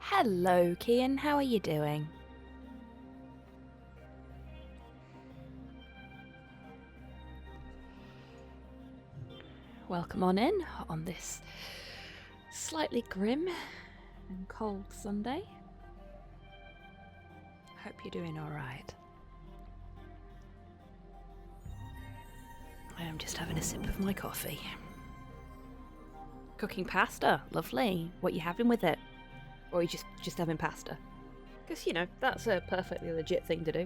Hello, Kian. How are you doing? Welcome on this slightly grim and cold Sunday. Hope you're doing all right. I am just having a sip of my coffee. Cooking pasta, lovely. What you having with it? Or are you just having pasta? Because, you know, that's a perfectly legit thing to do.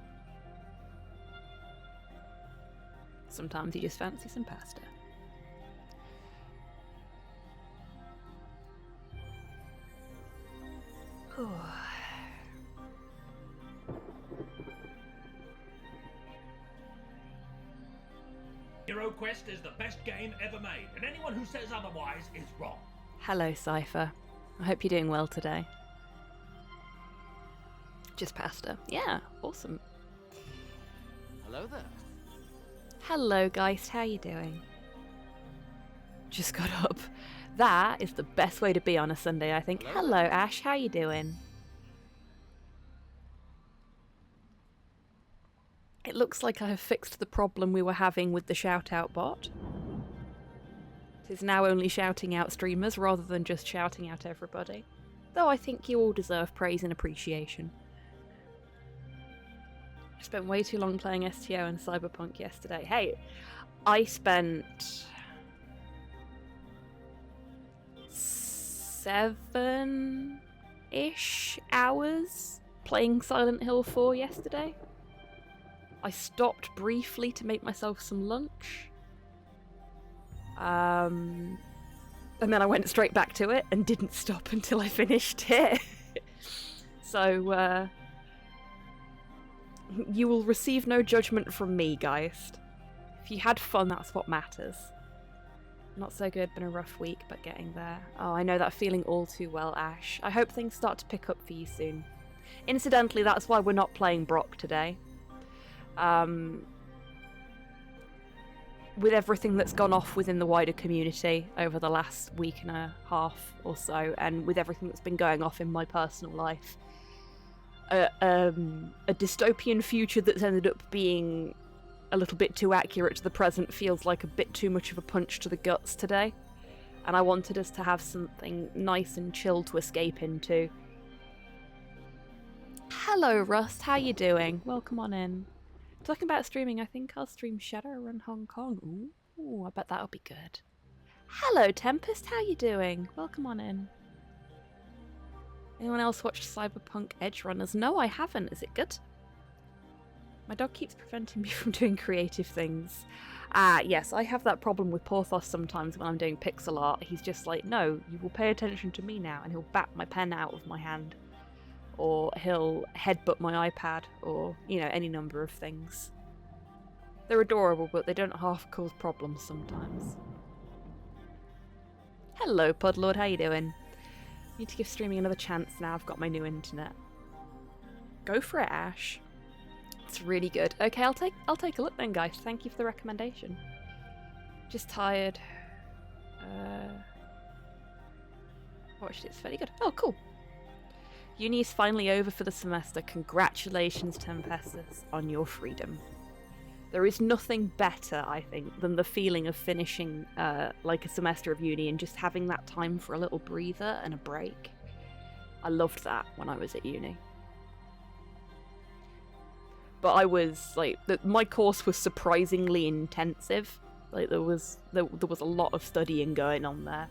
Sometimes you just fancy some pasta. HeroQuest is the best game ever made, and anyone who says otherwise is wrong. Hello, Cypher. I hope you're doing well today. Just pasta. Yeah, awesome. Hello there. Hello, Geist. How you doing? Just got up. That is the best way to be on a Sunday, I think. Hello, Ash. How you doing? It looks like I have fixed the problem we were having with the shout-out bot. It is now only shouting out streamers rather than just shouting out everybody. Though I think you all deserve praise and appreciation. I spent way too long playing STO and Cyberpunk yesterday. Hey, I spent 7-ish hours playing Silent Hill 4 yesterday. I stopped briefly to make myself some lunch. And then I went straight back to it and didn't stop until I finished it. So, you will receive no judgment from me, Geist. If you had fun, that's what matters. Not so good, been a rough week, but getting there. Oh, I know that feeling all too well, Ash. I hope things start to pick up for you soon. Incidentally, that's why we're not playing Brock today. With everything that's gone off within the wider community over the last week and a half or so, and with everything that's been going off in my personal life, a dystopian future that's ended up being a little bit too accurate to the present feels like a bit too much of a punch to the guts today, and I wanted us to have something nice and chill to escape into. Hello, Rust. How you doing? Welcome on in. Talking about streaming, I think I'll stream Shadowrun Hong Kong. Ooh, I bet that'll be good. Hello, Tempest. How you doing? Welcome on in. Anyone else watched Cyberpunk Edge Runners? No, I haven't. Is it good? My dog keeps preventing me from doing creative things. Yes, I have that problem with Porthos sometimes when I'm doing pixel art. He's just like, no, you will pay attention to me now, and he'll bat my pen out of my hand. Or he'll headbutt my iPad, or, you know, any number of things. They're adorable, but they don't half cause problems sometimes. Hello, Pudlord, how you doing? Need to give streaming another chance now I've got my new internet. Go for it, Ash. It's really good. Okay, I'll take a look then, guys. Thank you for the recommendation. Just tired. Watched it, it's very good. Oh, cool. Uni is finally over for the semester. Congratulations, Tempestus, on your freedom. There is nothing better, I think, than the feeling of finishing like a semester of uni and just having that time for a little breather and a break. I loved that when I was at uni. But I was, like, my course was surprisingly intensive. Like, there was a lot of studying going on there.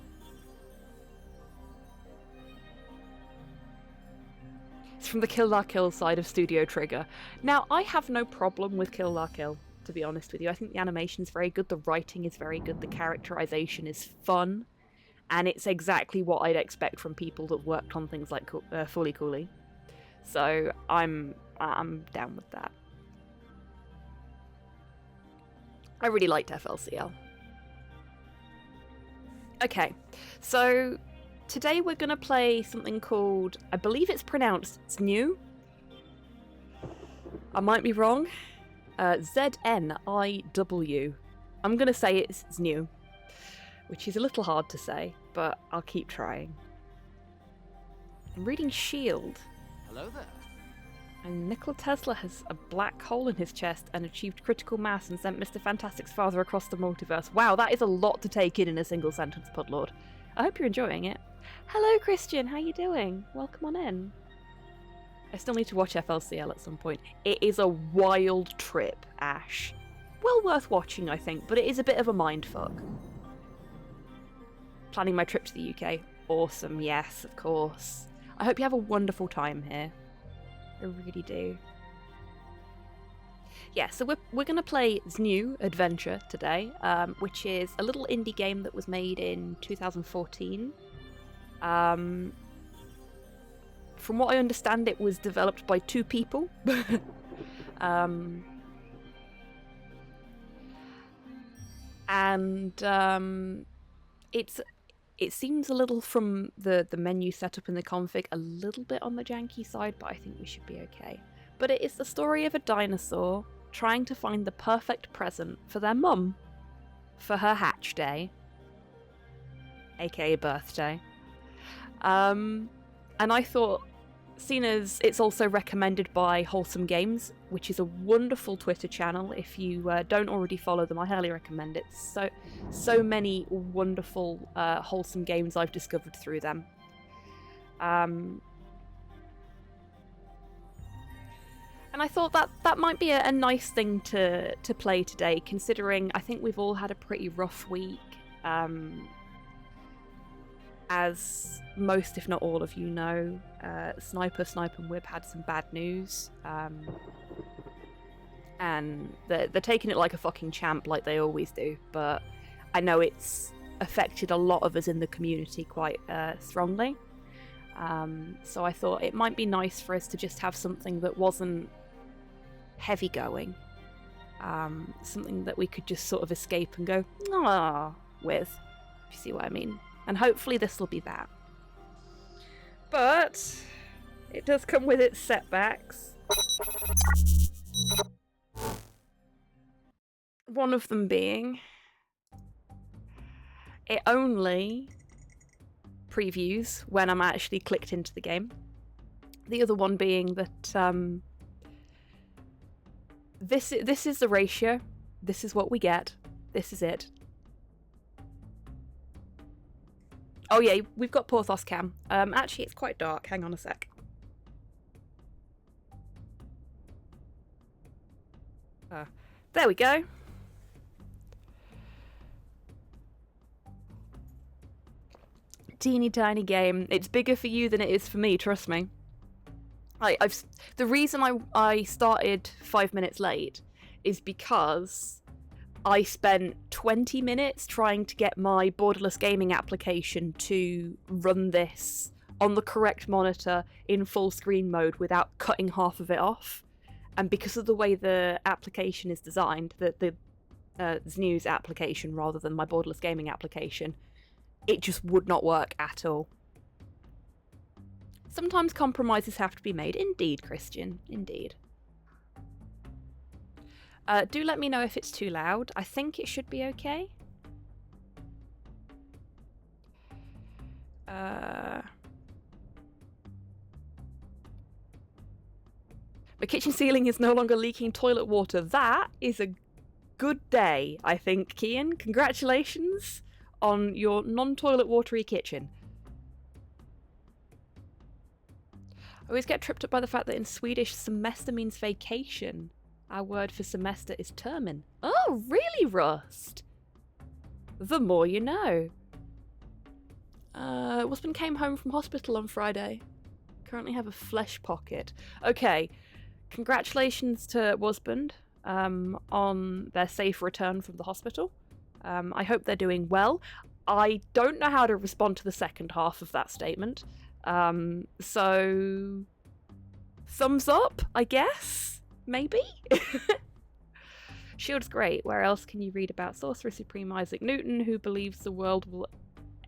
It's from the Kill La Kill side of Studio Trigger. Now, I have no problem with Kill La Kill, to be honest with you. I think the animation's very good, the writing is very good, the characterization is fun, and it's exactly what I'd expect from people that worked on things like Fully Cooley. So I'm down with that. I really liked FLCL. Okay, so today we're going to play something called, I believe it's pronounced Zniw. I might be wrong. Z-N-I-W. I'm going to say it's Zniw, which is a little hard to say, but I'll keep trying. I'm reading Shield. Hello there. And Nikola Tesla has a black hole in his chest and achieved critical mass and sent Mr. Fantastic's father across the multiverse. Wow, that is a lot to take in a single sentence, Pudlord. I hope you're enjoying it. Hello, Christian. How you doing? Welcome on in. I still need to watch FLCL at some point. It is a wild trip, Ash. Well worth watching, I think, but it is a bit of a mindfuck. Planning my trip to the UK. Awesome, yes, of course. I hope you have a wonderful time here. I really do. Yeah, so we're going to play Zniw Adventure today, which is a little indie game that was made in 2014. From what I understand, it was developed by 2 people. It seems a little, from the menu setup and the config, a little bit on the janky side, but I think we should be okay. But it is the story of a dinosaur trying to find the perfect present for their mum for her hatch day, aka birthday. And I thought, seeing as it's also recommended by Wholesome Games, which is a wonderful Twitter channel, if you don't already follow them, I highly recommend it. So many wonderful wholesome games I've discovered through them. And I thought that might be a nice thing to play today, considering I think we've all had a pretty rough week. As most, if not all of you know, Sniper and Wib had some bad news. And they're taking it like a fucking champ, like they always do. But I know it's affected a lot of us in the community quite strongly. So I thought it might be nice for us to just have something that wasn't heavy going. Something that we could just sort of escape and go, ah, with, if you see what I mean. And hopefully this will be that. But it does come with its setbacks. One of them being it only previews when I'm actually clicked into the game. The other one being that this is the ratio. This is what we get. This is it. Oh yeah, we've got Porthos cam. Actually, it's quite dark. Hang on a sec. There we go. Teeny tiny game. It's bigger for you than it is for me, trust me. The reason I started 5 minutes late is because I spent 20 minutes trying to get my borderless gaming application to run this on the correct monitor in full screen mode without cutting half of it off. And because of the way the application is designed, the Znew's application rather than my borderless gaming application, it just would not work at all. Sometimes compromises have to be made. Indeed, Christian. Indeed. Do let me know if it's too loud. I think it should be okay. My kitchen ceiling is no longer leaking toilet water. That is a good day, I think, Kian. Congratulations on your non-toilet watery kitchen. I always get tripped up by the fact that in Swedish, semester means vacation. Our word for semester is termin. Oh, really, Rust? The more you know. Husband came home from hospital on Friday. Currently have a flesh pocket. Okay, congratulations to husband on their safe return from the hospital. I hope they're doing well. I don't know how to respond to the second half of that statement. So, thumbs up, I guess? Maybe? Shield's great. Where else can you read about Sorcerer Supreme Isaac Newton, who believes the world will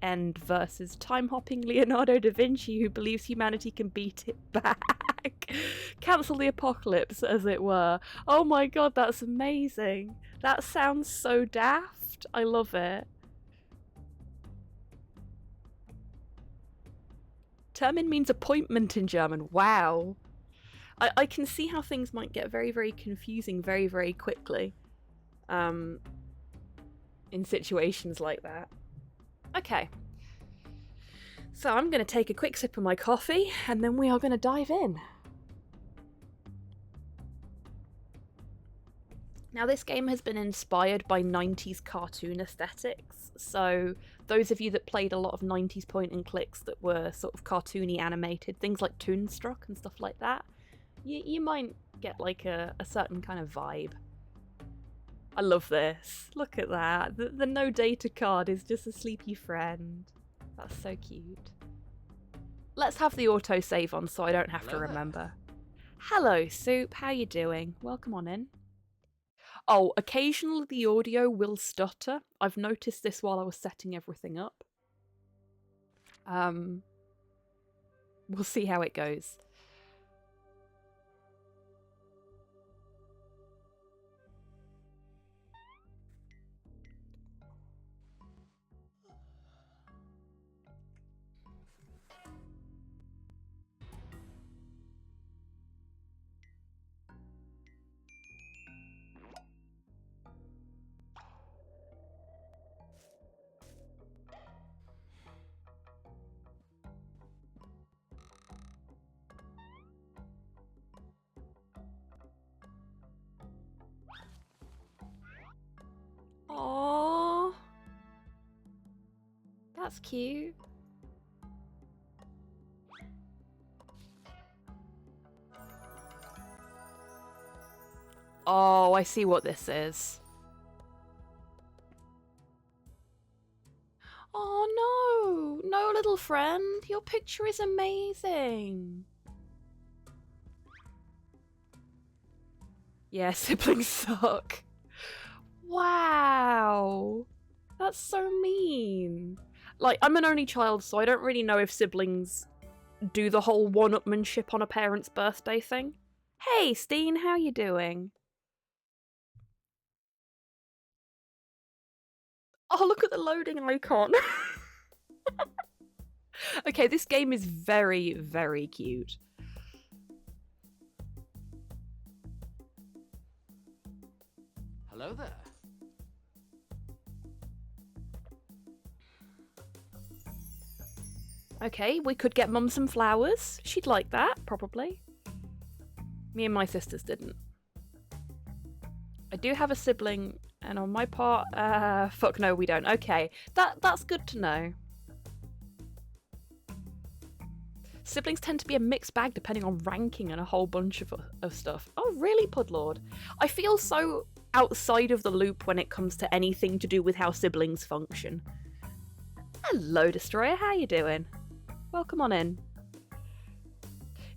end, versus time-hopping Leonardo da Vinci, who believes humanity can beat it back? Cancel the apocalypse, as it were. Oh my god, that's amazing. That sounds so daft. I love it. Termin means appointment in German. Wow. I can see how things might get very, very confusing very, very quickly. In situations like that. Okay. So I'm going to take a quick sip of my coffee, and then we are going to dive in. Now, this game has been inspired by 90s cartoon aesthetics, so those of you that played a lot of 90s point and clicks that were sort of cartoony animated, things like Toonstruck and stuff like that, you might get like a certain kind of vibe. I love this. Look at that. The no data card is just a sleepy friend. That's so cute. Let's have the autosave on so I don't have to remember. Hello, Soup. How you doing? Welcome on in. Oh, occasionally the audio will stutter. I've noticed this while I was setting everything up. We'll see how it goes. Aww. That's cute. Oh, I see what this is. Oh no! No, little friend. Your picture is amazing. Yeah, siblings suck. Wow. That's so mean. Like, I'm an only child, so I don't really know if siblings do the whole one-upmanship on a parent's birthday thing. Hey, Steen, how you doing? Oh, look at the loading icon. Okay, this game is very, very cute. Hello there. Okay, we could get Mum some flowers. She'd like that, probably. Me and my sisters didn't. I do have a sibling, and on my part, fuck no, we don't. Okay, that's good to know. Siblings tend to be a mixed bag depending on ranking and a whole bunch of stuff. Oh, really, Pudlord? I feel so outside of the loop when it comes to anything to do with how siblings function. Hello, Destroyer, how you doing? Welcome on in.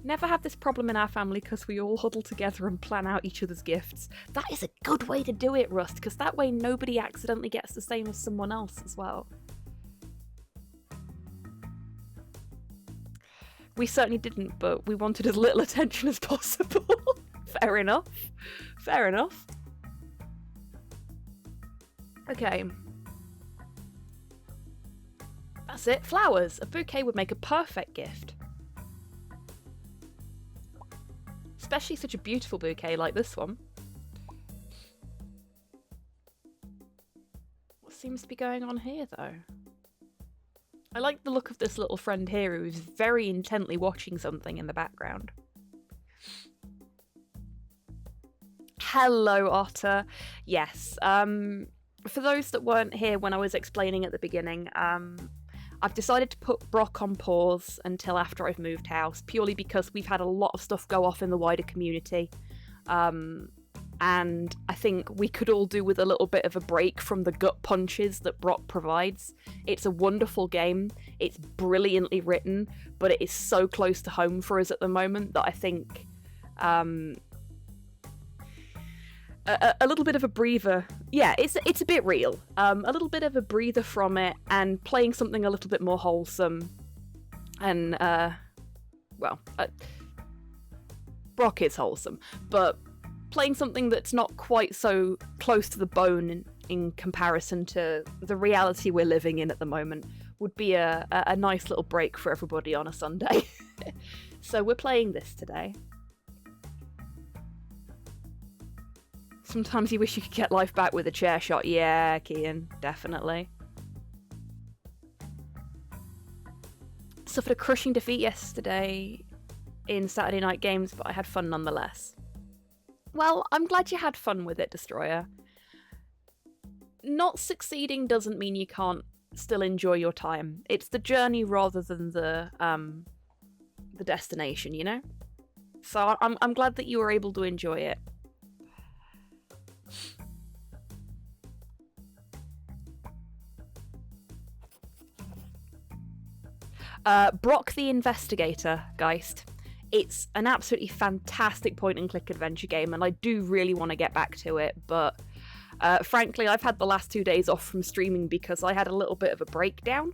Never have this problem in our family because we all huddle together and plan out each other's gifts. That is a good way to do it, Rust, because that way nobody accidentally gets the same as someone else as well. We certainly didn't, but we wanted as little attention as possible. Fair enough. Fair enough. Okay. That's it. Flowers. A bouquet would make a perfect gift. Especially such a beautiful bouquet like this one. What seems to be going on here, though? I like the look of this little friend here who's very intently watching something in the background. Hello, Otter. Yes, for those that weren't here when I was explaining at the beginning, I've decided to put Brock on pause until after I've moved house, purely because we've had a lot of stuff go off in the wider community. And I think we could all do with a little bit of a break from the gut punches that Brock provides. It's a wonderful game, it's brilliantly written, but it is so close to home for us at the moment that I think a little bit of a breather. Yeah, it's a bit real. A little bit of a breather from it, and playing something a little bit more wholesome. And, Brock is wholesome, but playing something that's not quite so close to the bone in comparison to the reality we're living in at the moment would be a nice little break for everybody on a Sunday. So we're playing this today. Sometimes you wish you could get life back with a chair shot. Yeah, Kian, definitely. Suffered a crushing defeat yesterday in Saturday night games, but I had fun nonetheless. Well, I'm glad you had fun with it, Destroyer. Not succeeding doesn't mean you can't still enjoy your time. It's the journey rather than the destination, you know? So I'm glad that you were able to enjoy it. Brock the Investigator, Geist. It's an absolutely fantastic point-and-click adventure game, and I do really want to get back to it, but frankly, I've had the last 2 days off from streaming because I had a little bit of a breakdown,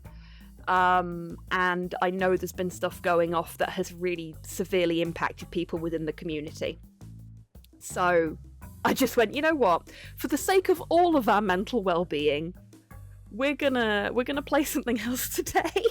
and I know there's been stuff going off that has really severely impacted people within the community. So I just went, you know what? For the sake of all of our mental well-being, we're gonna play something else today.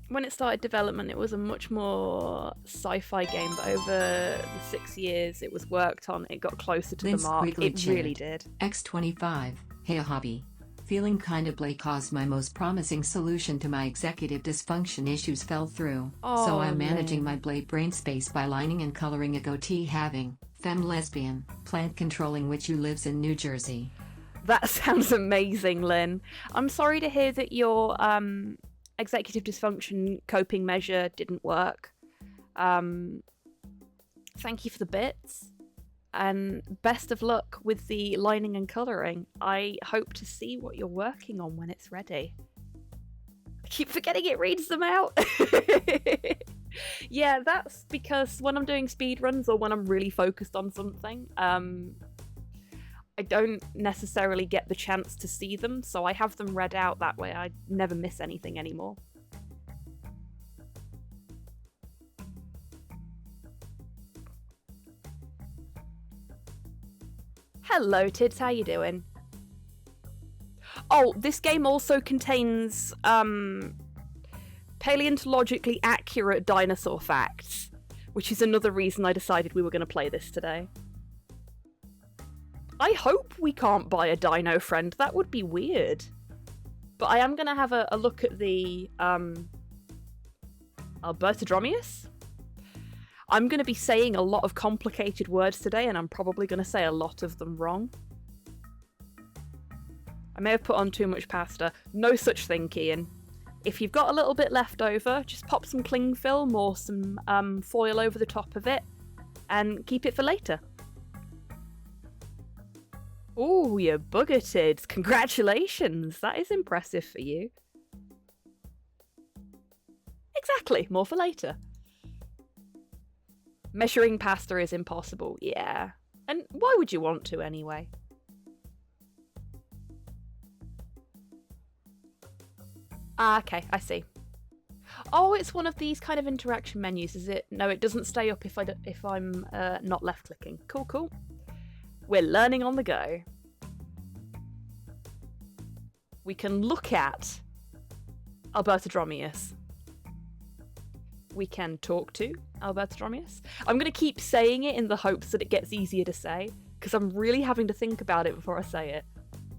When it started development, it was a much more sci-fi game, but over the 6 years it was worked on, it got closer to the mark. It really did. X25, hey hobby. Feeling kinda bleak cause my most promising solution to my executive dysfunction issues fell through. So I'm managing my blade brain space by lining and coloring a goatee having, femme lesbian, plant controlling witch who lives in New Jersey. That sounds amazing, Lynn. I'm sorry to hear that your executive dysfunction coping measure didn't work. Thank you for the bits, and best of luck with the lining and colouring. I hope to see what you're working on when it's ready. I keep forgetting it reads them out. Yeah, that's because when I'm doing speedruns or when I'm really focused on something, I don't necessarily get the chance to see them, so I have them read out that way. I never miss anything anymore. Hello, Tids, how you doing? Oh, this game also contains paleontologically accurate dinosaur facts, which is another reason I decided we were going to play this today. I hope we can't buy a dino friend. That would be weird. But I am going to have a look at the Albertodromius. I'm going to be saying a lot of complicated words today, and I'm probably going to say a lot of them wrong. I may have put on too much pasta. No such thing, Kian. If you've got a little bit left over, just pop some cling film or some foil over the top of it and keep it for later. Oh, you buggerted. Congratulations. That is impressive for you. Exactly. More for later. Measuring pasta is impossible. Yeah. And why would you want to anyway? Ah, okay. I see. Oh, it's one of these kind of interaction menus, is it? No, it doesn't stay up if I'm not left clicking. Cool, cool. We're learning on the go. We can look at Albertodromius. We can talk to Albertodromius. I'm going to keep saying it in the hopes that it gets easier to say, because I'm really having to think about it before I say it.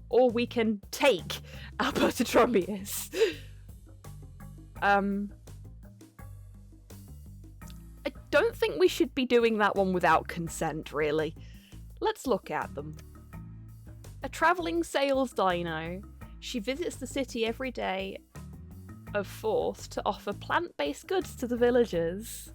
Or we can take Albertodromius. I don't think we should be doing that one without consent, really. Let's look at them. A travelling sales dino. She visits the city every day of 4th to offer plant-based goods to the villagers.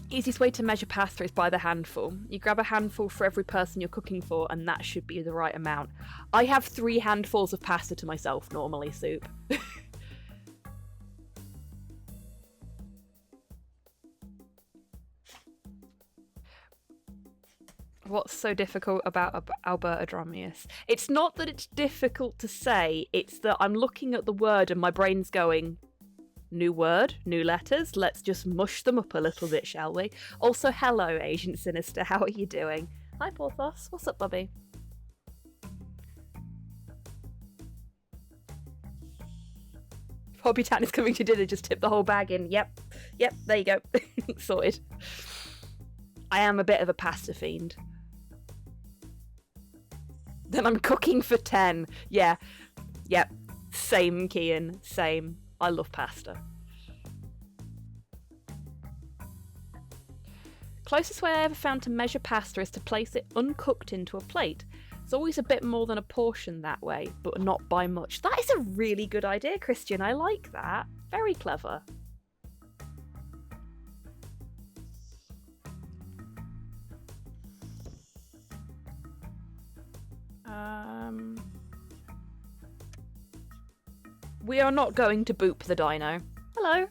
Easiest way to measure pasta is by the handful. You grab a handful for every person you're cooking for, and that should be the right amount. I have 3 handfuls of pasta to myself normally, Soup. What's so difficult about Albertodromius? It's not that it's difficult to say, it's that I'm looking at the word and my brain's going, New word, new letters. Let's just mush them up a little bit, shall we? Also, hello, Agent Sinister. How are you doing? Hi, Porthos. What's up, Bobby? HobbyTan is coming to dinner. Just tip the whole bag in. Yep. Yep, there you go. Sorted. I am a bit of a pasta fiend. Then I'm cooking for 10. Yeah. Yep. Same, Kian. Same. I love pasta. Closest way I ever found to measure pasta is to place it uncooked into a plate. It's always a bit more than a portion that way, but not by much. That is a really good idea, Christian. I like that. Very clever. We are not going to boop the dino. Hello.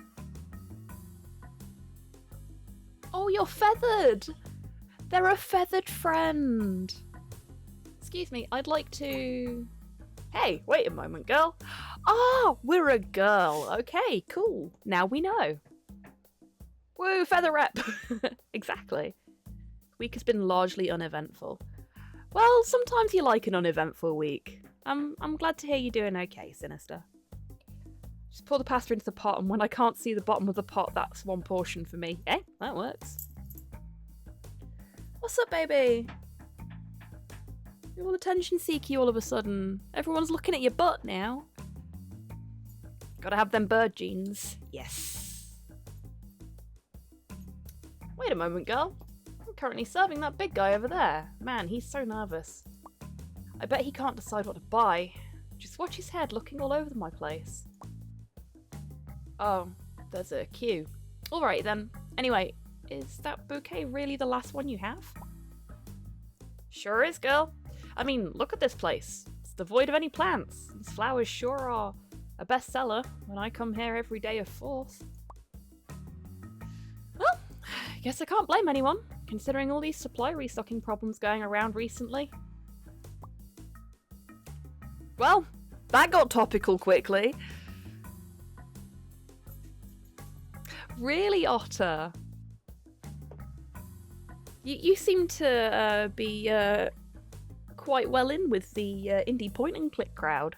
Oh, you're feathered. They're a feathered friend. Excuse me, I'd like to... Hey, wait a moment, girl. Ah, we're a girl. Okay, cool. Now we know. Woo, feather rep. Exactly. Week has been largely uneventful. Well, sometimes you like an uneventful week. I'm glad to hear you're doing okay, Sinister. Just pour the pasta into the pot, and when I can't see the bottom of the pot, that's one portion for me. Eh? That works. What's up, baby? You're all attention seeky all of a sudden. Everyone's looking at your butt now. Gotta have them bird genes. Yes. Wait a moment, girl. I'm currently serving that big guy over there. Man, he's so nervous. I bet he can't decide what to buy. Just watch his head looking all over my place. Oh, there's a queue. Alright then. Anyway, is that bouquet really the last one you have? Sure is, girl. I mean, look at this place. It's devoid of any plants. These flowers sure are a bestseller when I come here every day of 4th. Well, I guess I can't blame anyone, considering all these supply restocking problems going around recently. Well, that got topical quickly. Really, Otter? You seem to be quite well in with the indie point and click crowd.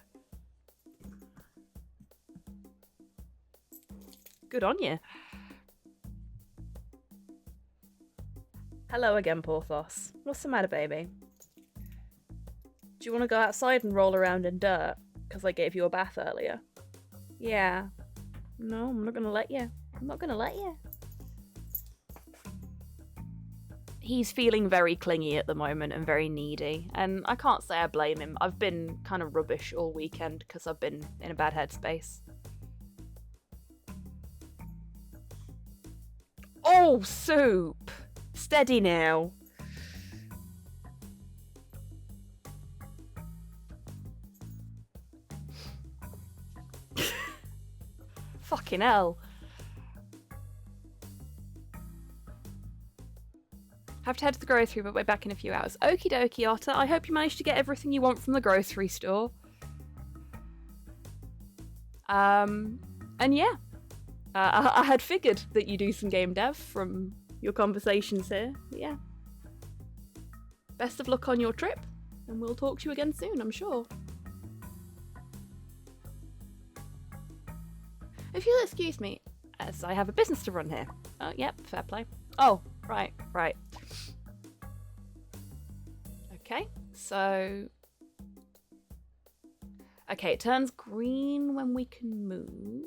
Good on you. Hello again, Porthos. What's the matter, baby? Do you want to go outside and roll around in dirt? Because I gave you a bath earlier. Yeah. No, I'm not going to let you. I'm not going to let you. He's feeling very clingy at the moment and very needy, and I can't say I blame him. I've been kind of rubbish all weekend because I've been in a bad headspace. Oh, soup! Steady now. Fucking hell. Have to head to the grocery, but we're back in a few hours. Okie dokie, Otter. I hope you managed to get everything you want from the grocery store. And yeah. I had figured that you do some game dev from your conversations here. But yeah. Best of luck on your trip, and we'll talk to you again soon, I'm sure. If you'll excuse me, as I have a business to run here. Oh, yep, fair play. Oh, right. Okay, so... Okay, it turns green when we can move.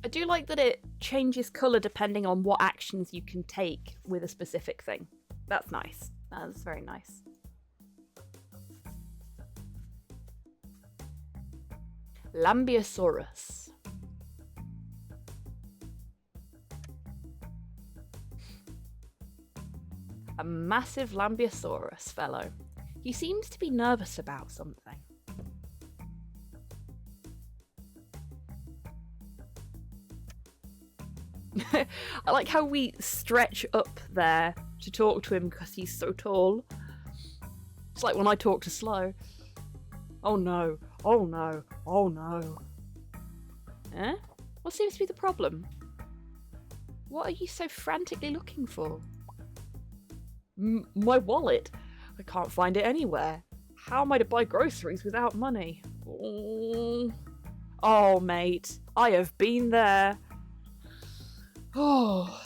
I do like that it changes colour depending on what actions you can take with a specific thing. That's nice. That's very nice. Lambeosaurus. A massive Lambeosaurus fellow. He seems to be nervous about something. I like how we stretch up there to talk to him because he's so tall. It's like when I talk to Slow. Oh no, oh no, oh no. Eh? What seems to be the problem? What are you so frantically looking for? My wallet. I can't find it anywhere. How am I to buy groceries without money? Oh, mate. I have been there. Oh.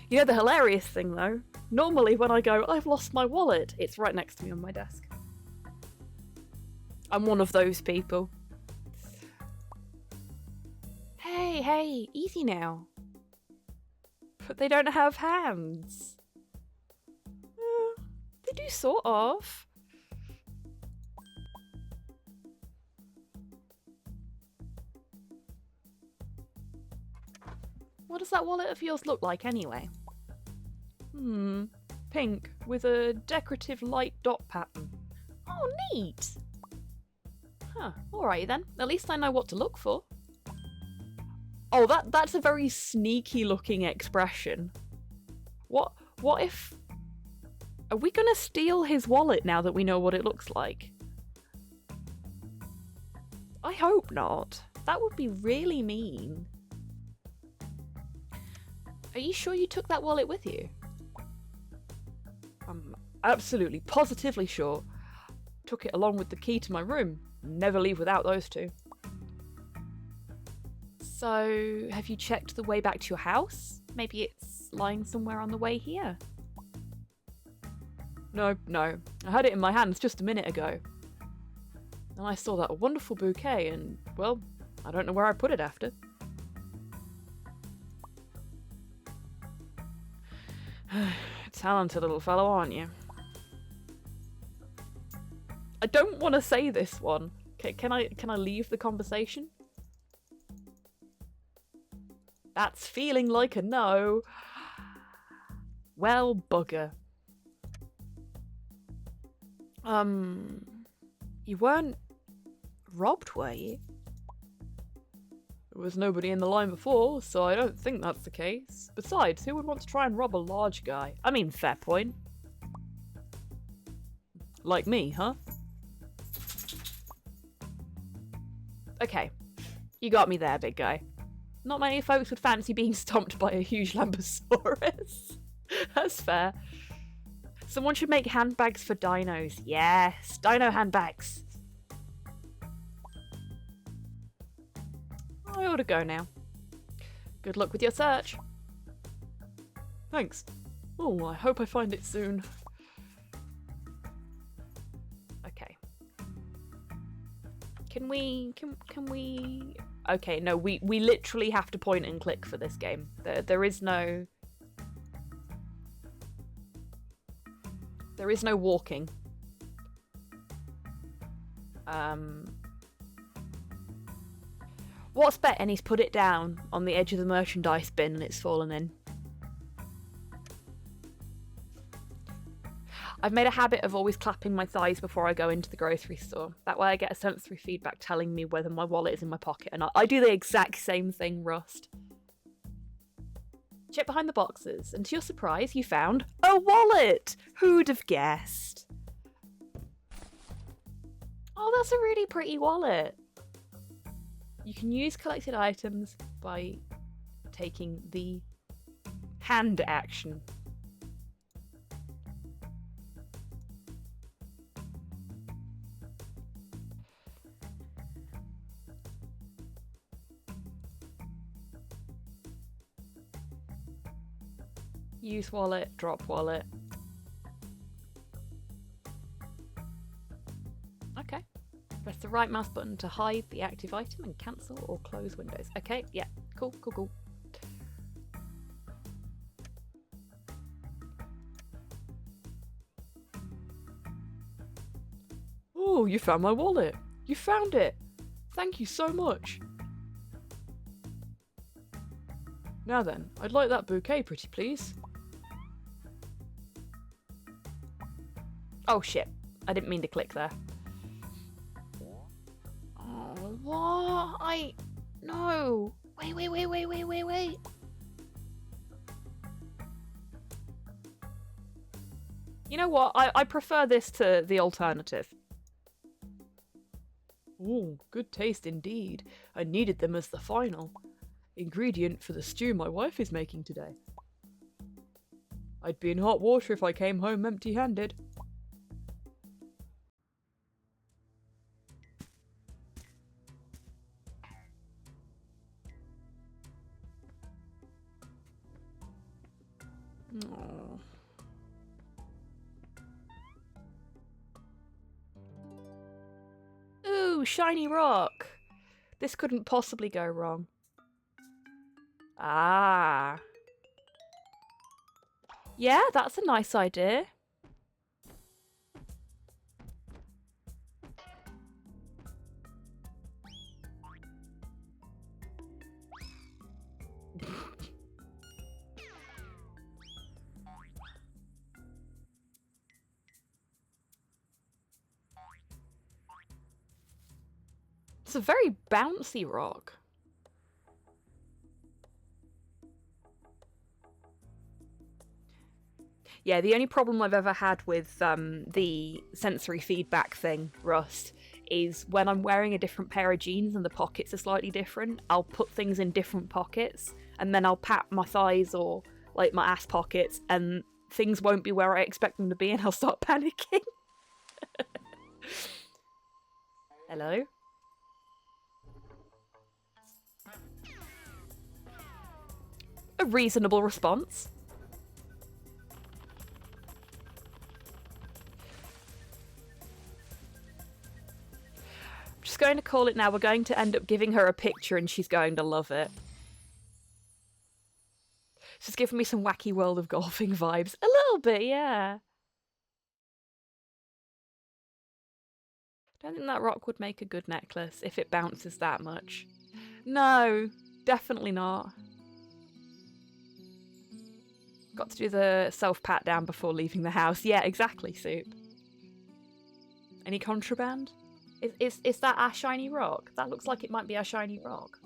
You know the hilarious thing, though? Normally when I go, I've lost my wallet, it's right next to me on my desk. I'm one of those people. Hey, easy now. But they don't have hands. They do sort of. What does that wallet of yours look like anyway? Pink with a decorative light dot pattern. Oh, neat. Huh, alright then. At least I know what to look for. Oh, that's a very sneaky looking expression. What if... Are we gonna steal his wallet now that we know what it looks like? I hope not. That would be really mean. Are you sure you took that wallet with you? I'm absolutely, positively sure. Took it along with the key to my room. Never leave without those two. So, have you checked the way back to your house? Maybe it's lying somewhere on the way here. No. I had it in my hands just a minute ago. And I saw that wonderful bouquet and, well, I don't know where I put it after. Talented little fellow, aren't you? I don't want to say this one. Okay, can I leave the conversation? That's feeling like a no. Well, bugger. You weren't robbed, were you? There was nobody in the line before, so I don't think that's the case. Besides, who would want to try and rob a large guy? I mean, fair point. Like me, huh? Okay, you got me there, big guy. Not many folks would fancy being stomped by a huge Lambosaurus. That's fair. Someone should make handbags for dinos. Yes, dino handbags. I ought to go now. Good luck with your search. Thanks. Oh, I hope I find it soon. Okay. Can we... Okay, no, we literally have to point and click for this game. There is no... There is no walking. What's bet and he's put it down on the edge of the merchandise bin and it's fallen in. I've made a habit of always clapping my thighs before I go into the grocery store. That way I get a sensory feedback telling me whether my wallet is in my pocket or not. I do the exact same thing, Rust. Check behind the boxes, and to your surprise, you found a wallet! Who'd have guessed? Oh, that's a really pretty wallet. You can use collected items by taking the hand action. Use wallet, drop wallet. Okay. Press the right mouse button to hide the active item and cancel or close windows. Okay, yeah, cool. Oh, you found my wallet. You found it. Thank you so much. Now then, I'd like that bouquet, pretty please. Oh shit, I didn't mean to click there. Oh, what? No. Wait. You know what? I prefer this to the alternative. Oh, good taste indeed. I needed them as the final ingredient for the stew my wife is making today. I'd be in hot water if I came home empty-handed. Aww. Ooh, shiny rock! This couldn't possibly go wrong. Ah. Yeah, that's a nice idea. It's a very bouncy rock. Yeah, the only problem I've ever had with the sensory feedback thing, Rust, is when I'm wearing a different pair of jeans and the pockets are slightly different, I'll put things in different pockets, and then I'll pat my thighs or like my ass pockets, and things won't be where I expect them to be, and I'll start panicking. Hello? A reasonable response. I'm just going to call it now. We're going to end up giving her a picture and she's going to love it. She's giving me some wacky World of Golfing vibes. A little bit, yeah. I don't think that rock would make a good necklace if it bounces that much. No, definitely not. Got to do the self-pat down before leaving the house. Yeah, exactly, Soup. Any contraband? Is that our shiny rock? That looks like it might be our shiny rock.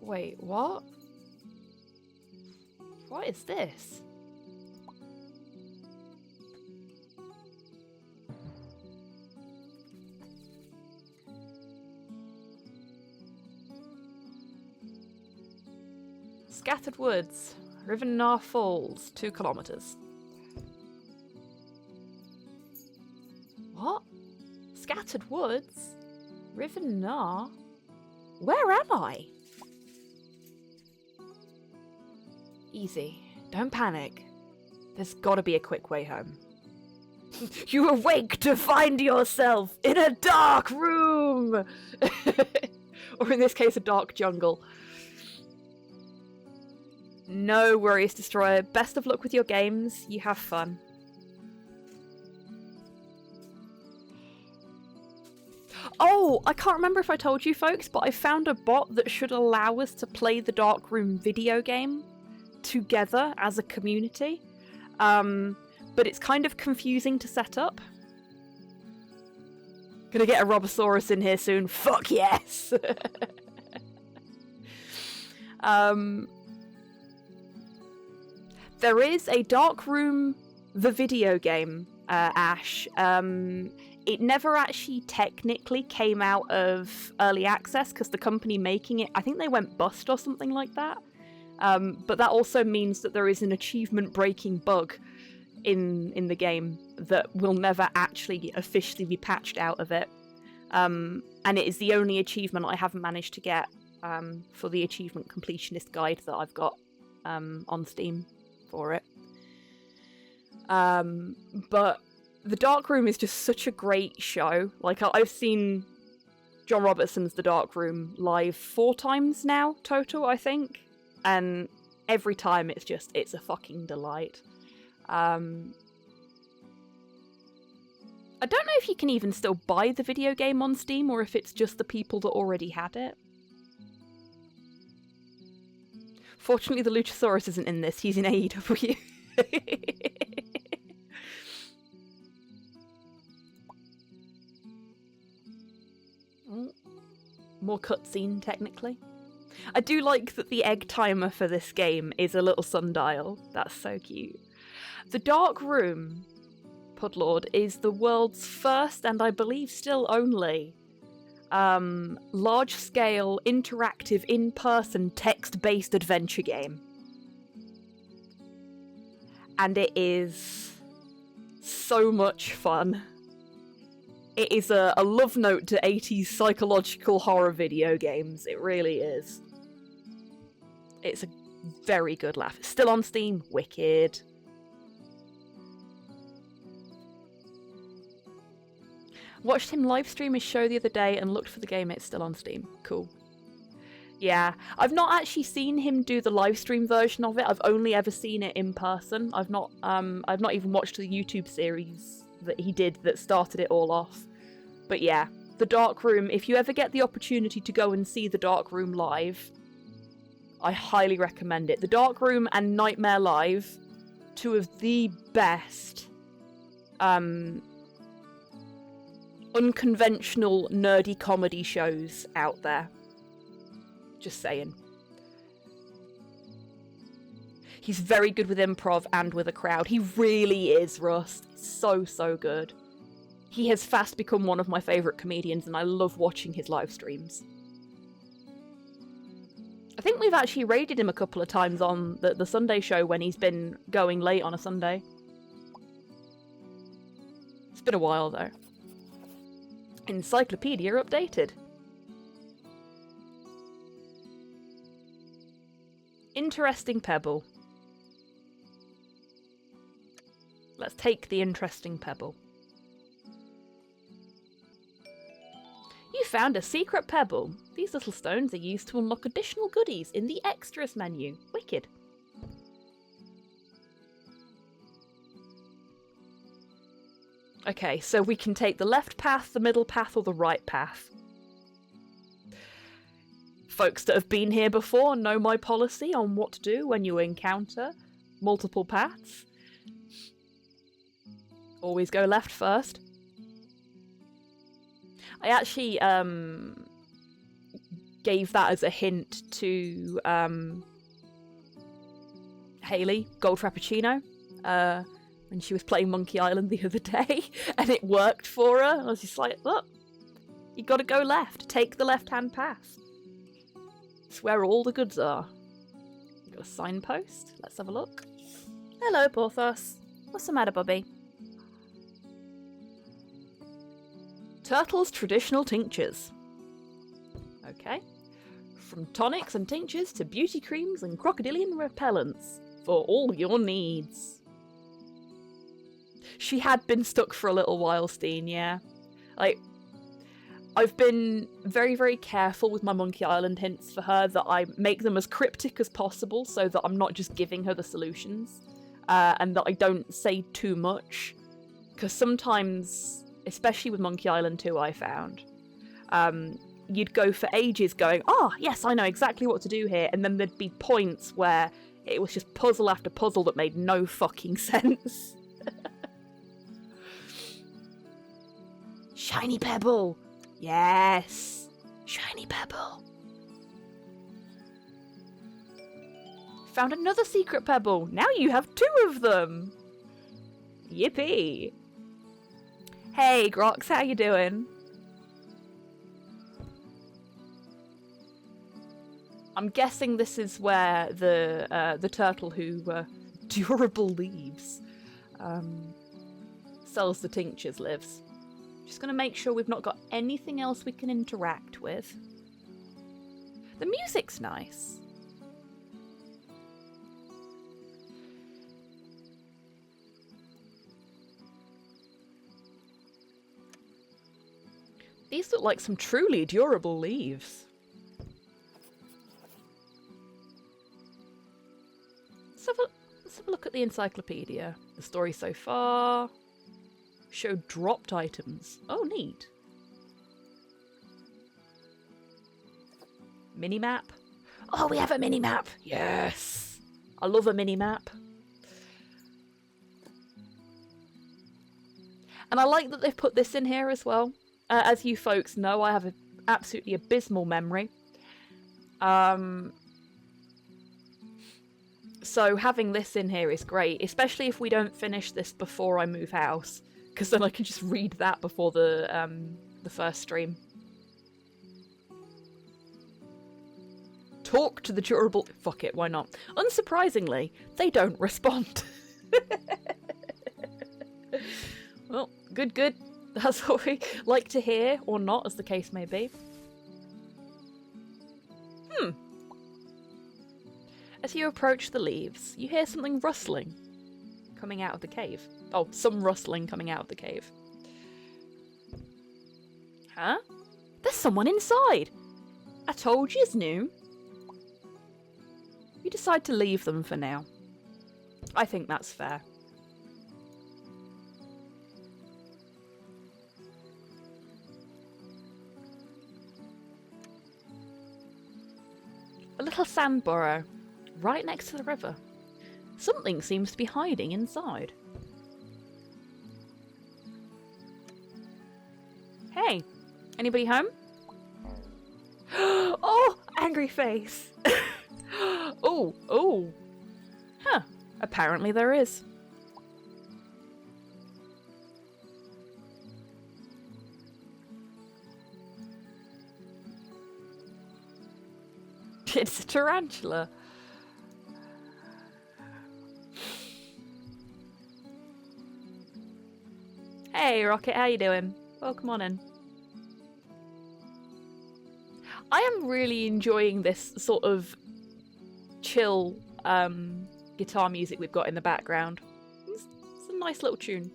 Wait, what? What is this? Scattered Woods, Rivennar Falls, 2 kilometers. What? Scattered Woods? Rivennar? Where am I? Easy. Don't panic. There's gotta be a quick way home. You awake to find yourself in a dark room! Or in this case, a dark jungle. No worries, Destroyer. Best of luck with your games. You have fun. Oh, I can't remember if I told you folks, but I found a bot that should allow us to play the Darkroom video game together as a community. But it's kind of confusing to set up. Gonna get a Robosaurus in here soon. Fuck yes! There is a Darkroom, the video game, Ash. It never actually technically came out of early access because the company making it, I think they went bust or something like that. But that also means that there is an achievement-breaking bug in the game that will never actually officially be patched out of it. And it is the only achievement I haven't managed to get for the achievement completionist guide that I've got on Steam for it. But the Darkroom is just such a great show. Like, I've seen John Robertson's The Darkroom live 4 times now, total, I think. And every time it's a fucking delight. I don't know if you can even still buy the video game on Steam, or if it's just the people that already had it. Fortunately, the Luchasaurus isn't in this. He's in AEW. More cutscene, technically. I do like that the egg timer for this game is a little sundial. That's so cute. The Dark Room Pudlord, is the world's first, and I believe still only, large-scale, interactive, in-person, text-based adventure game. And it is so much fun. It is a love note to 80s psychological horror video games. It really is. It's a very good laugh. It's still on Steam. Wicked. Watched him live stream his show the other day and looked for the game. It's still on Steam. Cool. Yeah, I've not actually seen him do the live stream version of it. I've only ever seen it in person. I've not even watched the YouTube series that he did that started it all off. But yeah, The Dark Room, if you ever get the opportunity to go and see The Dark Room live, I highly recommend it. The Dark Room and Nightmare Live, two of the best unconventional nerdy comedy shows out there. Just saying. He's very good with improv and with a crowd. He really is, Rust. So, so good. He has fast become one of my favourite comedians, and I love watching his live streams. I think we've actually raided him a couple of times on the Sunday show when he's been going late on a Sunday. It's been a while, though. Encyclopedia updated. Interesting pebble. Let's take the interesting pebble. You found a secret pebble. These little stones are used to unlock additional goodies in the extras menu. Wicked. Okay, so we can take the left path, the middle path, or the right path. Folks that have been here before know my policy on what to do when you encounter multiple paths. Always go left first. I actually gave that as a hint to Hayley, Gold Frappuccino, when she was playing Monkey Island the other day, and it worked for her. I was just like, look, you gotta go left. Take the left-hand path. It's where all the goods are. We've got a signpost. Let's have a look. Hello, Porthos. What's the matter, Bobby? Turtle's traditional tinctures. Okay. From tonics and tinctures to beauty creams and crocodilian repellents for all your needs. She had been stuck for a little while, Steen, yeah. Like, I've been very, very careful with my Monkey Island hints for her, that I make them as cryptic as possible so that I'm not just giving her the solutions, and that I don't say too much. Because sometimes, especially with Monkey Island 2, I found, you'd go for ages going, oh, yes, I know exactly what to do here, and then there'd be points where it was just puzzle after puzzle that made no fucking sense. Shiny pebble! Yes! Shiny pebble! Found another secret pebble! Now you have 2 of them! Yippee! Hey, Grox, how you doing? I'm guessing this is where the turtle who durable leaves sells the tinctures lives. Just gonna make sure we've not got anything else we can interact with. The music's nice. These look like some truly durable leaves. Let's have a look at the encyclopedia. The story so far. Show dropped items. Oh, neat. Minimap. Oh, we have a minimap. Yes. I love a minimap. And I like that they've put this in here as well. As you folks know, I have an absolutely abysmal memory. So having this in here is great, especially if we don't finish this before I move house, because then I can just read that before the first stream. Talk to the durable... Fuck it, why not? Unsurprisingly, they don't respond. Well, good. That's what we like to hear, or not, as the case may be. As you approach the leaves, you hear something rustling coming out of the cave. Oh, some rustling coming out of the cave. Huh? There's someone inside! I told you, Zniw. You decide to leave them for now. I think that's fair. A little sand burrow, right next to the river. Something seems to be hiding inside. Hey, anybody home? Oh, angry face. Oh. Huh, apparently there is. It's a tarantula. Hey, Rocket, how you doing? Welcome on in. I am really enjoying this sort of chill guitar music we've got in the background. It's a nice little tune.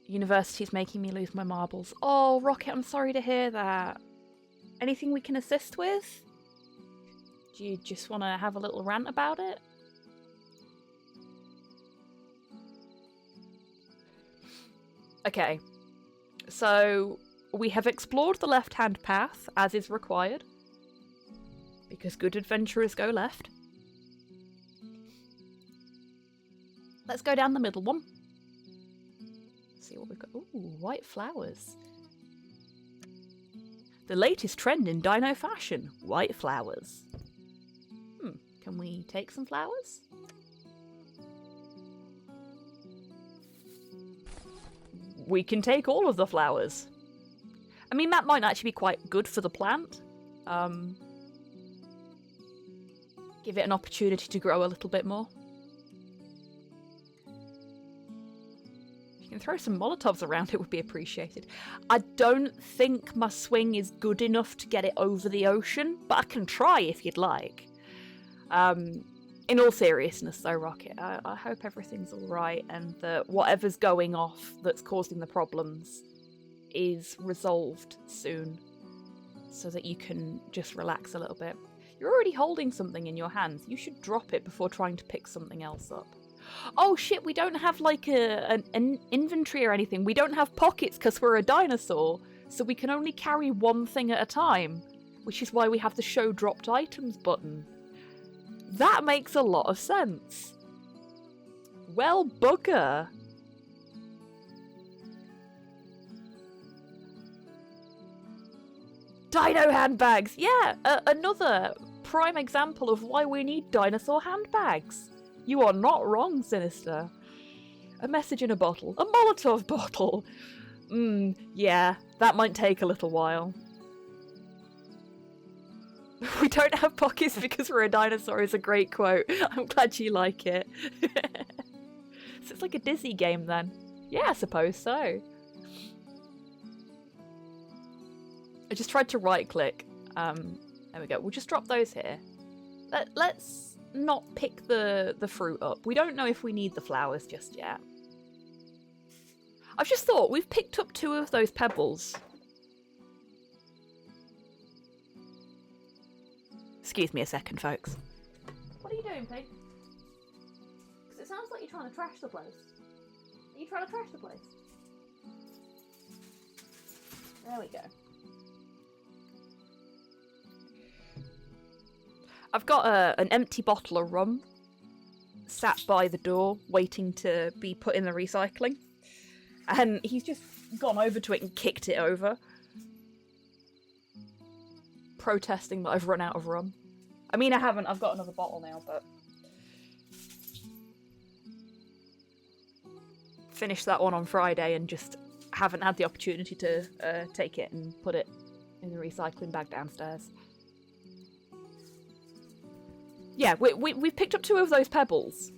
University's making me lose my marbles. Oh, Rocket, I'm sorry to hear that. Anything we can assist with? Do you just want to have a little rant about it? Okay, so we have explored the left-hand path, as is required, because good adventurers go left. Let's go down the middle one. See what we've got. Ooh, white flowers. The latest trend in dino fashion, white flowers. Can we take some flowers? We can take all of the flowers. I mean, that might actually be quite good for the plant. Give it an opportunity to grow a little bit more. If you can throw some Molotovs around, it would be appreciated. I don't think my swing is good enough to get it over the ocean, but I can try if you'd like. In all seriousness though, Rocket, I hope everything's alright and that whatever's going off that's causing the problems is resolved soon so that you can just relax a little bit. You're already holding something in your hands. You should drop it before trying to pick something else up. Oh shit, we don't have like an inventory or anything. We don't have pockets because we're a dinosaur, so we can only carry one thing at a time, which is why we have the show dropped items button. That makes a lot of sense. Well, bugger. Dino handbags! Yeah, another prime example of why we need dinosaur handbags. You are not wrong, Sinister. A message in a bottle. A Molotov bottle. Yeah, that might take a little while. We don't have pockets because we're a dinosaur is a great quote. I'm glad you like it. So it's like a Disney game then. Yeah, I suppose so. I just tried to right click. There we go. We'll just drop those here. Let's not pick the fruit up. We don't know if we need the flowers just yet. I've just thought we've picked up 2 of those pebbles. Excuse me a second, folks. What are you doing, Pig? Because it sounds like you're trying to trash the place. Are you trying to trash the place? There we go. I've got an empty bottle of rum sat by the door waiting to be put in the recycling. And he's just gone over to it and kicked it over. protesting that I've run out of rum. I mean, I haven't. I've got another bottle now, but... Finished that one on Friday and just haven't had the opportunity to take it and put it in the recycling bag downstairs. Yeah, we've picked up 2 of those pebbles.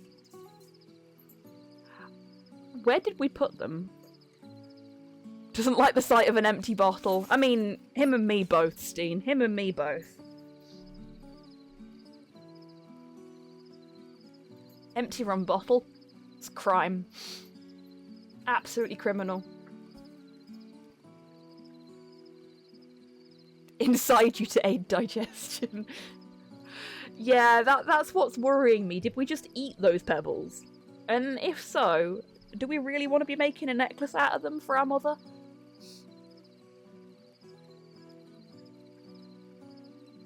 Where did we put them? Doesn't like the sight of an empty bottle. I mean, him and me both, Steen. Him and me both. Empty rum bottle. It's crime. Absolutely criminal. Inside you to aid digestion. Yeah, that's what's worrying me. Did we just eat those pebbles? And if so, do we really want to be making a necklace out of them for our mother?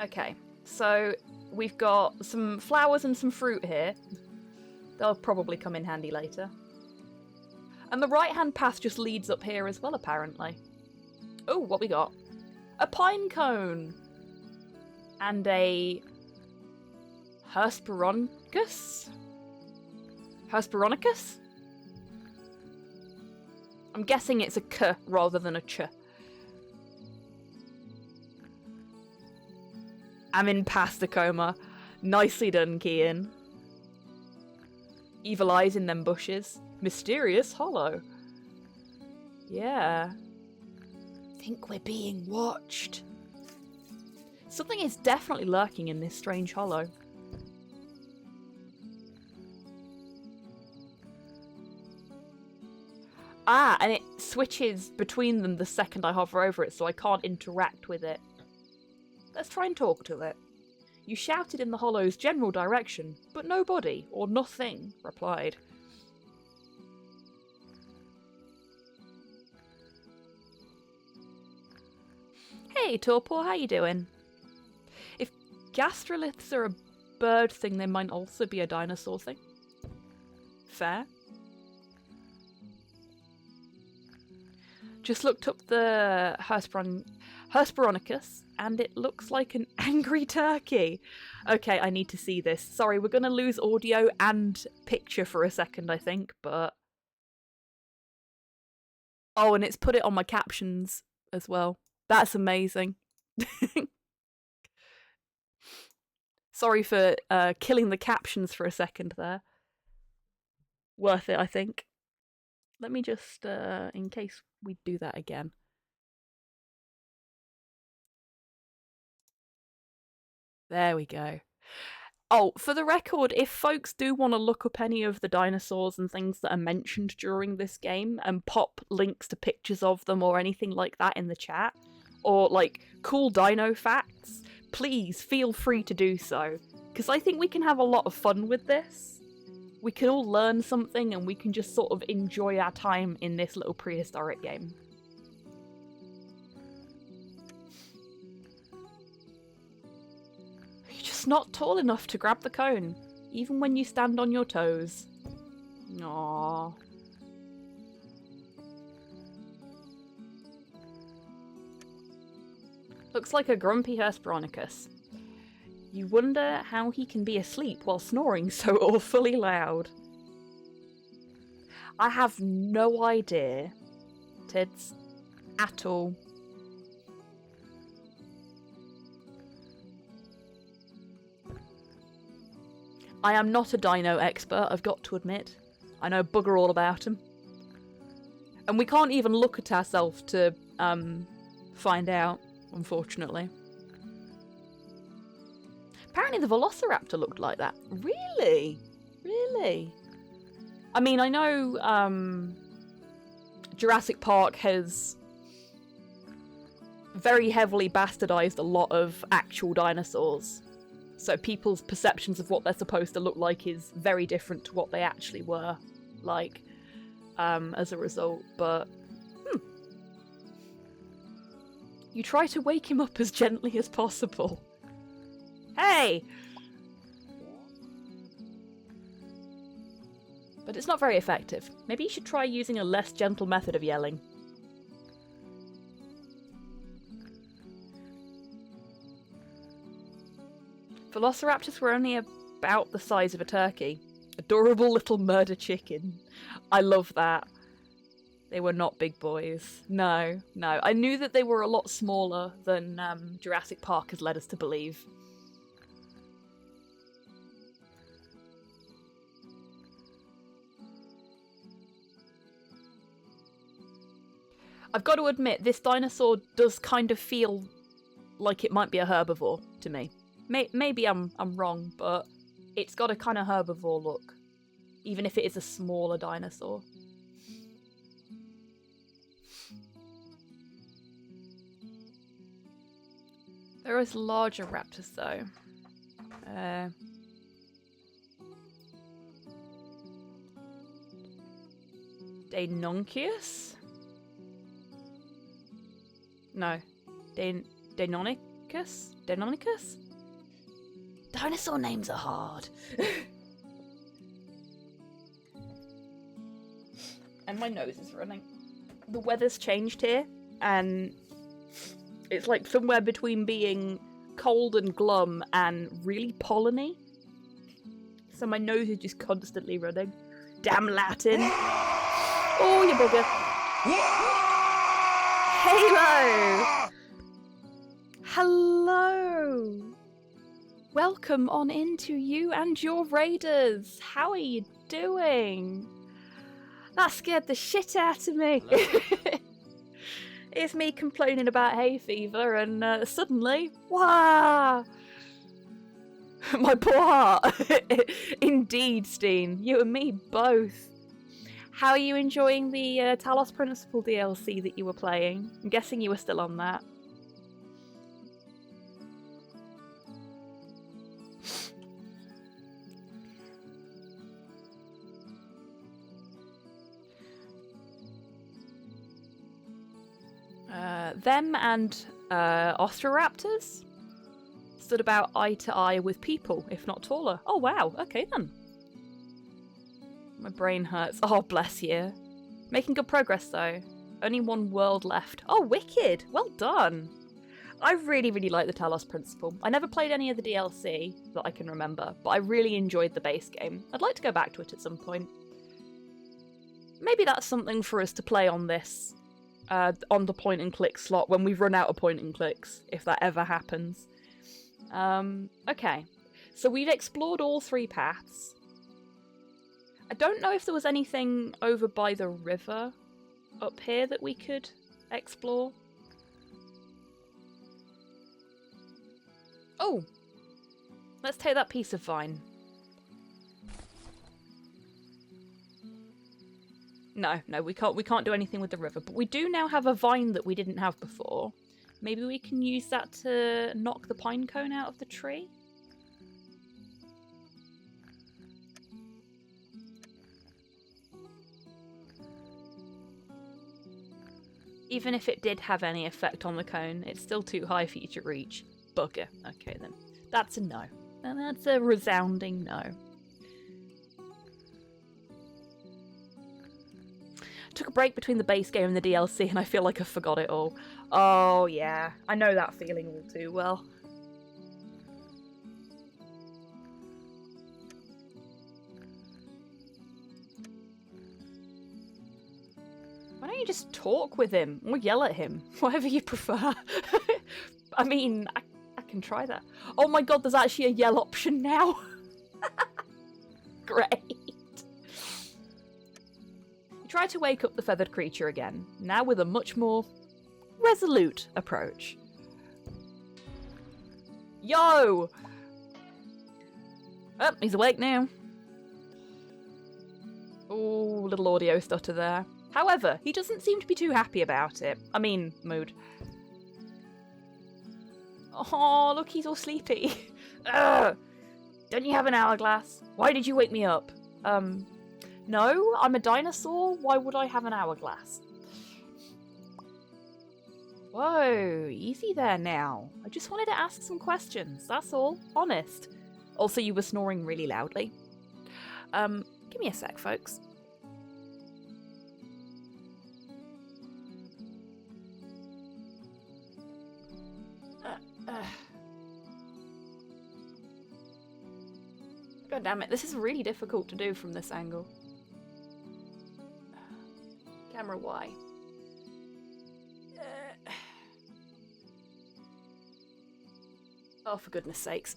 Okay, so we've got some flowers and some fruit here. They'll probably come in handy later. And the right-hand path just leads up here as well, apparently. Oh, what we got? A pine cone! And a... Hesperonicus? Hesperonicus? I'm guessing it's a K rather than a Ch. I'm in pasta coma. Nicely done, Kian. Evil eyes in them bushes. Mysterious hollow. Yeah. Think we're being watched. Something is definitely lurking in this strange hollow. Ah, and it switches between them the second I hover over it, so I can't interact with it. Let's try and talk to it. You shouted in the hollow's general direction, but nobody, or nothing, replied. Hey, Torpor, how you doing? If gastroliths are a bird thing, they might also be a dinosaur thing. Fair. Just looked up the Hesperonicus, and it looks like an angry turkey. Okay, I need to see this. Sorry, we're going to lose audio and picture for a second, I think, but... Oh, and it's put it on my captions as well. That's amazing. Sorry for killing the captions for a second there. Worth it, I think. Let me just, in case we do that again. There we go. Oh, for the record, if folks do want to look up any of the dinosaurs and things that are mentioned during this game and pop links to pictures of them or anything like that in the chat, or like cool dino facts, please feel free to do so, because I think we can have a lot of fun with this. We can all learn something and we can just sort of enjoy our time in this little prehistoric game. You're just not tall enough to grab the cone, even when you stand on your toes. Aww. Looks like a grumpy Hesperonicus. You wonder how he can be asleep while snoring so awfully loud. I have no idea, Tids, at all. I am not a dino expert, I've got to admit. I know bugger all about them. And we can't even look at ourselves to find out, unfortunately. Apparently the Velociraptor looked like that. Really? Really? I mean, I know Jurassic Park has very heavily bastardized a lot of actual dinosaurs. So people's perceptions of what they're supposed to look like is very different to what they actually were like as a result. But, You try to wake him up as gently as possible. Hey! But it's not very effective. Maybe you should try using a less gentle method of yelling. Velociraptors were only about the size of a turkey. Adorable little murder chicken. I love that. They were not big boys. No. I knew that they were a lot smaller than Jurassic Park has led us to believe. I've got to admit, this dinosaur does kind of feel like it might be a herbivore to me. Maybe I'm wrong, but it's got a kind of herbivore look, even if it is a smaller dinosaur. There is larger raptors though. Deinonychus? No. Deinonychus? Deinonychus? Dinosaur names are hard. And my nose is running. The weather's changed here, and it's like somewhere between being cold and glum and really pollen-y. So my nose is just constantly running. Damn Latin. Oh, you bugger. Halo! Hello! Welcome on into you and your raiders. How are you doing? That scared the shit out of me. It's me complaining about hay fever and suddenly, wow! My poor heart. Indeed, Steen. You and me both. How are you enjoying the Talos Principle DLC that you were playing? I'm guessing you were still on that. Them and Ostroraptors stood about eye to eye with people, if not taller. Oh wow, okay then. My brain hurts. Oh, bless you. Making good progress though. Only one world left. Oh, wicked! Well done! I really, really like the Talos Principle. I never played any of the DLC that I can remember, but I really enjoyed the base game. I'd like to go back to it at some point. Maybe that's something for us to play on this. On the point and click slot when we've run out of point and clicks, if that ever happens. Okay. So we've explored all 3 paths. I don't know if there was anything over by the river up here that we could explore. Oh! Let's take that piece of vine. No, we can't do anything with the river, but we do now have a vine that we didn't have before. Maybe we can use that to knock the pine cone out of the tree? Even if it did have any effect on the cone, it's still too high for you to reach. Bugger. Okay then. That's a no. And that's a resounding no. Took a break between the base game and the DLC and I feel like I forgot it all. Oh yeah, I know that feeling all too well. Why don't you just talk with him or yell at him? Whatever you prefer. I mean, I can try that. Oh my god, there's actually a yell option now. Great. Try to wake up the feathered creature again, now with a much more resolute approach. Yo! Oh, he's awake now. Oh, little audio stutter there. However, he doesn't seem to be too happy about it. I mean, mood. Oh, look, he's all sleepy. Ugh! Don't you have an hourglass? Why did you wake me up? No, I'm a dinosaur. Why would I have an hourglass? Whoa, easy there now. I just wanted to ask some questions, that's all. Honest. Also, you were snoring really loudly. Give me a sec, folks. God damn it, this is really difficult to do from this angle. Camera Y. Oh, for goodness sakes.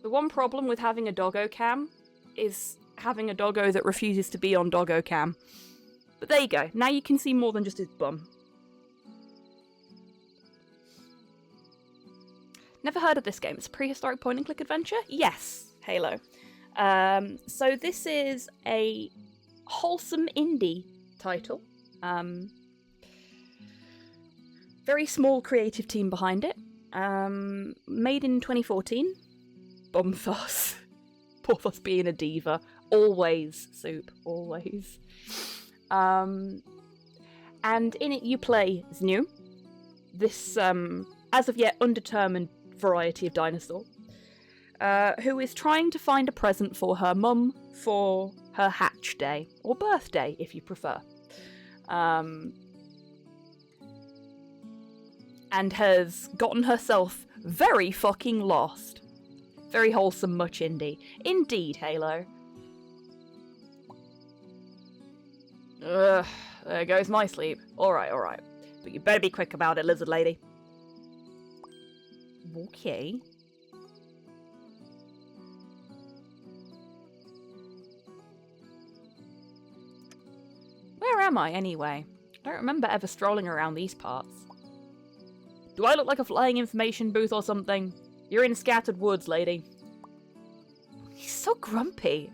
The one problem with having a doggo cam is having a doggo that refuses to be on doggo cam. But there you go, now you can see more than just his bum. Never heard of this game. It's a prehistoric point-and-click adventure? Yes, Halo. So this is a wholesome indie title. Very small creative team behind it. Made in 2014. Bumthos. Porthos being a diva. Always, Soup. Always. And in it you play Zniw. This, as of yet, undetermined variety of dinosaur, who is trying to find a present for her mum for her hatch day, or birthday if you prefer, and has gotten herself very fucking lost. Very wholesome, much indie. Indeed, Halo. Ugh, there goes my sleep. Alright, alright. But you better be quick about it, lizard lady. Okay. Where am I, anyway? I don't remember ever strolling around these parts. Do I look like a flying information booth or something? You're in scattered woods, lady. He's so grumpy.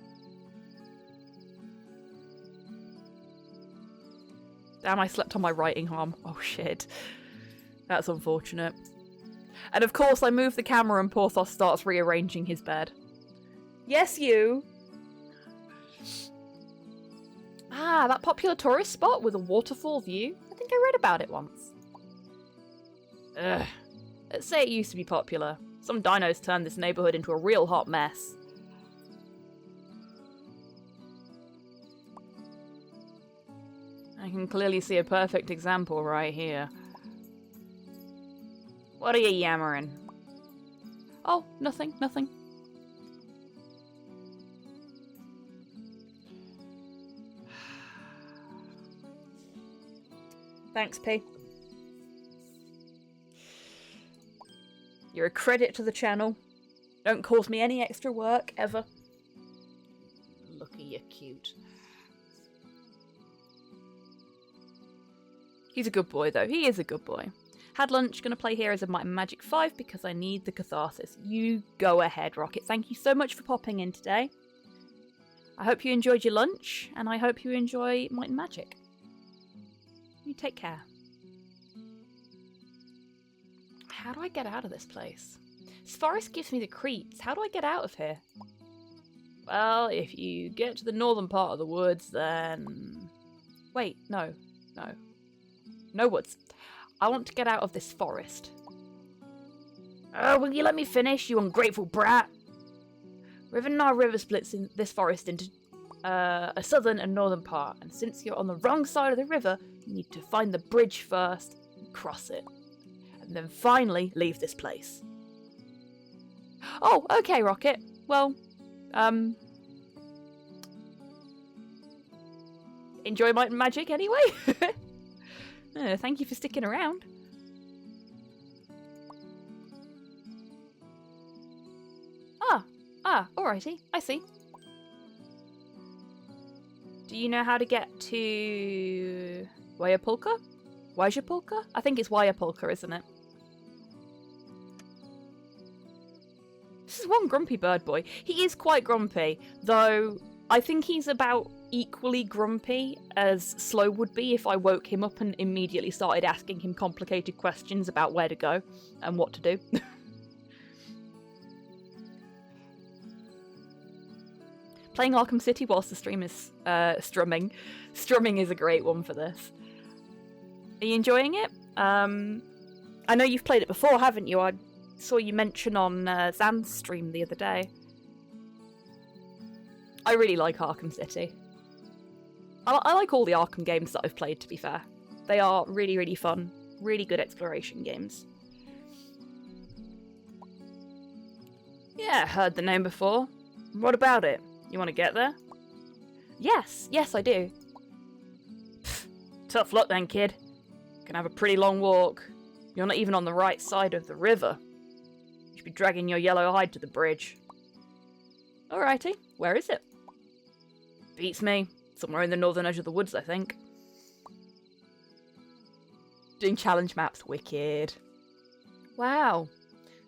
Damn, I slept on my writing arm. Oh shit. That's unfortunate. And of course I move the camera and Porthos starts rearranging his bed. Yes, you! Ah, that popular tourist spot with a waterfall view? I think I read about it once. Ugh. Let's say it used to be popular. Some dinos turned this neighborhood into a real hot mess. I can clearly see a perfect example right here. What are you yammering? Oh, nothing, nothing. Thanks, P. You're a credit to the channel. Don't cause me any extra work, ever. Look at you, cute. He's a good boy, though. He is a good boy. Had lunch, gonna play Heroes of Might and Magic 5 because I need the catharsis. You go ahead, Rocket. Thank you so much for popping in today. I hope you enjoyed your lunch, and I hope you enjoy Might and Magic. You take care. How do I get out of this place? This forest gives me the creeps. How do I get out of here? Well, if you get to the northern part of the woods, then... Wait, no. No. No woods. I want to get out of this forest. Oh, will you let me finish, you ungrateful brat? River Nile River splits in this forest into a southern and northern part, and since you're on the wrong side of the river, you need to find the bridge first and cross it. And then finally leave this place. Oh, okay, Rocket. Well, enjoy Might and Magic anyway. Thank you for sticking around. Alrighty, I see. Do you know how to get to Wayapulka? Wajapulka? I think it's Wayapulka, isn't it? This is one grumpy bird boy. He is quite grumpy, though I think he's about equally grumpy as Slow would be if I woke him up and immediately started asking him complicated questions about where to go and what to do. Playing Arkham City whilst the stream is strumming. Strumming is a great one for this. Are you enjoying it? I know you've played it before, haven't you? I saw you mention on Zan's stream the other day. I really like Arkham City. I like all the Arkham games that I've played, to be fair. They are really, really fun. Really good exploration games. Yeah, heard the name before. What about it? You want to get there? Yes, I do. Pfft, tough luck then, kid. Gonna have a pretty long walk. You're not even on the right side of the river. You should be dragging your yellow hide to the bridge. Alrighty, where is it? Beats me. Somewhere in the northern edge of the woods, I think. Doing challenge maps, wicked. Wow.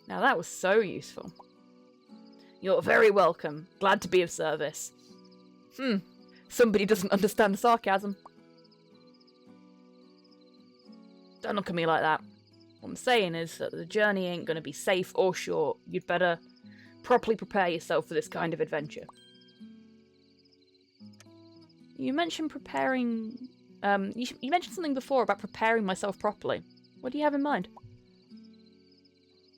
Now that was so useful. You're very welcome. Glad to be of service. Somebody doesn't understand sarcasm. Don't look at me like that. What I'm saying is that the journey ain't going to be safe or short. You'd better properly prepare yourself for this kind of adventure. You mentioned preparing... you mentioned something before about preparing myself properly. What do you have in mind?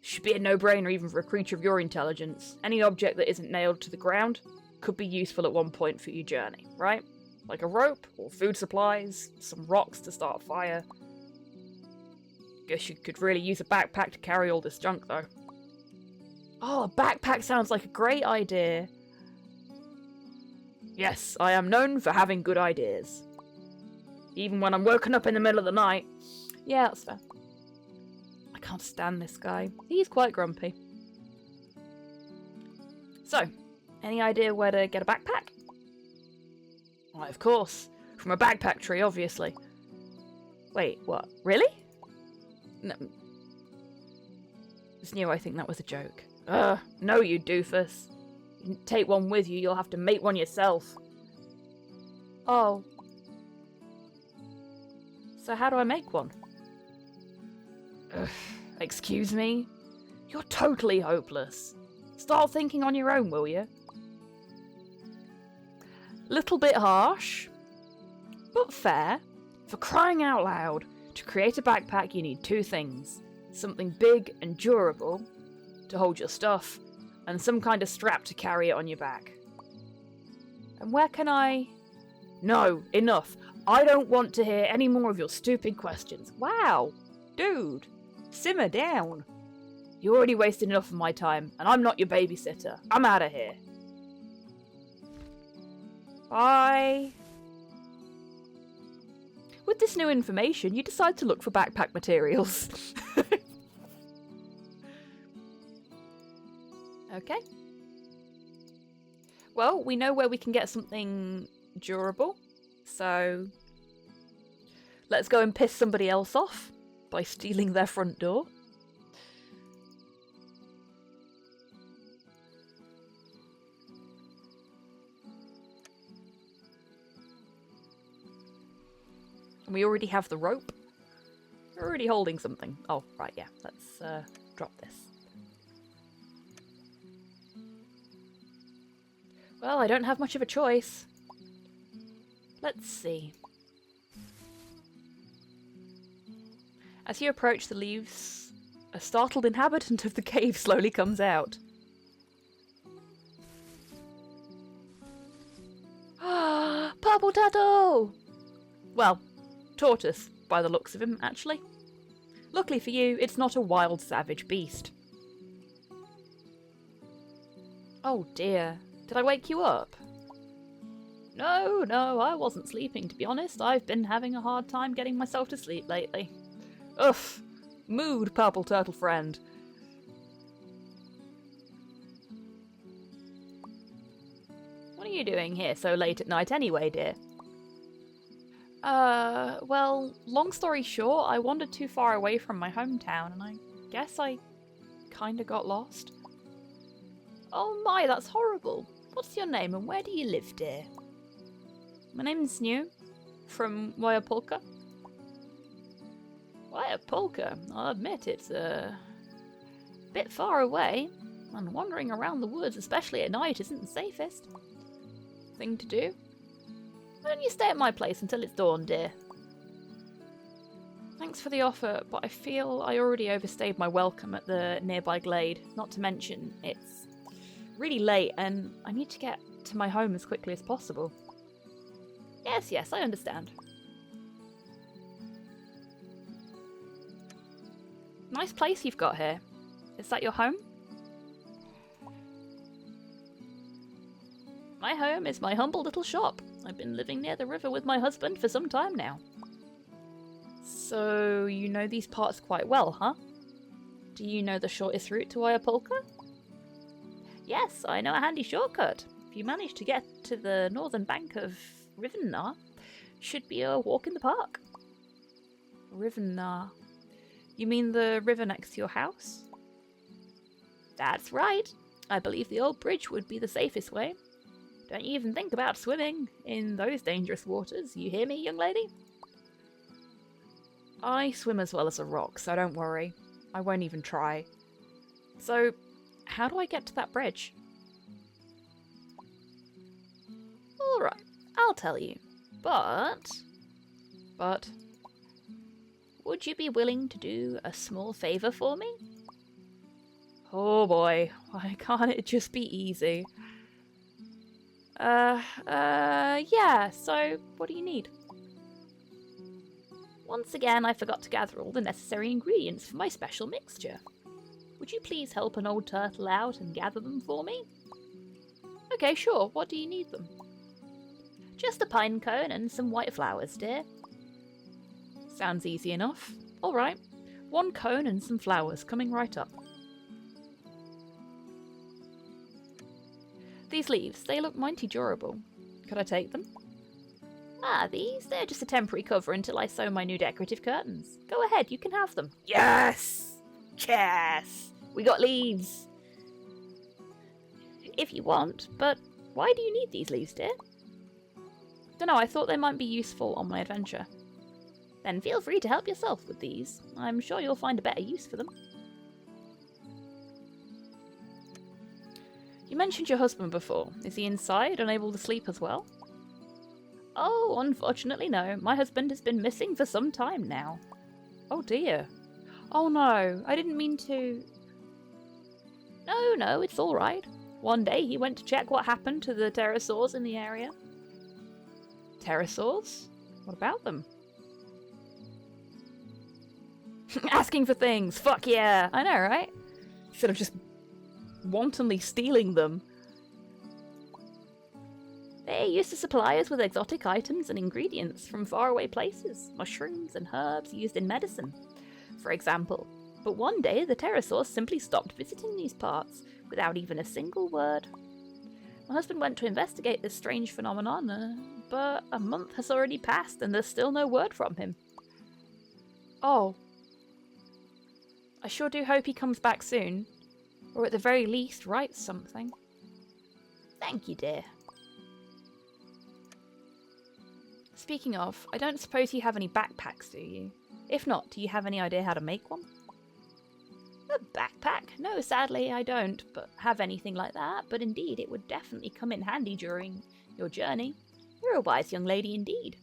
Should be a no-brainer even for a creature of your intelligence. Any object that isn't nailed to the ground could be useful at one point for your journey, right? Like a rope, or food supplies, some rocks to start a fire. Guess you could really use a backpack to carry all this junk, though. Oh, a backpack sounds like a great idea. Yes, I am known for having good ideas. Even when I'm woken up in the middle of the night. Yeah, that's fair. I can't stand this guy. He's quite grumpy. So, any idea where to get a backpack? Why, of course. From a backpack tree, obviously. Wait, what? Really? No. Zniw, I think that was a joke. No you doofus. You can take one with you, you'll have to make one yourself. Oh. So how do I make one? Excuse me? You're totally hopeless. Start thinking on your own, will you? Little bit harsh, but fair. For crying out loud, to create a backpack you need two things. Something big and durable to hold your stuff, and some kind of strap to carry it on your back. And where can I... No, enough. I don't want to hear any more of your stupid questions. Wow, dude, simmer down. You already wasted enough of my time, and I'm not your babysitter. I'm out of here. Bye. With this new information, you decide to look for backpack materials. Okay. Well, we know where we can get something durable, so let's go and piss somebody else off by stealing their front door. And we already have the rope. We're already holding something. Oh, right, yeah. Let's drop this. Well, I don't have much of a choice. Let's see. As you approach the leaves, a startled inhabitant of the cave slowly comes out. Ah, Purple Turtle! Well, tortoise, by the looks of him, actually. Luckily for you, it's not a wild, savage beast. Oh dear. Did I wake you up? No, I wasn't sleeping, to be honest. I've been having a hard time getting myself to sleep lately. Ugh. Mood, Purple Turtle friend. What are you doing here so late at night anyway, dear? Well, long story short, I wandered too far away from my hometown, and I guess I kinda got lost. Oh my, that's horrible. What's your name and where do you live, dear? My name's Zniw, from Wyapolka. Wyapolka? I'll admit it's a bit far away, and wandering around the woods, especially at night, isn't the safest thing to do. Why don't you stay at my place until it's dawn, dear? Thanks for the offer, but I feel I already overstayed my welcome at the nearby glade, not to mention it's really late and I need to get to my home as quickly as possible. Yes, I understand. Nice place you've got here. Is that your home? My home is my humble little shop. I've been living near the river with my husband for some time now. So, you know these parts quite well, huh? Do you know the shortest route to Iapolka? Yes, I know a handy shortcut. If you manage to get to the northern bank of Rivnar, should be a walk in the park. Rivnar. You mean the river next to your house? That's right. I believe the old bridge would be the safest way. Don't you even think about swimming in those dangerous waters, you hear me, young lady? I swim as well as a rock, so don't worry. I won't even try. So, how do I get to that bridge? Alright, I'll tell you. But... would you be willing to do a small favour for me? Oh boy, why can't it just be easy? Yeah, so what do you need? Once again, I forgot to gather all the necessary ingredients for my special mixture. Would you please help an old turtle out and gather them for me? Okay, sure. What do you need them? Just a pine cone and some white flowers, dear. Sounds easy enough. Alright. 1 cone and some flowers, coming right up. These leaves, they look mighty durable. Could I take them? Ah, they're just a temporary cover until I sew my new decorative curtains. Go ahead, you can have them. Yes! Yes! We got leaves! If you want, but why do you need these leaves, dear? Dunno, I thought they might be useful on my adventure. Then feel free to help yourself with these. I'm sure you'll find a better use for them. You mentioned your husband before. Is he inside, unable to sleep as well? Oh, unfortunately no. My husband has been missing for some time now. Oh dear. Oh no, I didn't mean to... No, it's alright. One day he went to check what happened to the pterosaurs in the area. Pterosaurs? What about them? Asking for things! Fuck yeah! I know, right? Instead of just wantonly stealing them. They used to supply us with exotic items and ingredients from faraway places, mushrooms and herbs used in medicine, for example. But one day the pterosaurs simply stopped visiting these parts, without even a single word. My husband went to investigate this strange phenomenon, but a month has already passed and there's still no word from him. Oh. I sure do hope he comes back soon, or at the very least writes something. Thank you, dear. Speaking of, I don't suppose you have any backpacks, do you? If not, do you have any idea how to make one? A backpack? No, sadly I don't have anything like that, but indeed it would definitely come in handy during your journey. You're a wise young lady indeed.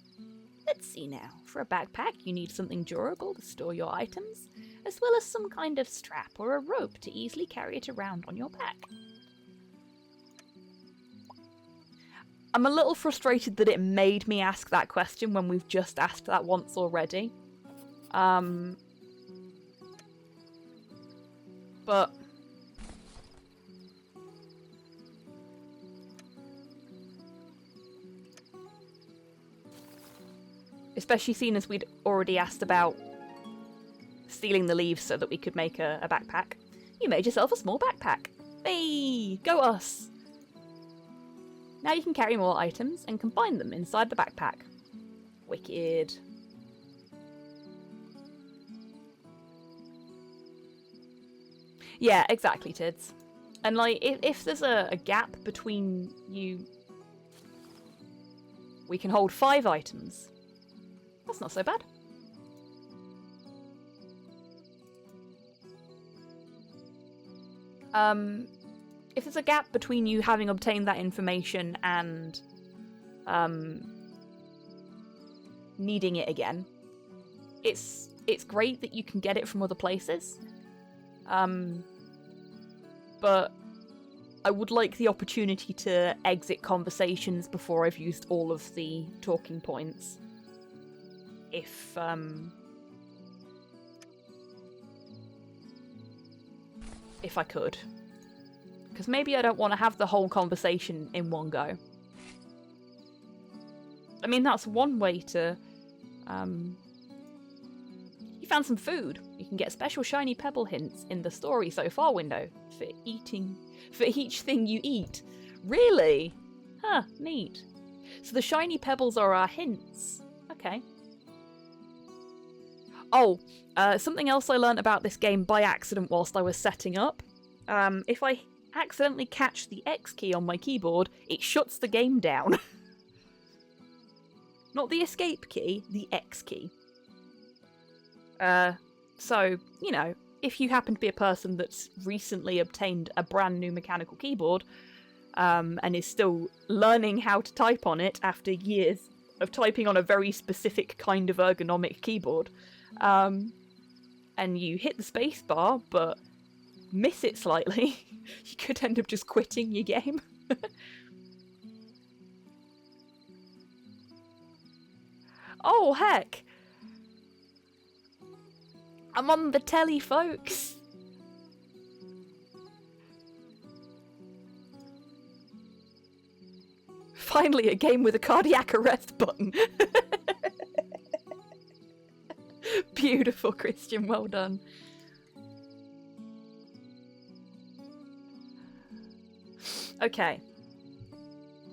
Let's see now. For a backpack, you need something durable to store your items, as well as some kind of strap or a rope to easily carry it around on your back. I'm a little frustrated that it made me ask that question when we've just asked that once already. But... especially seeing as we'd already asked about stealing the leaves so that we could make a backpack. You made yourself a small backpack. Hey, go us! Now you can carry more items and combine them inside the backpack. Wicked. Yeah, exactly, Tids. And like, if there's a gap between you... we can hold 5 items. That's not so bad. If there's a gap between you having obtained that information and needing it again, it's great that you can get it from other places. But I would like the opportunity to exit conversations before I've used all of the talking points. If I could. Because maybe I don't want to have the whole conversation in one go. I mean, that's one way to... You found some food. You can get special shiny pebble hints in the story so far window for each thing you eat. Really? Huh, neat. So the shiny pebbles are our hints. Okay. Oh, something else I learned about this game by accident whilst I was setting up. If I accidentally catch the X key on my keyboard, it shuts the game down. Not the escape key, the X key. So, you know, if you happen to be a person that's recently obtained a brand new mechanical keyboard, and is still learning how to type on it after years of typing on a very specific kind of ergonomic keyboard, and you hit the space bar but miss it slightly, you could end up just quitting your game. Oh, heck! I'm on the telly, folks! Finally, a game with a cardiac arrest button. Beautiful, Christian. Well done. Okay.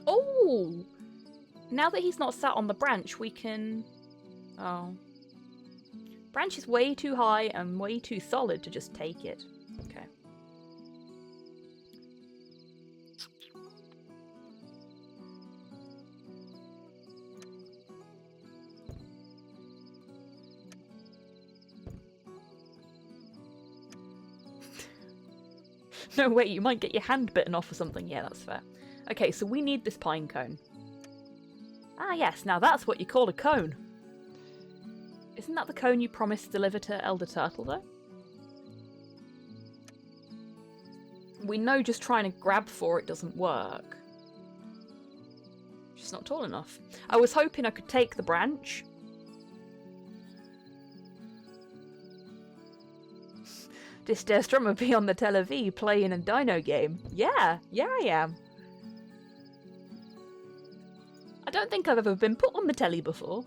Oh! Now that he's not sat on the branch, we can... Oh. Branch is way too high and way too solid to just take it. Okay. No, wait, you might get your hand bitten off or something. Yeah, that's fair. Okay, so we need this pine cone. Ah, yes, now that's what you call a cone. Isn't that the cone you promised to deliver to Elder Turtle, though? We know just trying to grab for it doesn't work. She's not tall enough. I was hoping I could take the branch. This der Strummer be on the telev playing a dino game. Yeah, I am. I don't think I've ever been put on the telly before.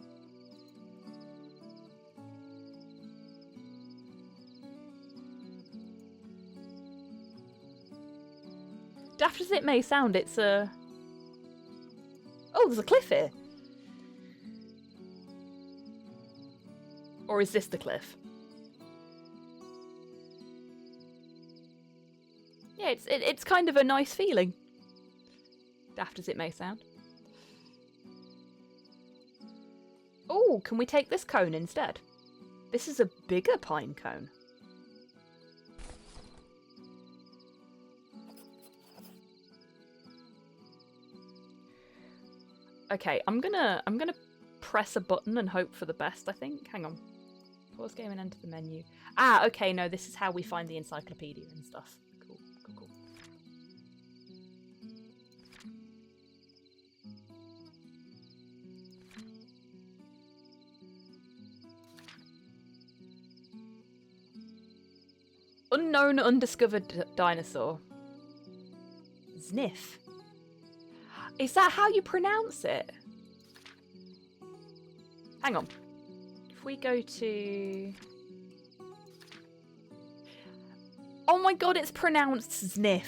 Daft as it may sound, it's a... Oh, there's a cliff here. Or is this the cliff? Yeah, it's kind of a nice feeling. Daft as it may sound. Oh, can we take this cone instead? This is a bigger pine cone. Okay, I'm gonna press a button and hope for the best, I think. Hang on. Pause game and enter the menu. Ah, okay, no, this is how we find the encyclopedia and stuff. Cool. Unknown undiscovered dinosaur. Zniw. Is that how you pronounce it? Hang on. If we go to... Oh my god, it's pronounced Zniw.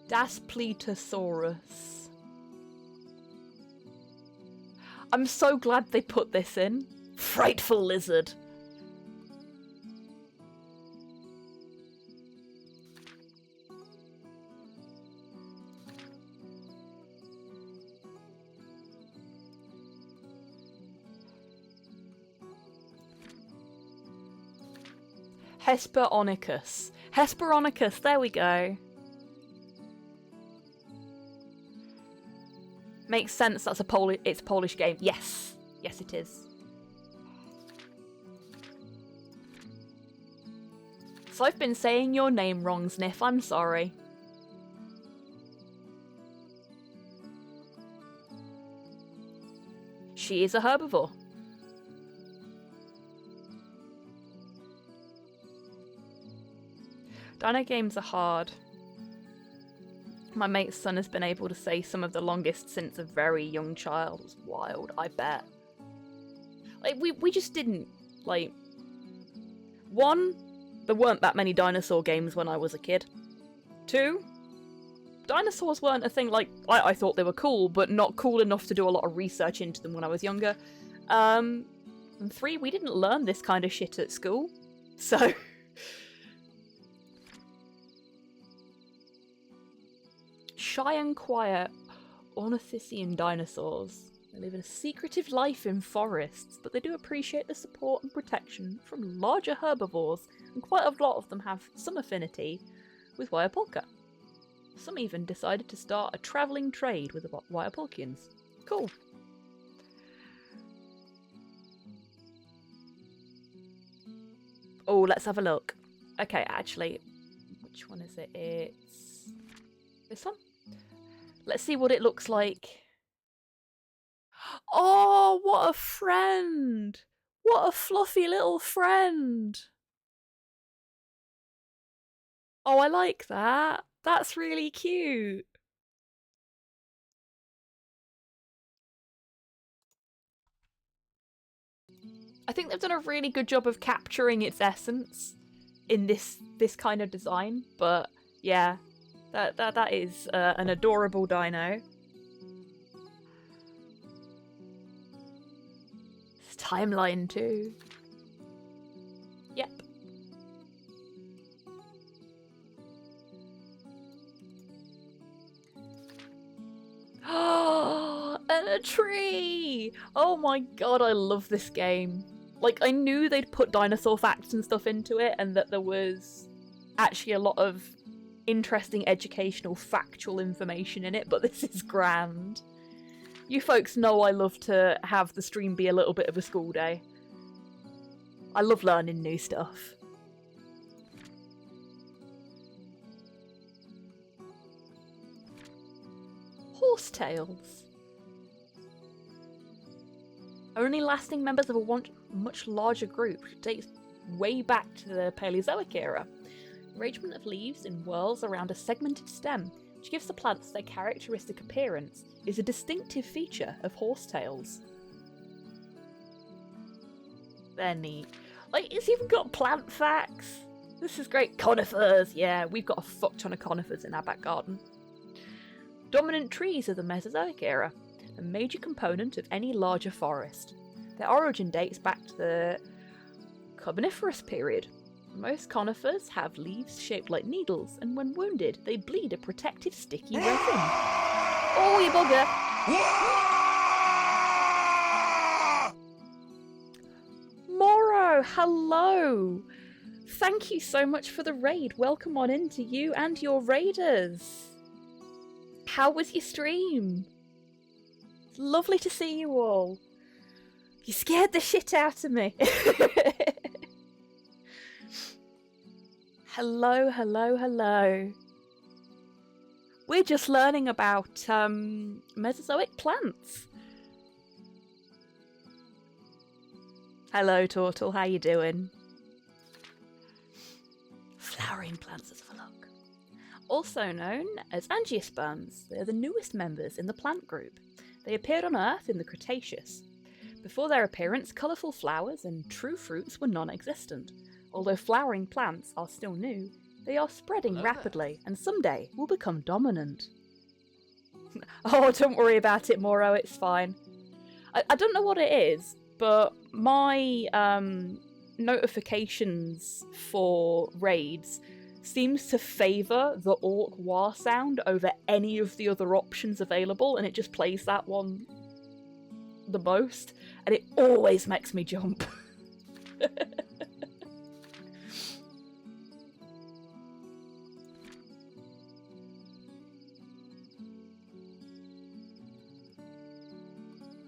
Daspletosaurus. I'm so glad they put this in. Frightful lizard. Hesperonicus. Hesperonicus, there we go. Makes sense, that's it's a Polish game. Yes. Yes, it is. So I've been saying your name wrong, Zniw. I'm sorry. She is a herbivore. Dino games are hard. My mate's son has been able to say some of the longest since a very young child. It was wild, I bet. Like, we just didn't, like... One, there weren't that many dinosaur games when I was a kid. Two, dinosaurs weren't a thing, like, I thought they were cool, but not cool enough to do a lot of research into them when I was younger. And three, we didn't learn this kind of shit at school. So... Shy and quiet, ornithischian dinosaurs. They live a secretive life in forests, but they do appreciate the support and protection from larger herbivores, and quite a lot of them have some affinity with Wyapolka. Some even decided to start a travelling trade with the Wyapolkians. Cool. Oh, let's have a look. Okay, actually, which one is it? It's this one? Let's see what it looks like. Oh, what a friend! What a fluffy little friend! Oh, I like that. That's really cute. I think they've done a really good job of capturing its essence in this kind of design, but yeah. That is an adorable dino. It's timeline too. Yep. Oh, and a tree! Oh my god, I love this game. Like, I knew they'd put dinosaur facts and stuff into it, and that there was actually a lot of interesting educational factual information in it, but this is grand. You folks know I love to have the stream be a little bit of a school day. I love learning new stuff. Horsetails. Only lasting members of a much larger group, which dates way back to the Paleozoic era. Arrangement of leaves in whorls around a segmented stem, which gives the plants their characteristic appearance, is a distinctive feature of horsetails. They're neat. Like, it's even got plant facts. This is great. Conifers, yeah, we've got a fuck ton of conifers in our back garden. Dominant trees of the Mesozoic era, a major component of any larger forest. Their origin dates back to the Carboniferous period. Most conifers have leaves shaped like needles, and when wounded, they bleed a protective sticky resin. Oh, you bugger! Moro, hello! Thank you so much for the raid. Welcome on in to you and your raiders. How was your stream? It's lovely to see you all. You scared the shit out of me. Hello, hello, hello. We're just learning about Mesozoic plants. Hello, Tortle, how you doing? Flowering plants, let's have a look. Also known as angiosperms, they're the newest members in the plant group. They appeared on Earth in the Cretaceous. Before their appearance, colourful flowers and true fruits were non-existent. Although flowering plants are still new, they are spreading rapidly and someday will become dominant. Oh, don't worry about it, Moro, it's fine. I don't know what it is, but my notifications for raids seems to favour the orc wah sound over any of the other options available, and it just plays that one the most, and it always makes me jump.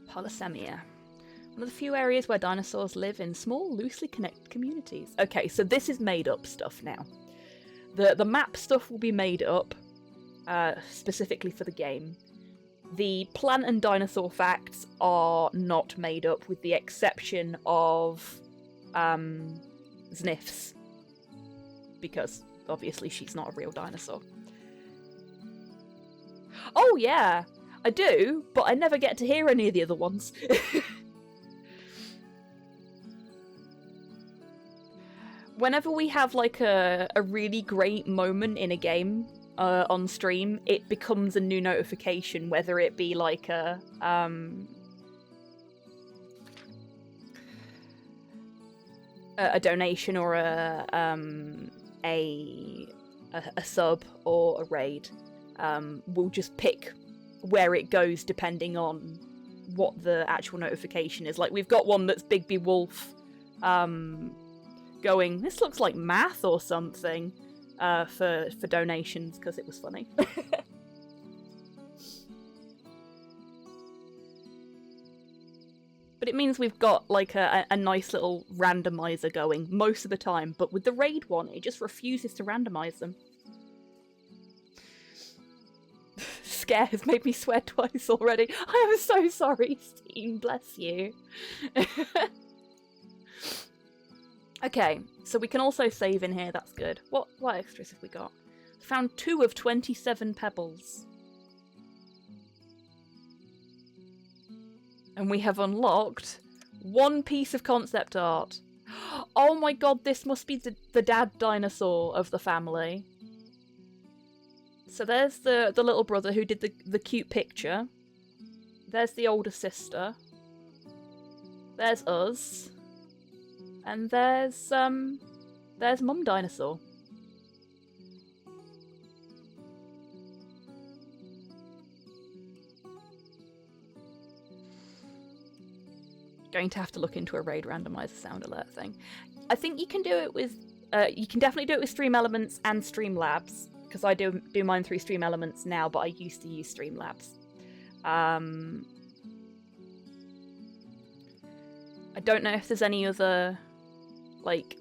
Polysemia. One of the few areas where dinosaurs live in small, loosely connected communities. Okay, so this is made up stuff now. The map stuff will be made up specifically for the game. The plant and dinosaur facts are not made up, with the exception of Znif's. Because obviously she's not a real dinosaur. Oh yeah, I do, but I never get to hear any of the other ones. Whenever we have like a really great moment in a game on stream, it becomes a new notification, whether it be like a donation or a sub or a raid. We'll just pick where it goes depending on what the actual notification is. Like we've got one that's Bigby Wolf going, this looks like math or something, for donations because it was funny. But it means we've got like a nice little randomizer going most of the time, but with the raid one, it just refuses to randomize them. Scare has made me swear twice already. I am so sorry, Steam, bless you. Okay, so we can also save in here, that's good. What extras have we got? Found 2 of 27 pebbles. And we have unlocked 1 piece of concept art. Oh my god, this must be the dad dinosaur of the family. So there's the little brother who did the cute picture. There's the older sister. There's us. And there's Mum Dinosaur. Going to have to look into a raid randomizer sound alert thing. I think you can do it with you can definitely do it with Stream Elements and Streamlabs, because I do mine through Stream Elements now, but I used to use Streamlabs. I don't know if there's any other like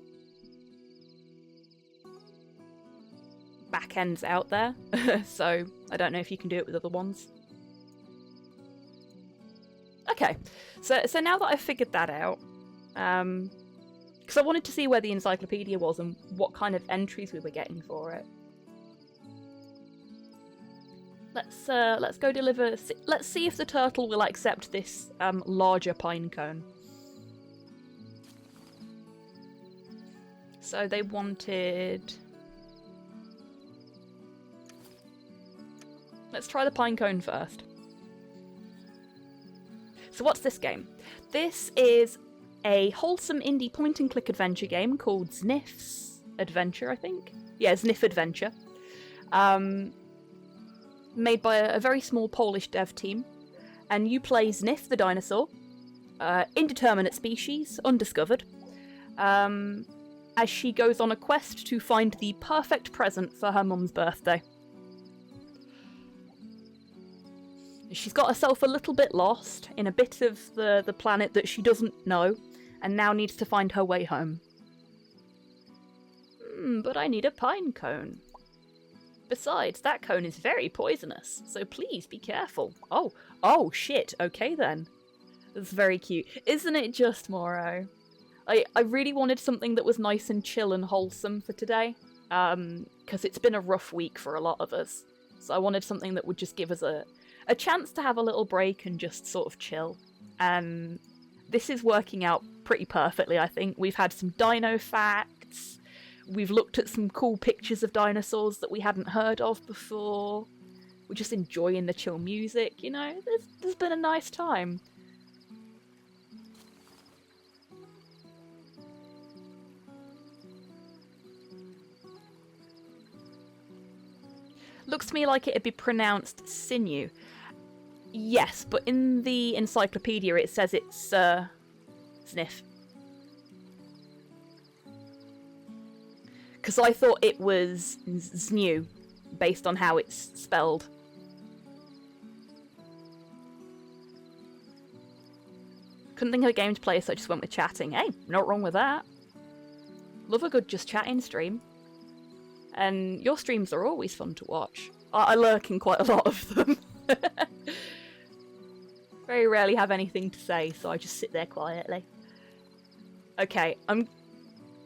backends out there, so I don't know if you can do it with other ones. Okay, so now that I've figured that out, because I wanted to see where the encyclopedia was and what kind of entries we were getting for it. Let's go deliver. Let's see if the turtle will accept this larger pine cone. So they wanted. Let's try the pine cone first. So what's this game? This is a wholesome indie point-and-click adventure game called Znyw's Adventure, I think? Yeah, Zniw Adventure. Made by a very small Polish dev team. And you play Zniw the dinosaur, indeterminate species, undiscovered, as she goes on a quest to find the perfect present for her mum's birthday. She's got herself a little bit lost in a bit of the planet that she doesn't know, and now needs to find her way home. But I need a pine cone. Besides, that cone is very poisonous, so please be careful. Oh shit, okay then. That's very cute. Isn't it just, Moro? I really wanted something that was nice and chill and wholesome for today, because it's been a rough week for a lot of us. So I wanted something that would just give us a chance to have a little break and just sort of chill. And this is working out pretty perfectly, I think. We've had some dino facts. We've looked at some cool pictures of dinosaurs that we hadn't heard of before. We're just enjoying the chill music, you know? There's been a nice time. Looks to me like it'd be pronounced Zniw. Yes, but in the encyclopedia it says it's Zniw. Because I thought it was Zniw, based on how it's spelled. Couldn't think of a game to play, so I just went with chatting. Hey, not wrong with that. Love a good just chatting stream. And your streams are always fun to watch. I lurk in quite a lot of them. Very rarely have anything to say, so I just sit there quietly. Okay, I'm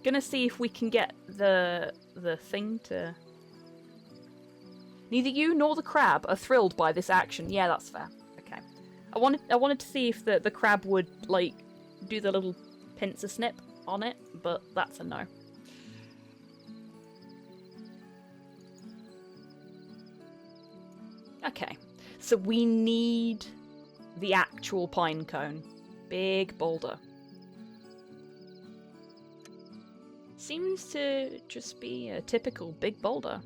gonna see if we can get the the thing to... Neither you nor the crab are thrilled by this action. Yeah, that's fair. Okay. I wanted to see if the crab would, like, do the little pincer snip on it, but that's a no. Okay. So we need the actual pine cone. Big boulder. Seems to just be a typical big boulder.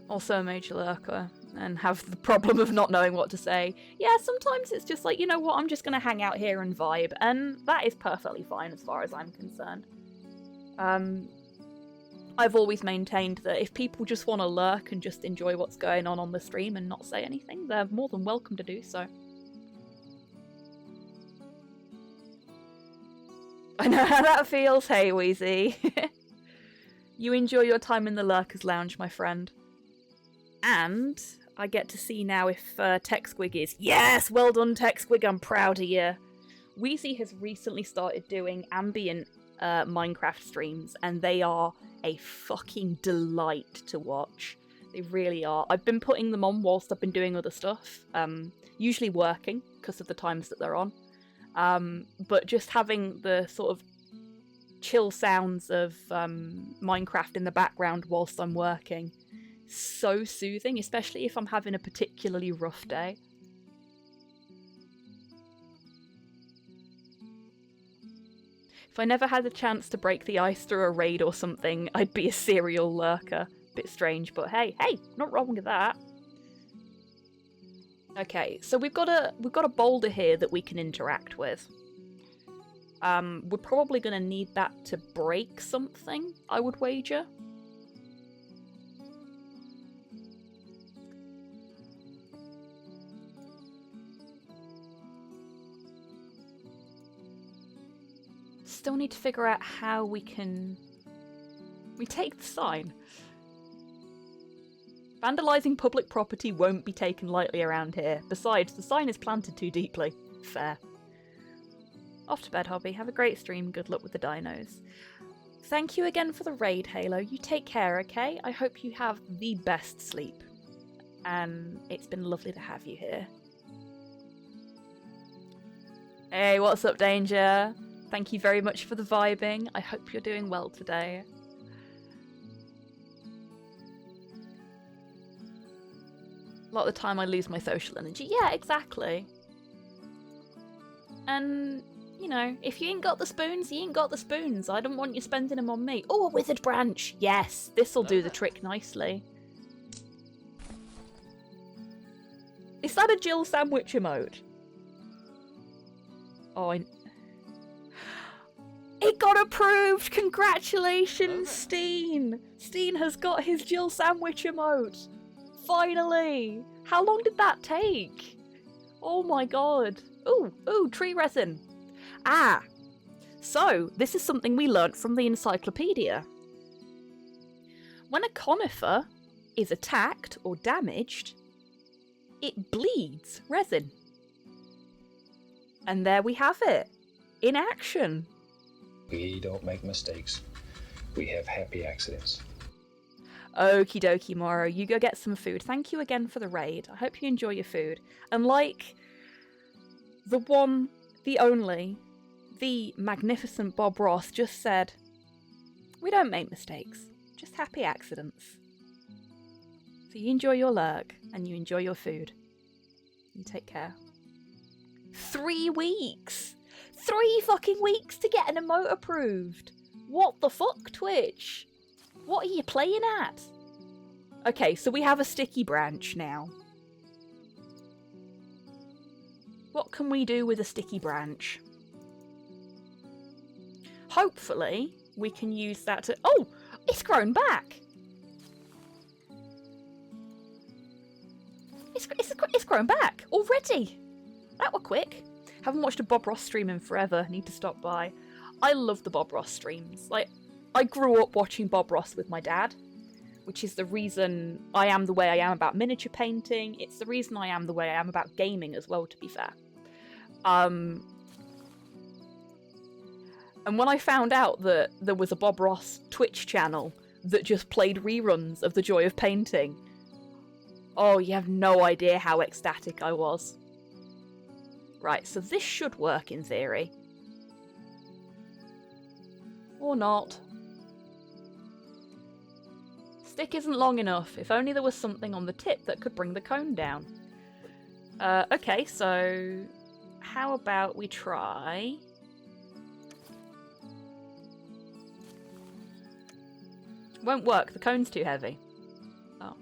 Also a major lurker, and have the problem of not knowing what to say. Yeah, sometimes it's just like, you know what, I'm just going to hang out here and vibe, and that is perfectly fine as far as I'm concerned. I've always maintained that if people just want to lurk and just enjoy what's going on the stream and not say anything, they're more than welcome to do so. I know how that feels, hey Wheezy. You enjoy your time in the Lurkers Lounge, my friend. And I get to see now if TechSquig is... Yes! Well done, TechSquig, I'm proud of you. Wheezy has recently started doing ambient Minecraft streams, and they are a fucking delight to watch. They really are. I've been putting them on whilst I've been doing other stuff, usually working, because of the times that they're on. But just having the sort of chill sounds of Minecraft in the background whilst I'm working, so soothing, especially if I'm having a particularly rough day. If I never had a chance to break the ice through a raid or something, I'd be a serial lurker. Bit strange, but hey, not wrong with that. Okay, so we've got a boulder here that we can interact with. We're probably going to need that to break something, I would wager. Still need to figure out how we can... We take the sign. Vandalising public property won't be taken lightly around here. Besides, the sign is planted too deeply. Fair. Off to bed, Hobby. Have a great stream. Good luck with the dinos. Thank you again for the raid, Halo. You take care, okay? I hope you have the best sleep. And it's been lovely to have you here. Hey, what's up, Danger? Thank you very much for the vibing. I hope you're doing well today. A lot of the time I lose my social energy. Yeah, exactly. And, you know, if you ain't got the spoons, you ain't got the spoons. I don't want you spending them on me. Oh, a withered branch. Yes, this'll do the trick nicely. Is that a Jill sandwich emote? Oh, It got approved! Congratulations, Steen! Steen has got his Jill sandwich emote! Finally! How long did that take? Oh my god. Ooh, tree resin. Ah! So, this is something we learnt from the encyclopedia. When a conifer is attacked or damaged, it bleeds resin. And there we have it. In action. We don't make mistakes. We have happy accidents. Okie dokie, Moro. You go get some food. Thank you again for the raid. I hope you enjoy your food. And like the one, the only, the magnificent Bob Ross just said, we don't make mistakes, just happy accidents. So you enjoy your lurk and you enjoy your food. You take care. 3 weeks! 3 fucking weeks to get an emote approved! What the fuck, Twitch? What are you playing at? Okay, so we have a sticky branch now. What can we do with a sticky branch? Hopefully, we can use that to... Oh! It's grown back! It's grown back! Already! That were quick. Haven't watched a Bob Ross stream in forever. Need to stop by. I love the Bob Ross streams. Like, I grew up watching Bob Ross with my dad, which is the reason I am the way I am about miniature painting. It's the reason I am the way I am about gaming as well, to be fair. And when I found out that there was a Bob Ross Twitch channel that just played reruns of The Joy of Painting, oh, you have no idea how ecstatic I was. Right, so this should work in theory. Or not. Stick isn't long enough. If only there was something on the tip that could bring the cone down. Okay, so how about we try... Won't work, the cone's too heavy. Oh.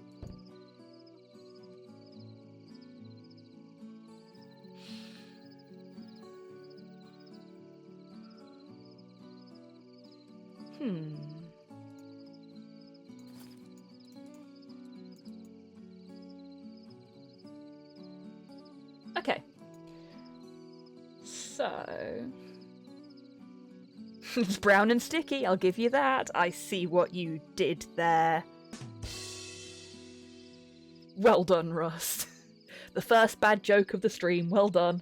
Okay. So... It's brown and sticky, I'll give you that. I see what you did there. Well done, Rust. The first bad joke of the stream, well done.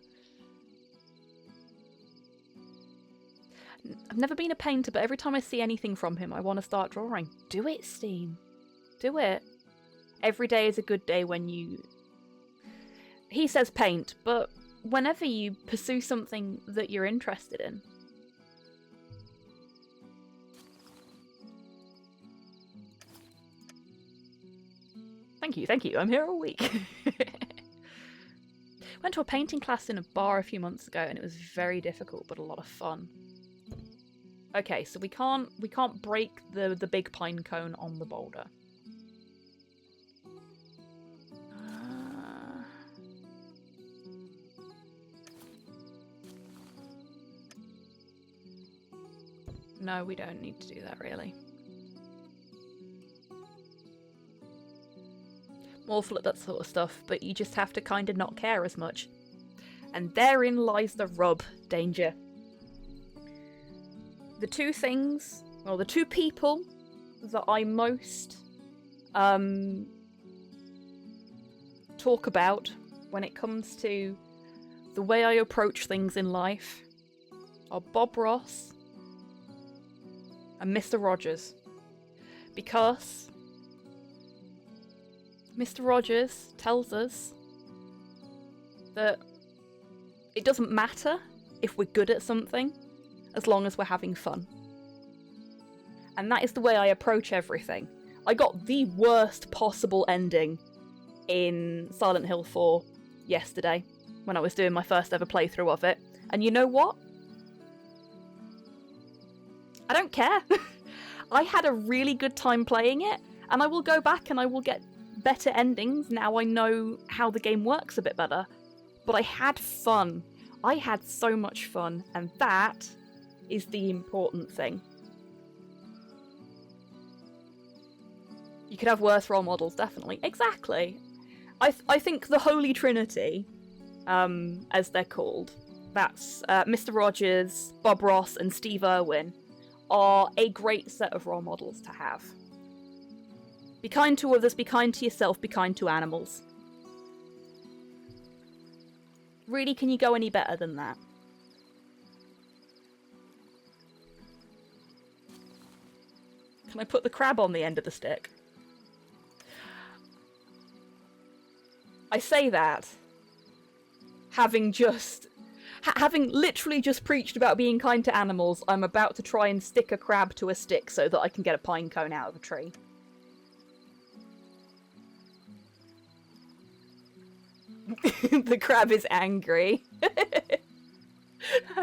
I've never been a painter, but every time I see anything from him, I want to start drawing. Do it, Steam. Do it. Every day is a good day when you... He says paint, but whenever you pursue something that you're interested in, Thank you. I'm here all week. Went to a painting class in a bar a few months ago and it was very difficult but a lot of fun. Okay, so we can't break the big pine cone on the boulder. No, we don't need to do that really. Awful at that sort of stuff, but you just have to kind of not care as much. And therein lies the rub, Danger. The two things, well, the two people that I most talk about when it comes to the way I approach things in life are Bob Ross and Mr. Rogers. Because Mr. Rogers tells us that it doesn't matter if we're good at something as long as we're having fun. And that is the way I approach everything. I got the worst possible ending in Silent Hill 4 yesterday when I was doing my first ever playthrough of it. And you know what? I don't care. I had a really good time playing it, and I will go back and I will get better endings now I know how the game works a bit better. But I had fun. I had so much fun, and that is the important thing. You could have worse role models, definitely. Exactly. I think the Holy Trinity, as they're called, that's Mr. Rogers, Bob Ross, and Steve Irwin, are a great set of role models to have. Be kind to others, be kind to yourself, be kind to animals. Really, can you go any better than that? Can I put the crab on the end of the stick? I say that having literally just preached about being kind to animals, I'm about to try and stick a crab to a stick so that I can get a pine cone out of a tree. The crab is angry.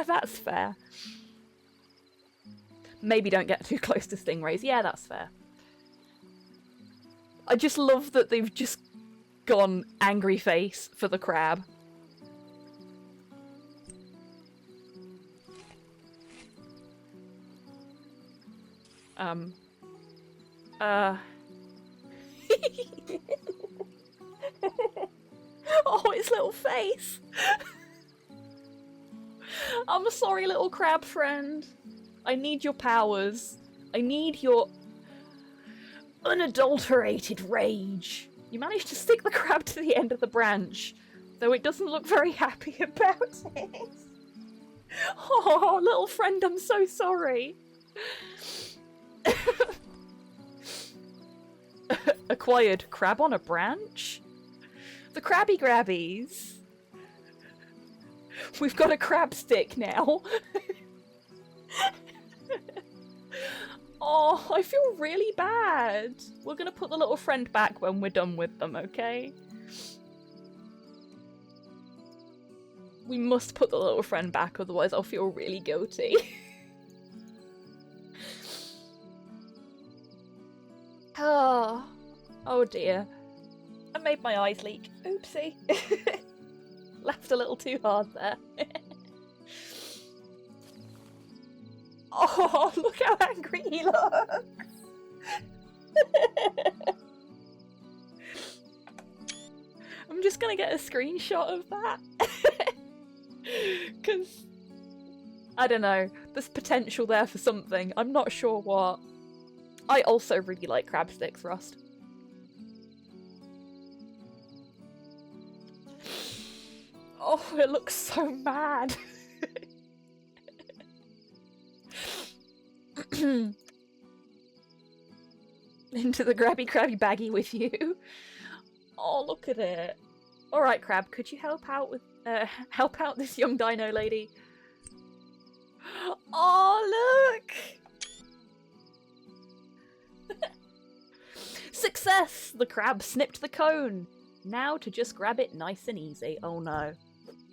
That's fair. Maybe don't get too close to stingrays. Yeah, that's fair. I just love that they've just gone angry face for the crab. Oh, his little face. I'm sorry, little crab friend. I need your powers. I need your unadulterated rage. You managed to stick the crab to the end of the branch, though it doesn't look very happy about it. Oh, little friend, I'm so sorry. Acquired crab on a branch? The Krabby Grabbies. We've got a crab stick now. Oh, I feel really bad. We're gonna put the little friend back when we're done with them, okay? We must put the little friend back, otherwise I'll feel really guilty. Oh dear. I made my eyes leak. Oopsie. Laughed a little too hard there. Oh, look how angry he looks. I'm just gonna get a screenshot of that. Because, I don't know, there's potential there for something. I'm not sure what. I also really like crab sticks, Rust. Oh, it looks so mad. Into the grabby crabby baggy with you. Oh, look at it. Alright, Crab, could you help out with help out this young dino lady? Oh, look! Success! The crab snipped the cone. Now to just grab it nice and easy. Oh no.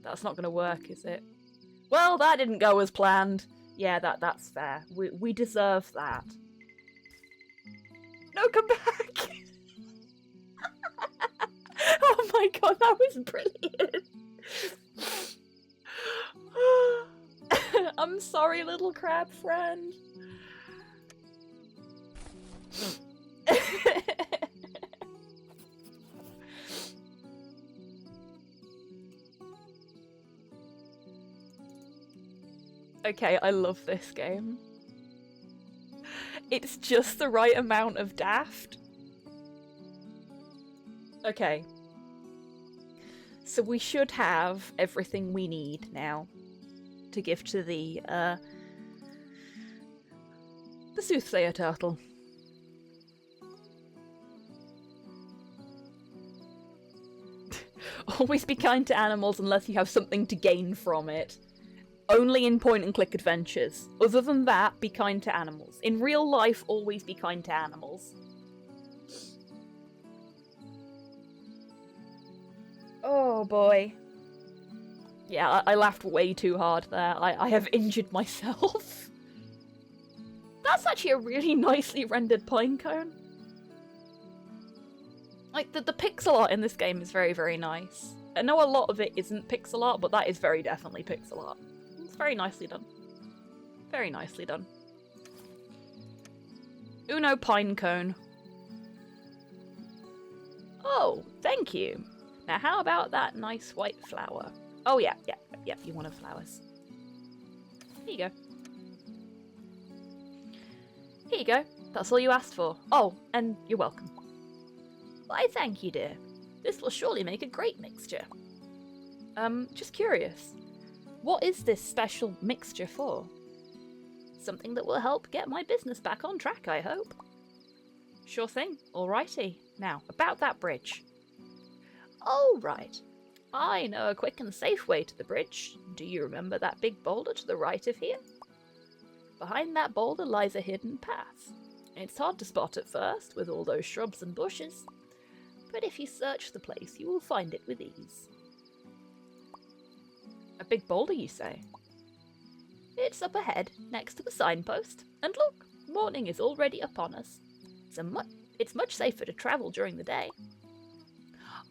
That's not gonna work, is it? Well, that didn't go as planned. Yeah, that's fair. We deserve that. No, come back! Oh my god, that was brilliant! I'm sorry, little crab friend. Okay, I love this game. It's just the right amount of daft. Okay. So we should have everything we need now to give to the soothsayer turtle. Always be kind to animals unless you have something to gain from it. Only in point-and-click adventures. Other than that, be kind to animals. In real life, always be kind to animals. Oh boy. Yeah, I laughed way too hard there. I have injured myself. That's actually a really nicely rendered pine cone. Like, the pixel art in this game is very, very nice. I know a lot of it isn't pixel art, but that is very definitely pixel art. It's very nicely done. Very nicely done. Uno pine cone. Oh, thank you. Now how about that nice white flower? Oh yeah, you wanted flowers. Here you go. Here you go. That's all you asked for. Oh, and you're welcome. Why, thank you, dear. This will surely make a great mixture. Just curious. What is this special mixture for? Something that will help get my business back on track, I hope. Sure thing. Alrighty. Now, about that bridge. Oh, right. I know a quick and safe way to the bridge. Do you remember that big boulder to the right of here? Behind that boulder lies a hidden path. It's hard to spot at first, with all those shrubs and bushes. But if you search the place, you will find it with ease. A big boulder, you say? It's up ahead, next to the signpost. And look, morning is already upon us. It's much safer to travel during the day.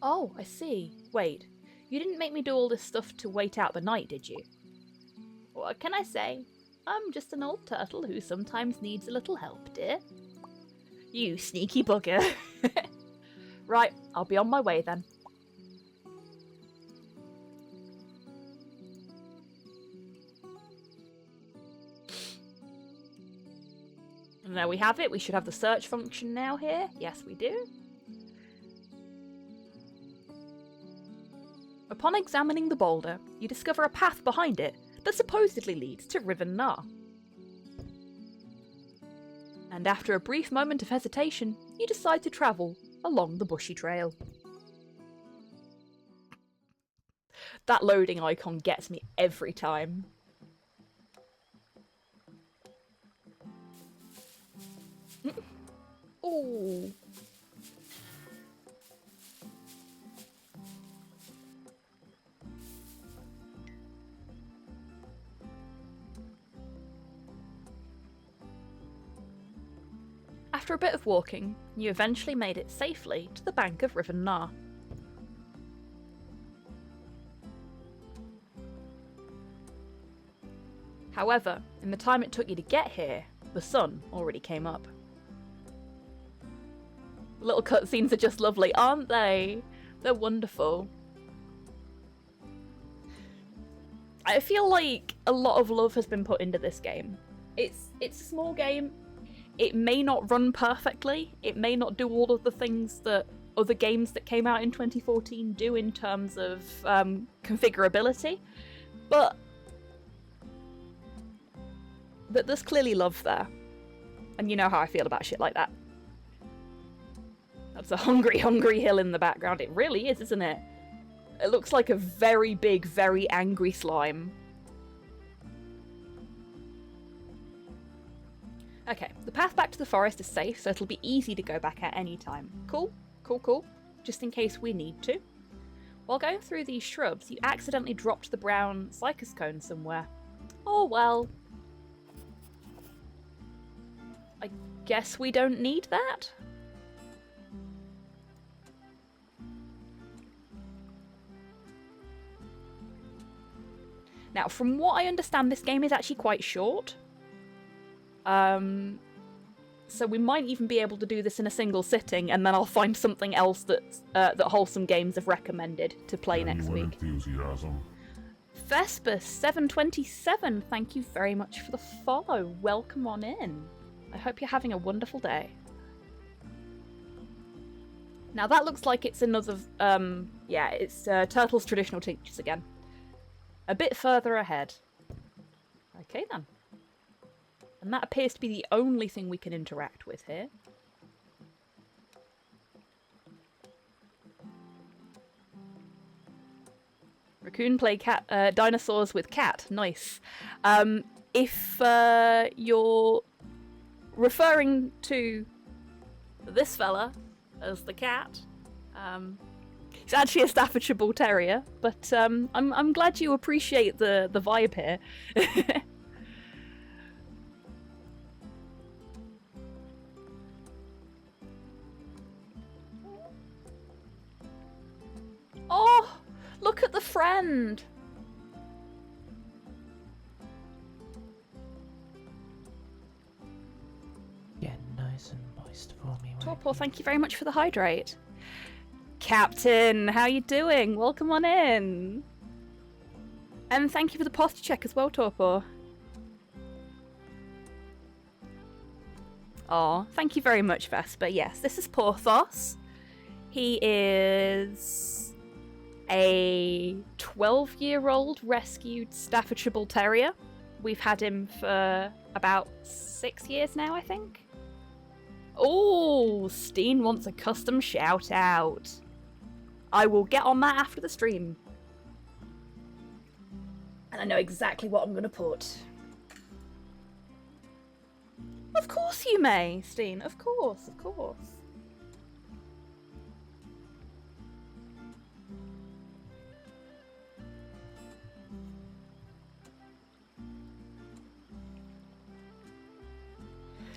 Oh, I see. Wait, you didn't make me do all this stuff to wait out the night, did you? What can I say? I'm just an old turtle who sometimes needs a little help, dear. You sneaky bugger. Right, I'll be on my way then. And there we have it. We should have the search function now here. Yes, we do. Upon examining the boulder, you discover a path behind it, that supposedly leads to Riven Nar. And after a brief moment of hesitation, you decide to travel along the bushy trail. That loading icon gets me every time. Ooh. After a bit of walking, you eventually made it safely to the bank of Riven Nar. However, in the time it took you to get here, the sun already came up. The little cutscenes are just lovely, aren't they? They're wonderful. I feel like a lot of love has been put into this game. It's a small game. It may not run perfectly. It may not do all of the things that other games that came out in 2014 do in terms of configurability, but there's clearly love there. And you know how I feel about shit like that. That's a hungry, hungry hill in the background. It really is, isn't it? It looks like a very big, very angry slime. Okay, the path back to the forest is safe, so it'll be easy to go back at any time. Cool, cool, cool. Just in case we need to. While going through these shrubs, you accidentally dropped the brown cycas cone somewhere. Oh well. I guess we don't need that? Now, from what I understand, this game is actually quite short. So we might even be able to do this in a single sitting, and then I'll find something else that Wholesome Games have recommended to play next week. Enthusiasm. Vesper727, thank you very much for the follow. Welcome on in. I hope you're having a wonderful day. Now that looks like it's another, yeah, it's Turtle's Traditional Teachers again. A bit further ahead. Okay then. And that appears to be the only thing we can interact with here. Raccoon play dinosaurs with cat. Nice. If you're referring to this fella as the cat, he's actually a Staffordshire Bull Terrier, but I'm glad you appreciate the vibe here. Oh, look at the friend. Get nice and moist for me. Torpor, thank you very much for the hydrate. Captain, how you doing? Welcome on in. And thank you for the posture check as well, Torpor. Oh, thank you very much, Vesper. Yes, this is Porthos. He is a 12-year-old rescued Staffordshire Bull Terrier. We've had him for about 6 years now, I think. Oh, Steen wants a custom shout-out. I will get on that after the stream. And I know exactly what I'm going to put. Of course you may, Steen. Of course, of course.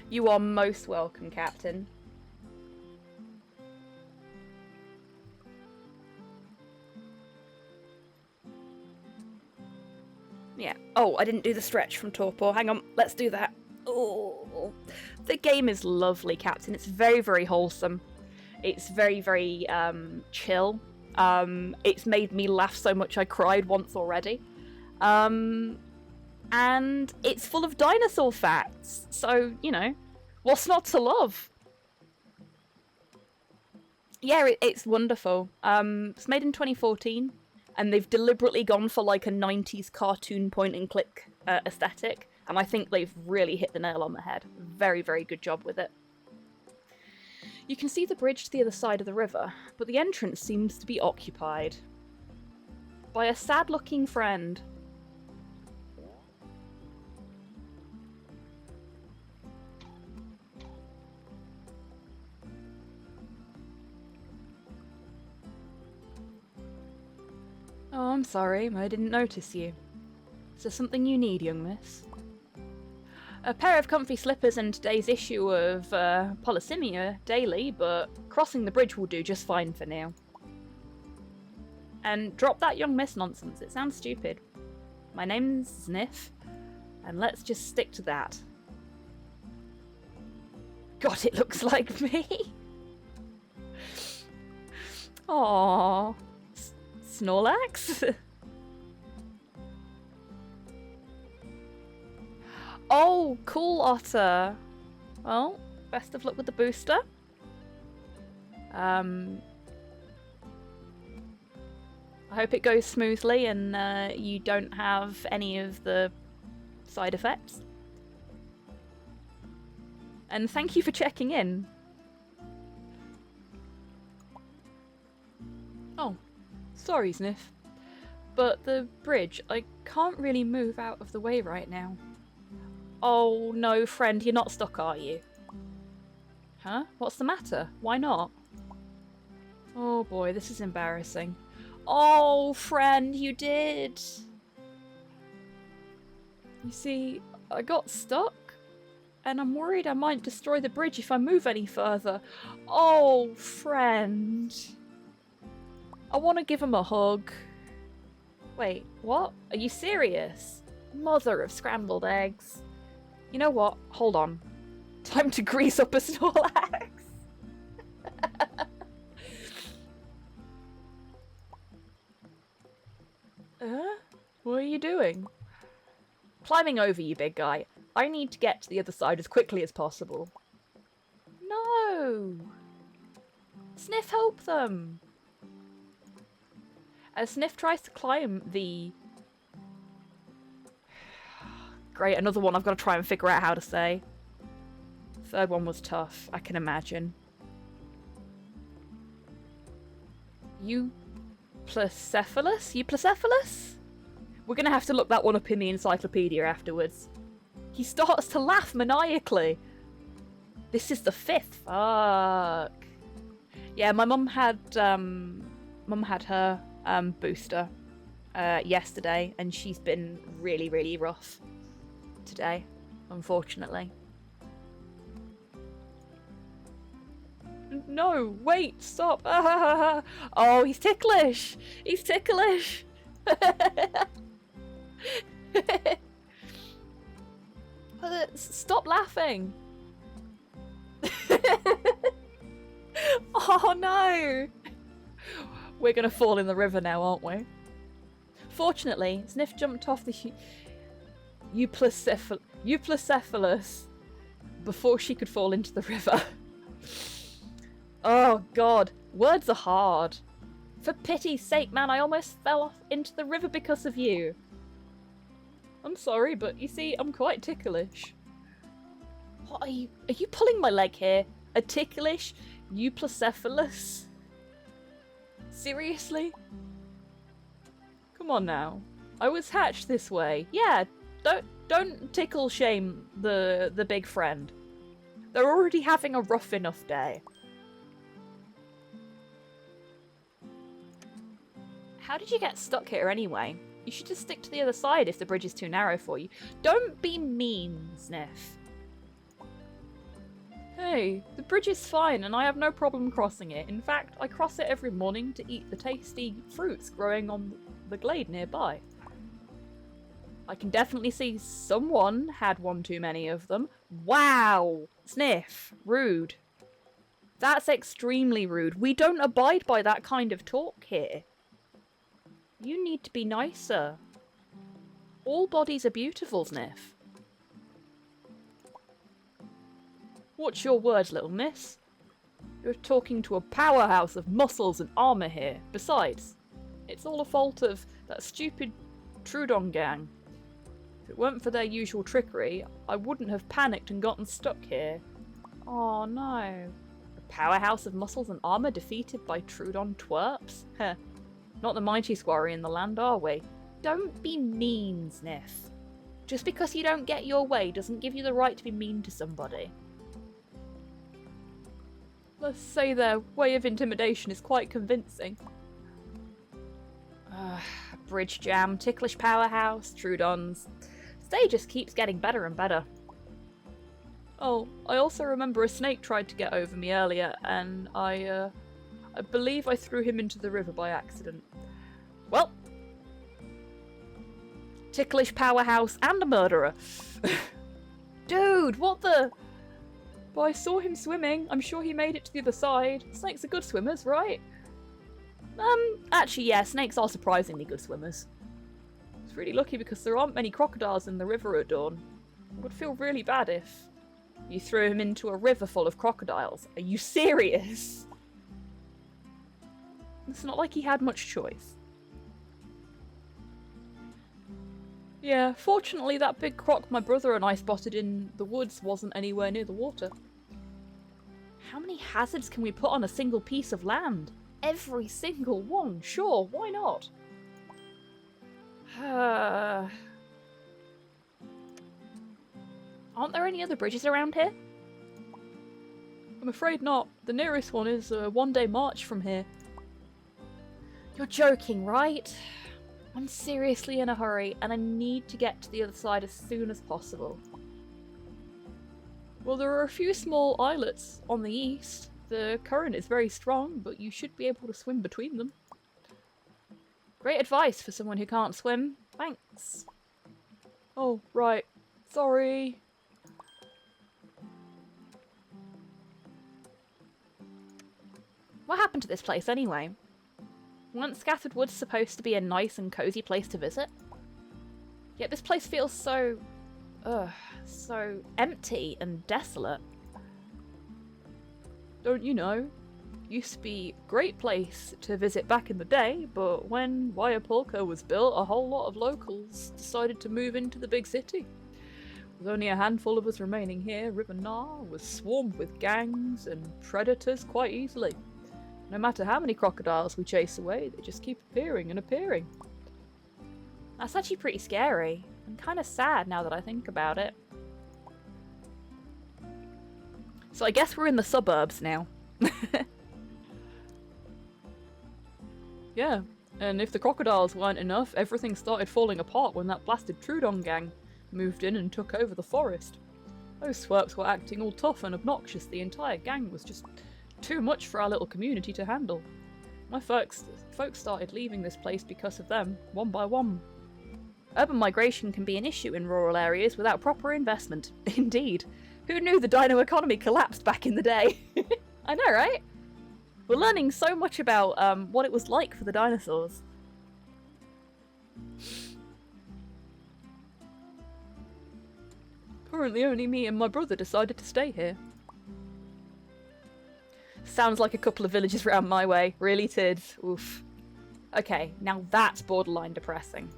You are most welcome, Captain. Yeah. Oh, I didn't do the stretch from Torpor. Hang on, let's do that. Oh, the game is lovely, Captain. It's very, very wholesome. It's very, very chill. It's made me laugh so much I cried once already. And it's full of dinosaur facts. So, you know, what's not to love? Yeah, it's wonderful. It's made in 2014. And they've deliberately gone for like a 90s cartoon point-and-click aesthetic. And I think they've really hit the nail on the head. Very, very good job with it. You can see the bridge to the other side of the river, but the entrance seems to be occupied by a sad-looking friend. Oh, I'm sorry, I didn't notice you. Is there something you need, young miss? A pair of comfy slippers and today's issue of Polysemia Daily, but crossing the bridge will do just fine for now. And drop that young miss nonsense, it sounds stupid. My name's Zniw, and let's just stick to that. God, it looks like me! Aww. Snorlax? Oh, cool, Otter. Well, best of luck with the booster. I hope it goes smoothly and you don't have any of the side effects. And thank you for checking in. Oh, sorry, Zniw. But the bridge, I can't really move out of the way right now. Oh no, friend, you're not stuck, are you? Huh? What's the matter? Why not? Oh boy, this is embarrassing. Oh, friend, you did! You see, I got stuck, and I'm worried I might destroy the bridge if I move any further. Oh, friend. I want to give him a hug. Wait, what? Are you serious? Mother of scrambled eggs. You know what? Hold on. Time to grease up a Snorlax. What are you doing? Climbing over, you big guy. I need to get to the other side as quickly as possible. No! Zniw, help them! As Zniw tries to climb the... Great, another one I've got to try and figure out how to say. Third one was tough, I can imagine. Euplacephalus? Euplacephalus? We're going to have to look that one up in the encyclopedia afterwards. He starts to laugh maniacally. This is the 5th. Fuck. Yeah, my mum had her booster yesterday, and she's been really, really rough today, unfortunately. No, wait, stop. Oh, he's ticklish. He's ticklish. Stop laughing. Oh no. We're gonna fall in the river now, aren't we? Fortunately, Zniw jumped off the Euplacephalus before she could fall into the river. Oh god, words are hard. For pity's sake, man, I almost fell off into the river because of you. I'm sorry, but you see, I'm quite ticklish. What are you pulling my leg here? A ticklish Euplacephalus? Seriously? Come on now. I was hatched this way. Yeah, don't tickle shame the big friend. They're already having a rough enough day. How did you get stuck here anyway? You should just stick to the other side if the bridge is too narrow for you. Don't be mean, Zniw. Hey, the bridge is fine and I have no problem crossing it. In fact, I cross it every morning to eat the tasty fruits growing on the glade nearby. I can definitely see someone had one too many of them. Wow! Zniw, rude. That's extremely rude. We don't abide by that kind of talk here. You need to be nicer. All bodies are beautiful, Zniw. What's your words, little miss? You're talking to a powerhouse of muscles and armour here. Besides, It's all a fault of that stupid Trudon gang. If it weren't for their usual trickery, I wouldn't have panicked and gotten stuck here. Oh no. A powerhouse of muscles and armour defeated by Trudon twerps? Heh. Not the mightiest warrior in the land, are we? Don't be mean, Zniw. Just because you don't get your way doesn't give you the right to be mean to somebody. Let's say their way of intimidation is quite convincing. Bridge jam, ticklish powerhouse, Trudons. Stage just keeps getting better and better. Oh, I also remember a snake tried to get over me earlier, and I believe I threw him into the river by accident. Well, ticklish powerhouse and a murderer. Dude, what the? But I saw him swimming. I'm sure he made it to the other side. Snakes are good swimmers, right? Actually, yeah, snakes are surprisingly good swimmers. It's really lucky because there aren't many crocodiles in the river at dawn. I would feel really bad if you threw him into a river full of crocodiles. Are you serious? It's not like he had much choice. Yeah, fortunately that big croc my brother and I spotted in the woods wasn't anywhere near the water. How many hazards can we put on a single piece of land? Every single one, sure, why not? Aren't there any other bridges around here? I'm afraid not. The nearest one is a one-day march from here. You're joking, right? I'm seriously in a hurry, and I need to get to the other side as soon as possible. Well, there are a few small islets on the east. The current is very strong, but you should be able to swim between them. Great advice for someone who can't swim. Thanks. Oh, right. Sorry. What happened to this place anyway? Weren't Scattered Woods supposed to be a nice and cozy place to visit? Yet this place feels so empty and desolate. Don't you know? Used to be a great place to visit back in the day, but when Wayapolka was built, a whole lot of locals decided to move into the big city. With only a handful of us remaining here, River Nar was swarmed with gangs and predators quite easily. No matter how many crocodiles we chase away, they just keep appearing and appearing. That's actually pretty scary, and kind of sad now that I think about it. So I guess we're in the suburbs now. Yeah, and if the crocodiles weren't enough, everything started falling apart when that blasted Trudon gang moved in and took over the forest. Those swerps were acting all tough and obnoxious. The entire gang was just too much for our little community to handle. My folks started leaving this place because of them, one by one. Urban migration can be an issue in rural areas without proper investment. Indeed. Who knew the dino economy collapsed back in the day? I know, right? We're learning so much about what it was like for the dinosaurs. Currently only me and my brother decided to stay here. Sounds like a couple of villages round my way. Really did. Oof. Okay, now that's borderline depressing.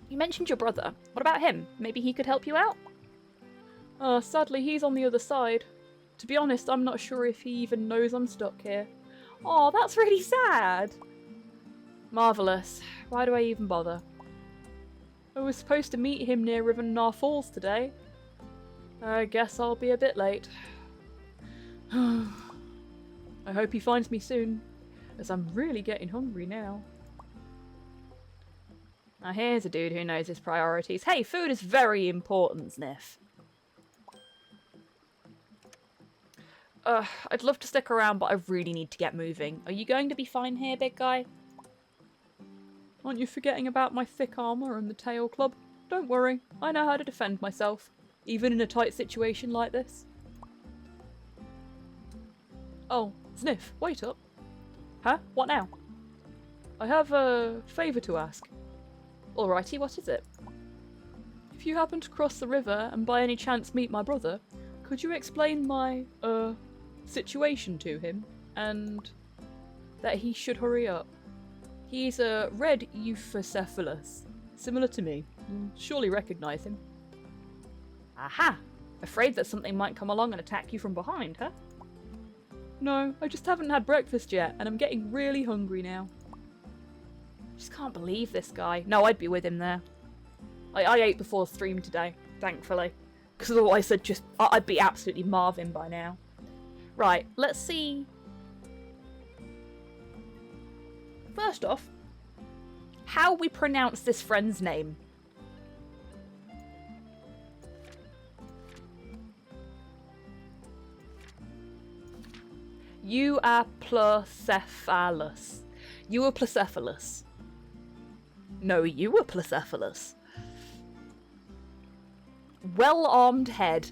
You mentioned your brother. What about him? Maybe he could help you out? Sadly he's on the other side. To be honest, I'm not sure if he even knows I'm stuck here. Oh, that's really sad. Marvellous. Why do I even bother? I was supposed to meet him near River Nar Falls today. I guess I'll be a bit late. I hope he finds me soon, as I'm really getting hungry now. Now here's a dude who knows his priorities. Hey, food is very important, Zniw. I'd love to stick around, but I really need to get moving. Are you going to be fine here, big guy? Aren't you forgetting about my thick armour and the tail club? Don't worry, I know how to defend myself, even in a tight situation like this. Oh, Zniw, wait up. Huh? What now? I have a favour to ask. Alrighty, what is it? If you happen to cross the river and by any chance meet my brother, could you explain my, situation to him? And that he should hurry up. He's a red euphocephalus, similar to me. You'll surely recognise him. Aha! Afraid that something might come along and attack you from behind, huh? No, I just haven't had breakfast yet, and I'm getting really hungry now. Just can't believe this guy. No, I'd be with him there. I ate before stream today, thankfully. Because otherwise I'd be absolutely Marvin by now. Right, let's see. First off, how we pronounce this friend's name. You are Plecephalus. You are Plecephalus. No, you were Plecephalus. Well-armed head.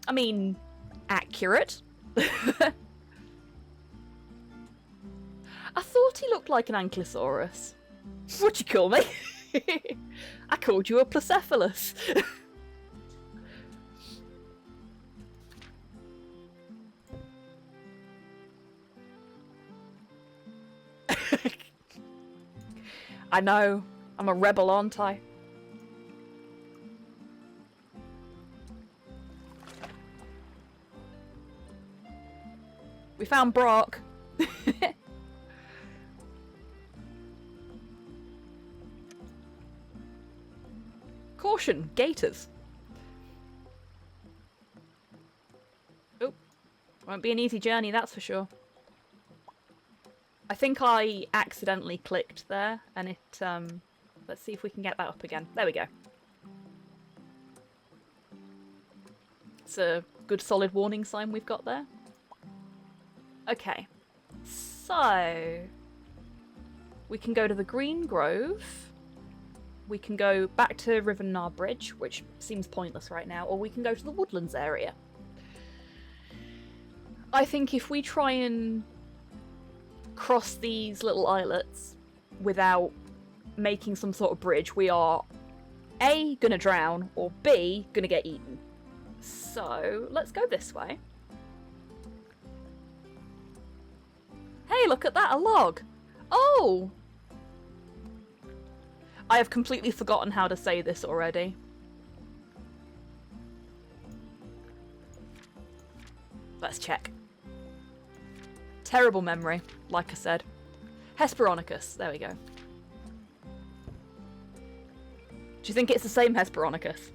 I mean, accurate. I thought he looked like an ankylosaurus. What'd you call me? I called you a Plecephalus. I know. I'm a rebel, aren't I? We found Brock. Caution, gators. Oh, won't be an easy journey, that's for sure. I think I accidentally clicked there, and it, let's see if we can get that up again. There we go. It's a good solid warning sign we've got there. Okay, so we can go to the Green Grove. We can go back to River Nar Bridge, which seems pointless right now, or we can go to the Woodlands area. I think if we try and cross these little islets without making some sort of bridge, we are A, gonna drown, or B, gonna get eaten. So, let's go this way. Hey, look at that, a log! Oh! I have completely forgotten how to say this already. Let's check. Terrible memory, like I said. Hesperonychus, there we go. Do you think it's the same Hesperonychus?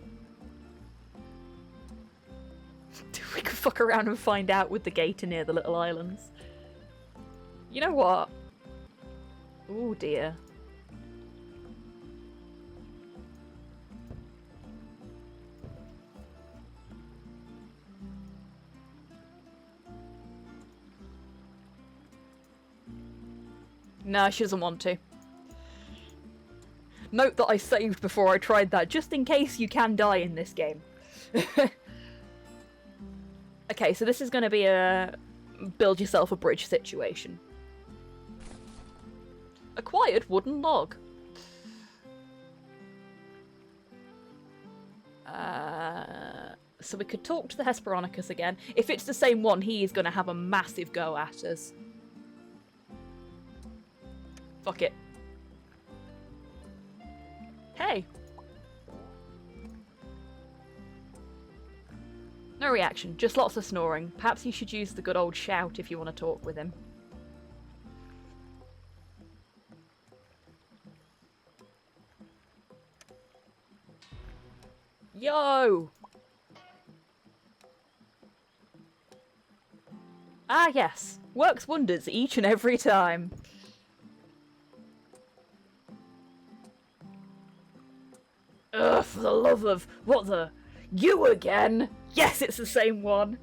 We could fuck around and find out with the gator near the little islands. You know what? Oh dear. No, she doesn't want to. Note that I saved before I tried that, just in case you can die in this game. Okay, so this is going to be a build yourself a bridge situation. Acquired wooden log. So we could talk to the Hesperonychus again. If it's the same one, he is going to have a massive go at us. Fuck it. Hey. No reaction, just lots of snoring. Perhaps you should use the good old shout if you want to talk with him. Yo! Ah yes, works wonders each and every time. Ugh, for the love of... what the... you again? Yes, it's the same one.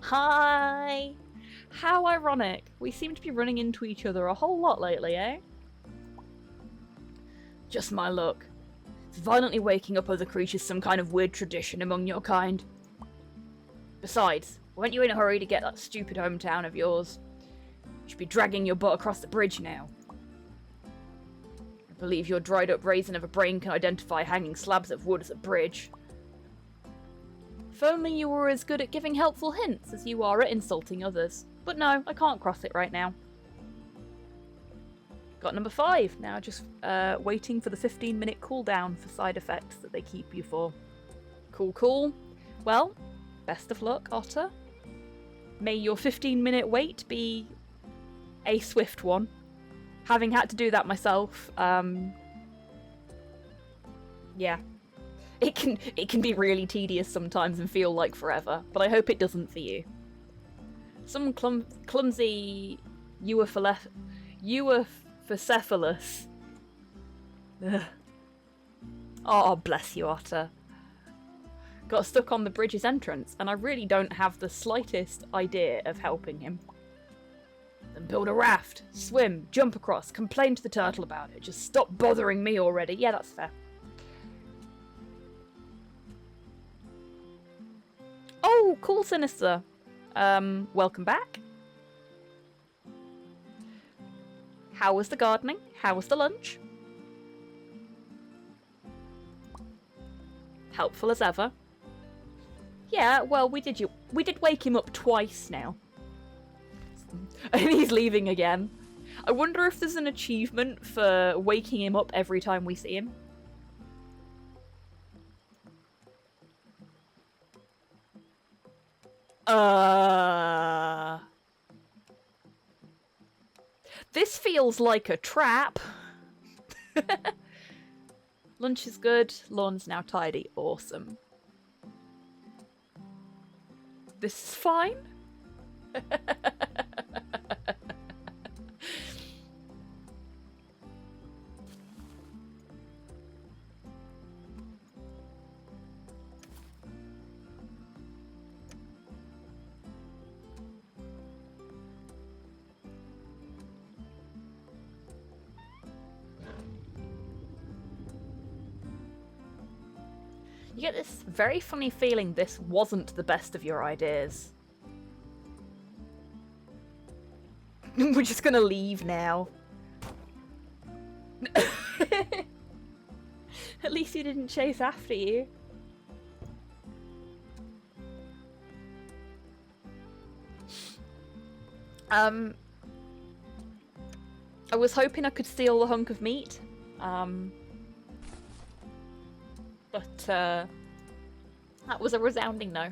Hi. How ironic. We seem to be running into each other a whole lot lately, eh? Just my luck. Is violently waking up other creatures some kind of weird tradition among your kind? Besides, weren't you in a hurry to get that stupid hometown of yours? You should be dragging your butt across the bridge now. I believe your dried up raisin of a brain can identify hanging slabs of wood as a bridge. If only you were as good at giving helpful hints as you are at insulting others. But no, I can't cross it right now. Got number 5. Now just waiting for the 15-minute cooldown for side effects that they keep you for. Cool, cool. Well, best of luck, Otter. May your 15-minute wait be a swift one. Having had to do that myself, yeah. It can be really tedious sometimes and feel like forever, but I hope it doesn't for you. Some clumsy Euphocephalus. Oh, bless you, Otter. Got stuck on the bridge's entrance, and I really don't have the slightest idea of helping him. Then build a raft, swim, jump across, complain to the turtle about it. Just stop bothering me already. Yeah, that's fair. Oh, cool, Sinister. Welcome back. How was the gardening? How was the lunch? Helpful as ever. Yeah, well, we did wake him up twice now. And he's leaving again. I wonder if there's an achievement for waking him up every time we see him. This feels like a trap. Lunch is good. Lawn's now tidy. Awesome. This is fine. You get this very funny feeling this wasn't the best of your ideas. We're just gonna leave now. At least he didn't chase after you. I was hoping I could steal the hunk of meat. But that was a resounding no.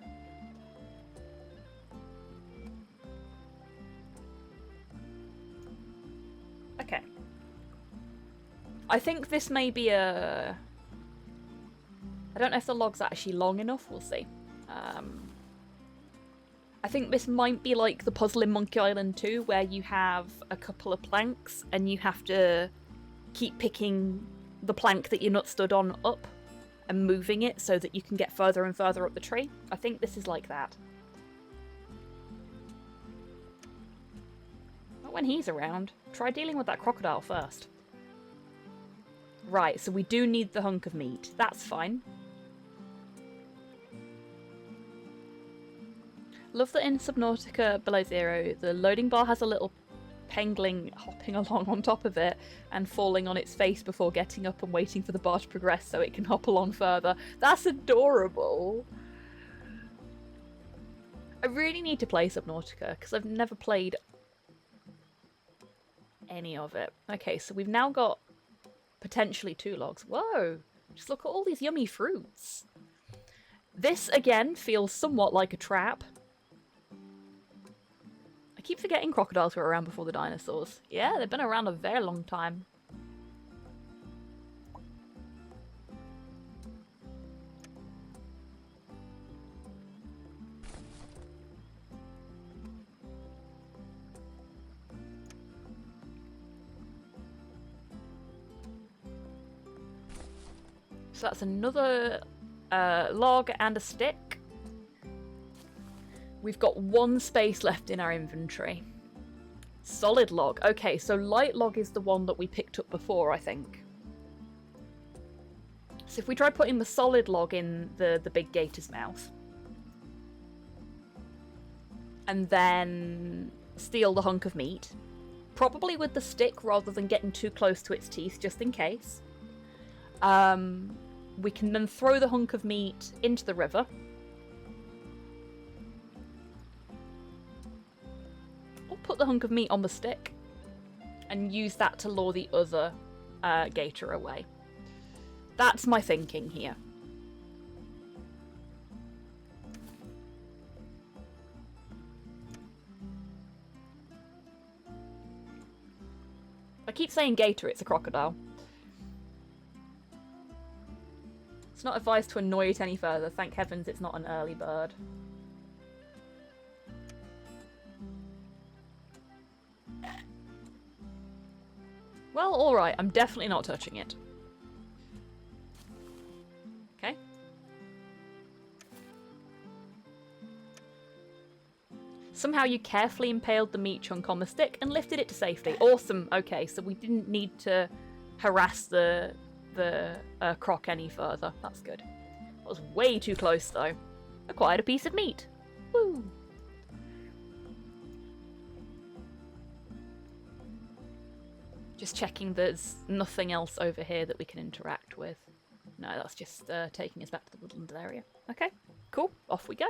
Okay. I think this may be a... I don't know if the log's actually long enough, we'll see. I think this might be like the puzzle in Monkey Island 2, where you have a couple of planks and you have to keep picking the plank that you're not stood on up and moving it so that you can get further and further up the tree. I think this is like that. Not when he's around. Try dealing with that crocodile first. Right, so we do need the hunk of meat. That's fine. Love that in Subnautica Below Zero, the loading bar has a little pangolin hopping along on top of it and falling on its face before getting up and waiting for the bar to progress so it can hop along further. That's adorable. I really need to play Subnautica because I've never played any of it. Okay, so we've now got potentially 2 logs. Whoa! Just look at all these yummy fruits. This, again, feels somewhat like a trap. I keep forgetting crocodiles were around before the dinosaurs. Yeah, they've been around a very long time. So that's another log and a stick. We've got 1 space left in our inventory. Solid log. Okay, so light log is the one that we picked up before, I think. So if we try putting the solid log in the big gator's mouth, and then steal the hunk of meat, probably with the stick rather than getting too close to its teeth, just in case. We can then throw the hunk of meat into the river. the hunk of meat on the stick and use that to lure the other gator away. That's my thinking here. I keep saying gator, it's a crocodile. It's not advised to annoy it any further. Thank heavens it's not an early bird. Well, alright, I'm definitely not touching it. Okay. Somehow you carefully impaled the meat chunk on the stick and lifted it to safety. Awesome. Okay, so we didn't need to harass the croc any further. That's good. That was way too close, though. Acquired a piece of meat. Woo! Just checking there's nothing else over here that we can interact with. No, that's just taking us back to the woodland area. Okay, cool. Off we go.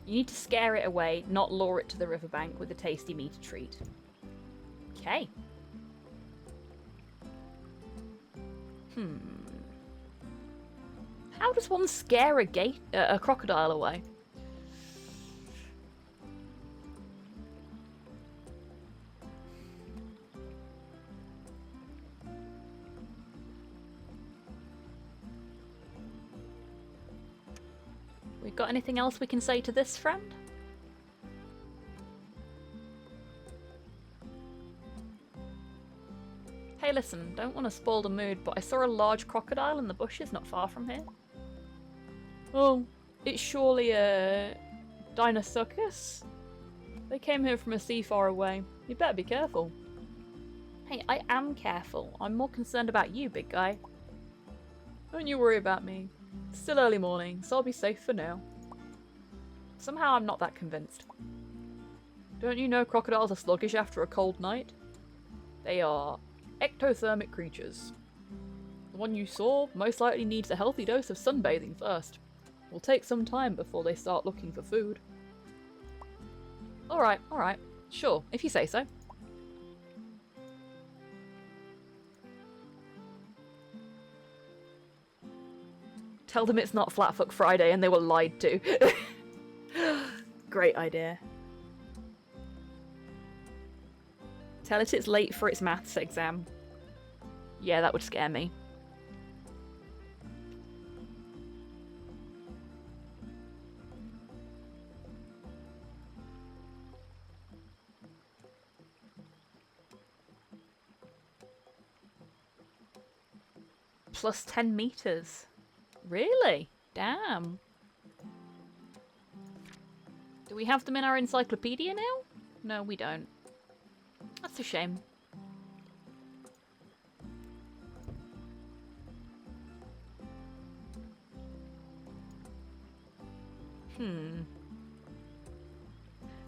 You need to scare it away, not lure it to the riverbank with a tasty meaty treat. Okay. How does one scare a crocodile away? Got anything else we can say to this friend? Hey listen, don't want to spoil the mood, but I saw a large crocodile in the bushes not far from here. Oh, it's surely a Dinosuchus? They came here from a sea far away. You better be careful. Hey, I am careful. I'm more concerned about you, big guy. Don't you worry about me. It's still early morning, so I'll be safe for now. Somehow I'm not that convinced. Don't you know crocodiles are sluggish after a cold night? They are ectothermic creatures. The one you saw most likely needs a healthy dose of sunbathing first. Will take some time before they start looking for food. Alright, sure, if you say so. Tell them it's not Flatfoot Friday and they were lied to. Great idea. Tell it it's late for its maths exam. Yeah, that would scare me. Plus 10 meters. Really? Damn. Do we have them in our encyclopedia now? No, we don't. That's a shame.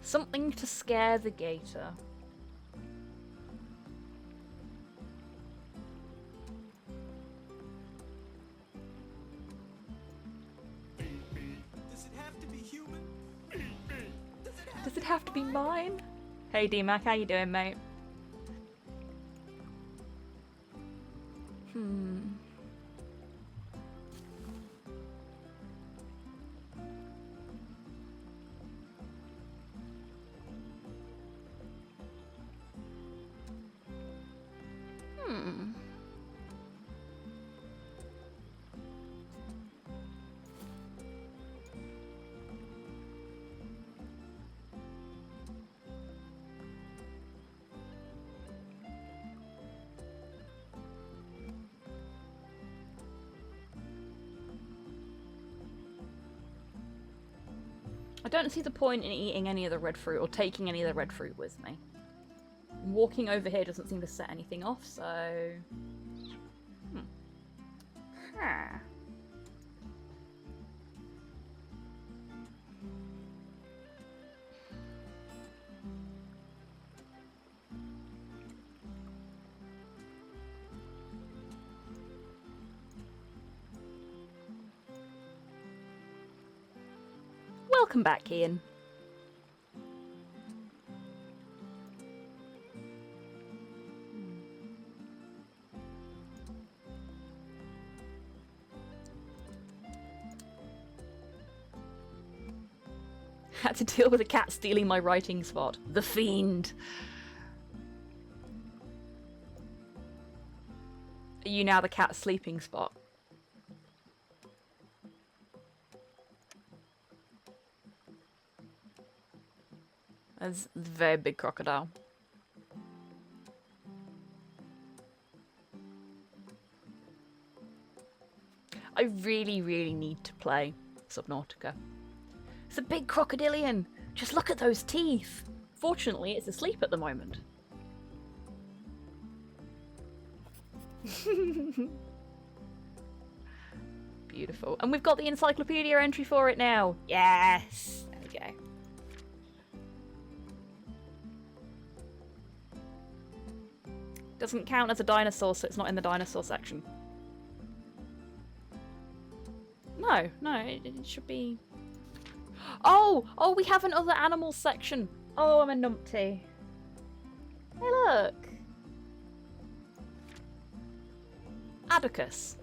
Something to scare the gator. Does it have to be mine? Hey D-Mac, how you doing, mate? I don't see the point in eating any of the red fruit or taking any of the red fruit with me. Walking over here doesn't seem to set anything off, so... Huh. Welcome back, Ian. Had to deal with a cat stealing my writing spot. The fiend. Are you now the cat's sleeping spot? That's a very big crocodile. I really, really need to play Subnautica. It's a big crocodilian! Just look at those teeth! Fortunately, it's asleep at the moment. Beautiful. And we've got the encyclopedia entry for it now! Yes! There we go. Doesn't count as a dinosaur, so it's not in the dinosaur section. No, it should be... Oh, we have another animals section. Oh, I'm a numpty. Hey, look. Adacus.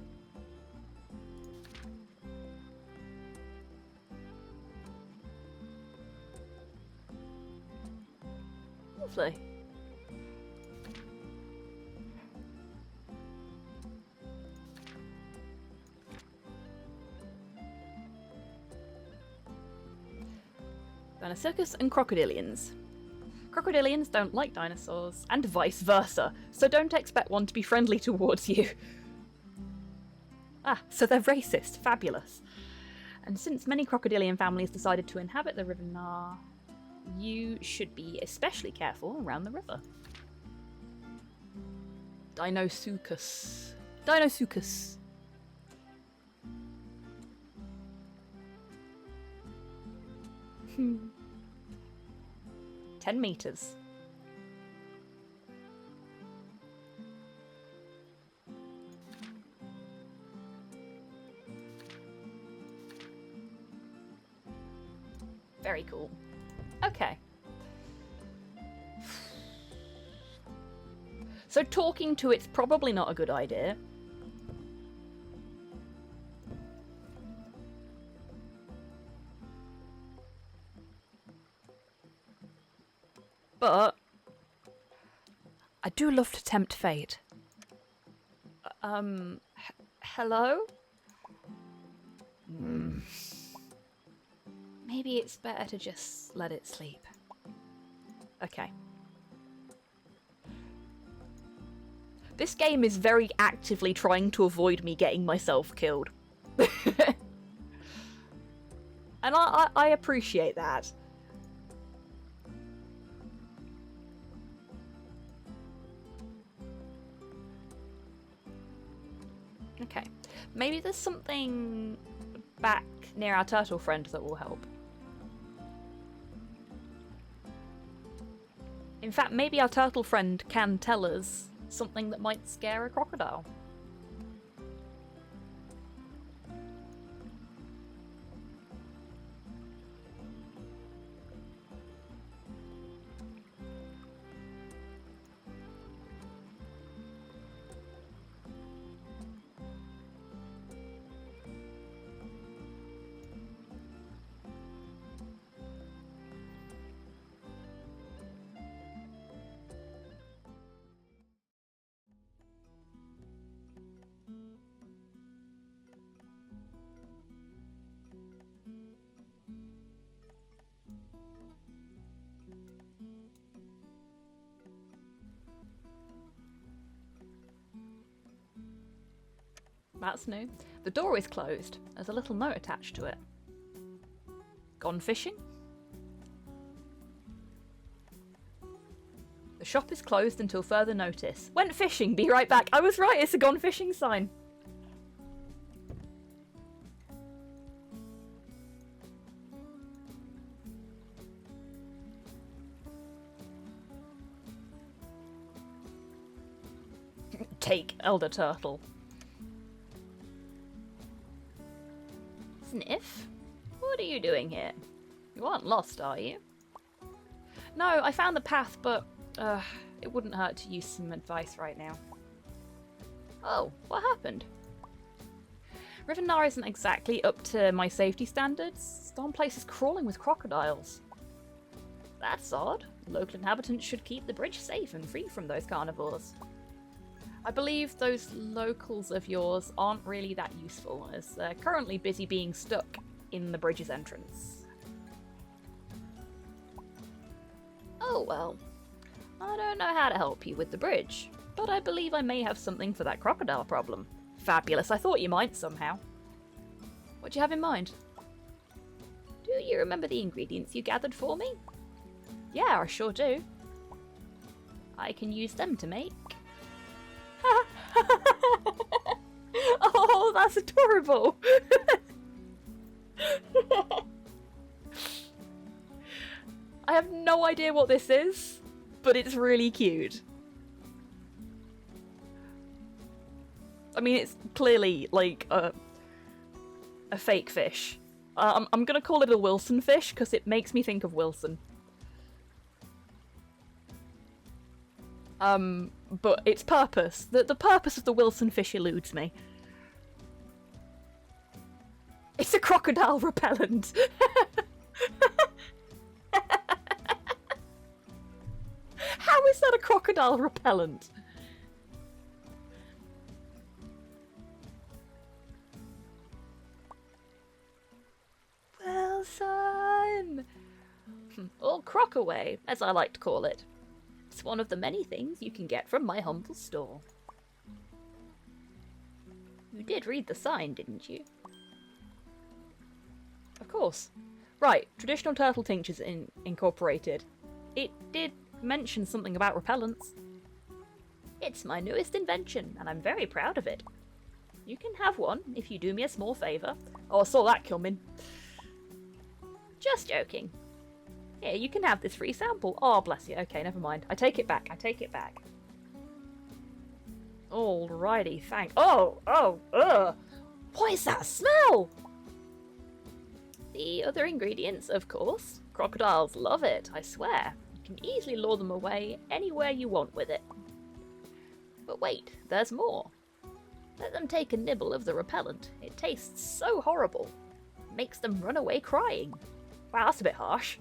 Lovely. Dinosuchus and crocodilians. Crocodilians don't like dinosaurs, and vice versa, so don't expect one to be friendly towards you. Ah, so they're racist. Fabulous. And since many crocodilian families decided to inhabit the River Nar, you should be especially careful around the river. Dinosuchus. Dinosuchus. 10 meters. Very cool. Okay. So talking to it's probably not a good idea. But I do love to tempt fate. Hello? Maybe it's better to just let it sleep. Okay. This game is very actively trying to avoid me getting myself killed. And I appreciate that. Okay. Maybe there's something back near our turtle friend that will help. In fact, maybe our turtle friend can tell us something that might scare a crocodile. That's new. The door is closed. There's a little note attached to it. Gone fishing? The The shop is closed until further notice. Went fishing, be right back. I was right, it's a gone fishing sign. Take Elder Turtle. Sniff? What are you doing here? You aren't lost, are you? No, I found the path, but it wouldn't hurt to use some advice right now. Oh, what happened? Rivennar isn't exactly up to my safety standards. Storm Place is crawling with crocodiles. That's odd. Local inhabitants should keep the bridge safe and free from those carnivores. I believe those locals of yours aren't really that useful, as they're currently busy being stuck in the bridge's entrance. Oh well. I don't know how to help you with the bridge, but I believe I may have something for that crocodile problem. Fabulous, I thought you might somehow. What do you have in mind? Do you remember the ingredients you gathered for me? Yeah, I sure do. I can use them to make... Oh, that's adorable! I have no idea what this is, but it's really cute. I mean, it's clearly like a fake fish. I'm gonna call it a Wilson fish because it makes me think of Wilson. But its purpose, the purpose of the Wilson fish eludes me. It's a crocodile repellent. How is that a crocodile repellent? Wilson! Or Crockaway, as I like to call it. It's one of the many things you can get from my humble store. You did read the sign, didn't you? Of course. Right, traditional turtle tinctures incorporated. It did mention something about repellents. It's my newest invention, and I'm very proud of it. You can have one if you do me a small favour. Oh, I saw that coming. Just joking. Here, you can have this free sample. Oh, bless you. Okay, never mind. I take it back. I take it back. Alrighty, thanks. Ugh. What is that smell? The other ingredients, of course. Crocodiles love it, I swear. You can easily lure them away anywhere you want with it. But wait, there's more. Let them take a nibble of the repellent. It tastes so horrible. It makes them run away crying. Wow, that's a bit harsh.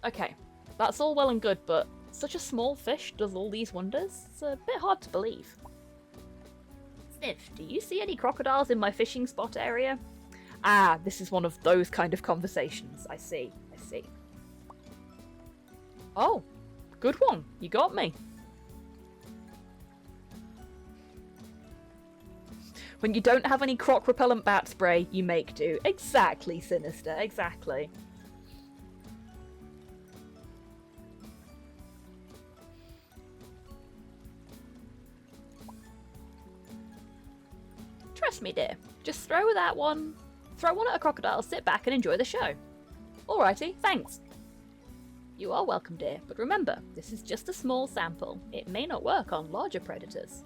Okay, that's all well and good, but such a small fish does all these wonders? It's a bit hard to believe. Sniff, do you see any crocodiles in my fishing spot area? Ah, this is one of those kind of conversations. I see. Oh, good one. You got me. When you don't have any croc repellent bat spray, you make do. Exactly, Sinister, exactly. Trust me, dear. Just throw one at a crocodile, sit back and enjoy the show. Alrighty, thanks. You are welcome, dear, but remember, this is just a small sample. It may not work on larger predators.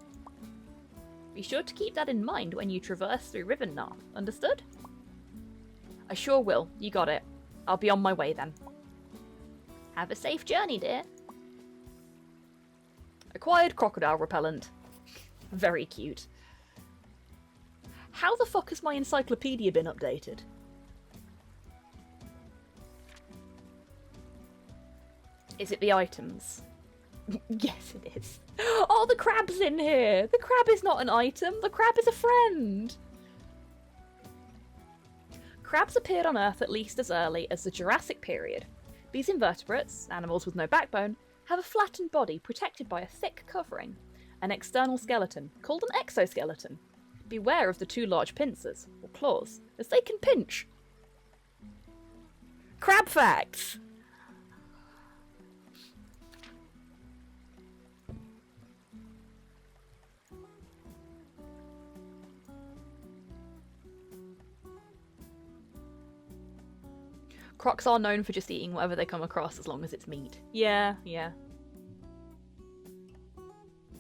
Be sure to keep that in mind when you traverse through Rivennar, understood? I sure will, you got it. I'll be on my way then. Have a safe journey, dear. Acquired crocodile repellent. Very cute. How the fuck has my encyclopedia been updated? Is it the items? Yes, it is. Oh, the crab's in here! The crab is not an item, the crab is a friend! Crabs appeared on Earth at least as early as the Jurassic period. These invertebrates, animals with no backbone, have a flattened body protected by a thick covering, an external skeleton, called an exoskeleton. Beware of the two large pincers, or claws, as they can pinch. Crab facts! Crocs are known for just eating whatever they come across as long as it's meat. Yeah, yeah.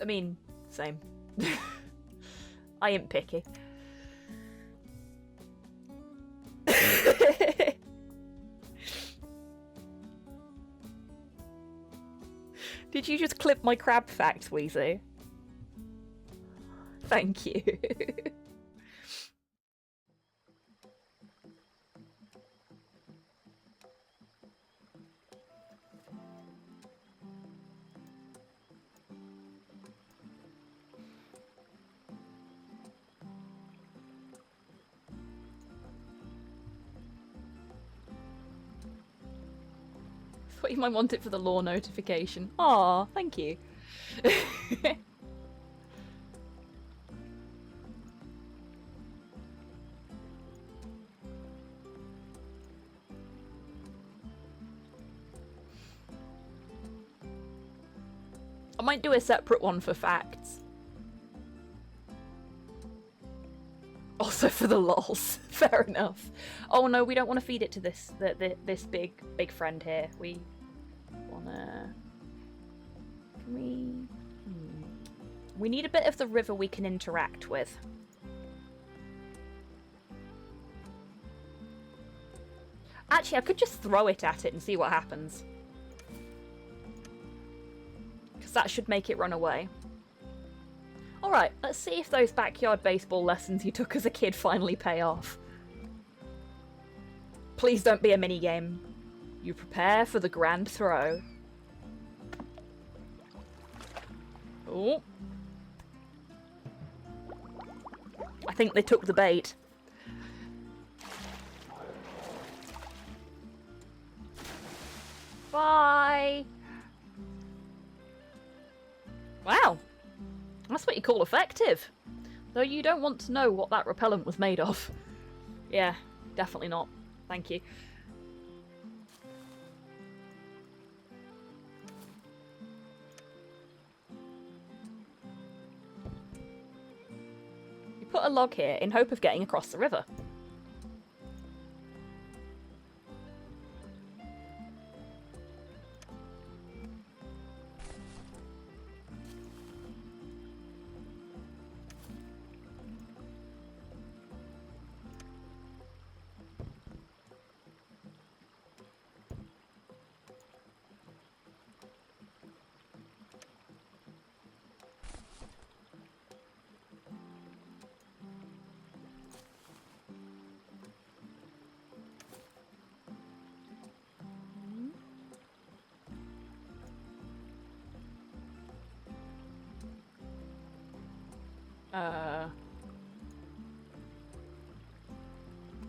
I mean, same. I ain't picky. Did you just clip my crab fact, Weezy? Thank you. Thought you might want it for the law notification. Aw, thank you. I might do a separate one for facts. Also for the lols. Fair enough. Oh no, we don't want to feed it to this this big friend here. We wanna. Can we? We need a bit of the river we can interact with. Actually, I could just throw it at it and see what happens. Because that should make it run away. Alright, let's see if those backyard baseball lessons you took as a kid finally pay off. Please don't be a minigame. You prepare for the grand throw. Oh. I think they took the bait. Bye! Wow. That's what you call effective. Though you don't want to know what that repellent was made of. Yeah, definitely not. Thank you. You put a log here in hope of getting across the river.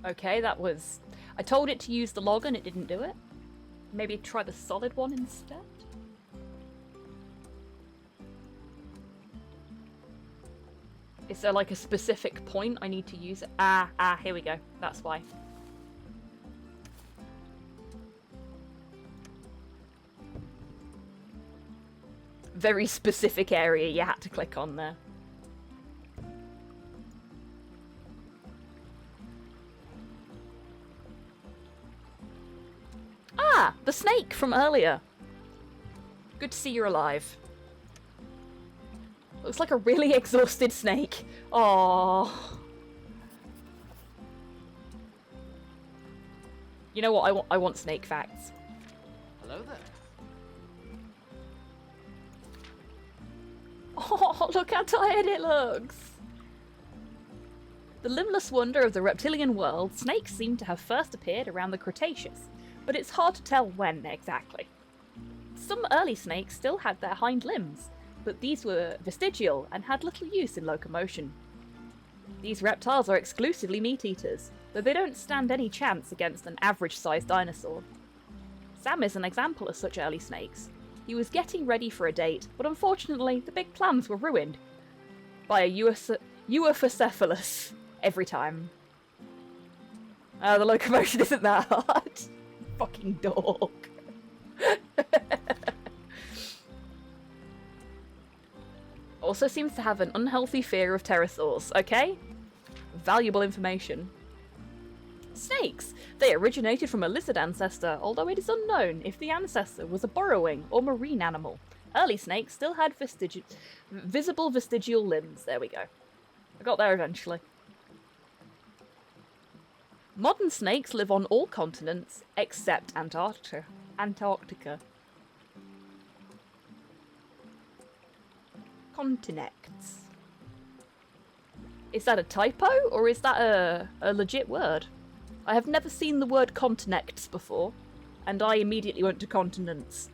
Okay, that was... I told it to use the log and it didn't do it. Maybe try the solid one instead? Is there like a specific point I need to use it? Here we go. That's why. Very specific area you had to click on there. Ah, the snake from earlier. Good to see you're alive. Looks like a really exhausted snake. Aww. You know what? I want snake facts. Hello there. Oh, look how tired it looks. The limbless wonder of the reptilian world, snakes seem to have first appeared around the Cretaceous, but it's hard to tell when exactly. Some early snakes still had their hind limbs, but these were vestigial and had little use in locomotion. These reptiles are exclusively meat-eaters, though they don't stand any chance against an average-sized dinosaur. Sam is an example of such early snakes. He was getting ready for a date, but unfortunately the big plans were ruined by a Euophocephalus every time. The locomotion isn't that hard. Fucking dog. Also seems to have an unhealthy fear of pterosaurs, okay? Valuable information. Snakes! They originated from a lizard ancestor, although it is unknown if the ancestor was a burrowing or marine animal. Early snakes still had visible vestigial limbs. There we go. I got there eventually. Modern snakes live on all continents except Antarctica. Continents. Is that a typo, or is that a legit word? I have never seen the word continents before, and I immediately went to continents.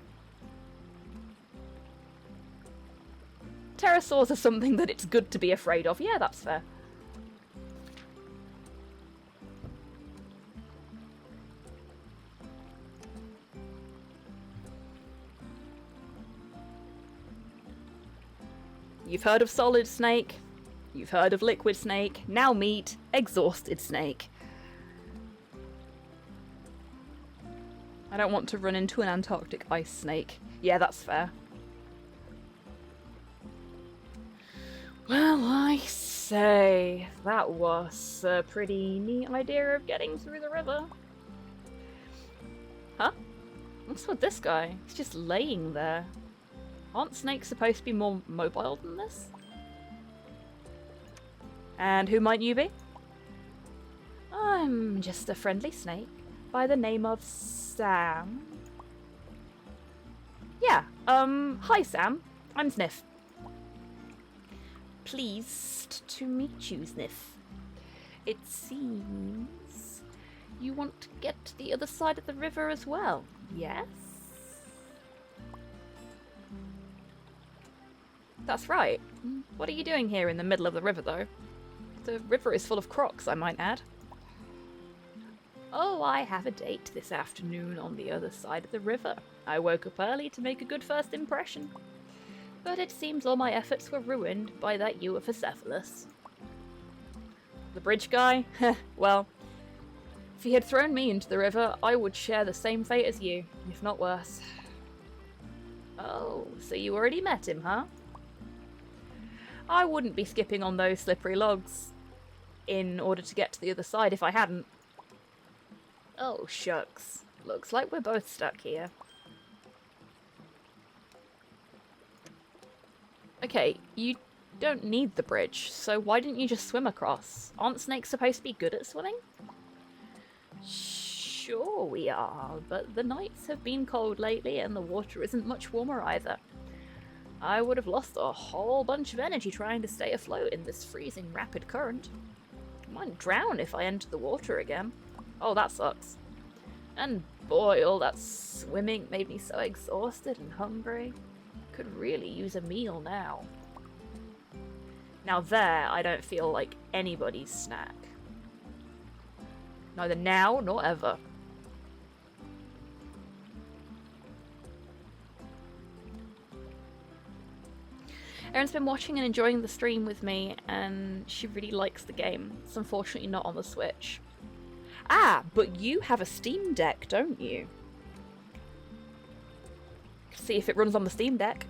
Pterosaurs are something that it's good to be afraid of. Yeah, that's fair. You've heard of solid snake, you've heard of liquid snake, now meet exhausted snake. I don't want to run into an Antarctic ice snake. Yeah, that's fair. Well, I say, that was a pretty neat idea of getting through the river. Huh? What's with this guy? He's just laying there. Aren't snakes supposed to be more mobile than this? And who might you be? I'm just a friendly snake by the name of Sam. Yeah, hi Sam. I'm Zniw. Pleased to meet you, Zniw. It seems you want to get to the other side of the river as well, yes? That's right. What are you doing here in the middle of the river, though? The river is full of crocs, I might add. Oh, I have a date this afternoon on the other side of the river. I woke up early to make a good first impression. But it seems all my efforts were ruined by that Euphocephalus. The bridge guy? Well, if he had thrown me into the river, I would share the same fate as you, if not worse. Oh, so you already met him, huh? I wouldn't be skipping on those slippery logs in order to get to the other side if I hadn't. Oh, shucks. Looks like we're both stuck here. Okay, you don't need the bridge, so why didn't you just swim across? Aren't snakes supposed to be good at swimming? Sure we are, but the nights have been cold lately and the water isn't much warmer either. I would have lost a whole bunch of energy trying to stay afloat in this freezing rapid current. I might drown if I enter the water again. Oh, that sucks. And boy, all that swimming made me so exhausted and hungry. Could really use a meal now. Now there, I don't feel like anybody's snack. Neither now nor ever. Erin's been watching and enjoying the stream with me, and she really likes the game. It's unfortunately not on the Switch. Ah, but you have a Steam Deck, don't you? See if it runs on the Steam Deck.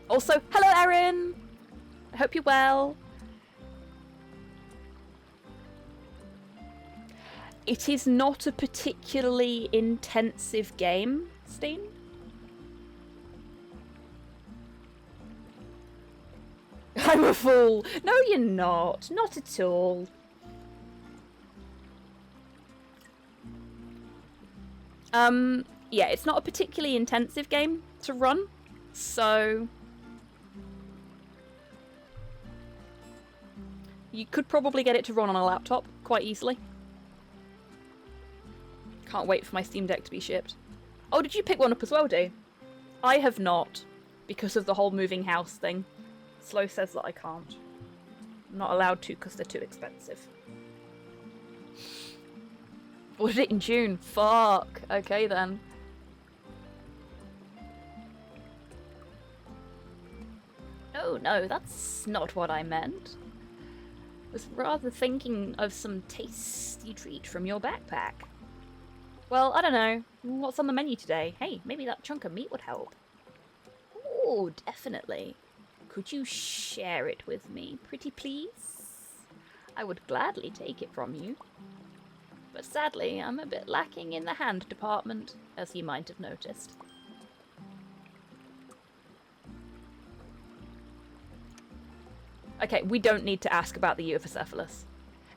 Also, hello Erin! I hope you're well. It is not a particularly intensive game, Steam. I'm a fool. No, you're not. Not at all. Yeah, it's not a particularly intensive game to run, so you could probably get it to run on a laptop quite easily. Can't wait for my Steam Deck to be shipped. Oh, did you pick one up as well, Dave? I have not, because of the whole moving house thing. Slow says that I can't. I'm not allowed to because they're too expensive. Ordered it in June. Fuck. Okay then. Oh no, that's not what I meant. I was rather thinking of some tasty treat from your backpack. Well, I don't know. What's on the menu today? Hey, maybe that chunk of meat would help. Oh, definitely. Could you share it with me, pretty please? I would gladly take it from you. But sadly, I'm a bit lacking in the hand department, as you might have noticed. Okay, we don't need to ask about the Euphocephalus.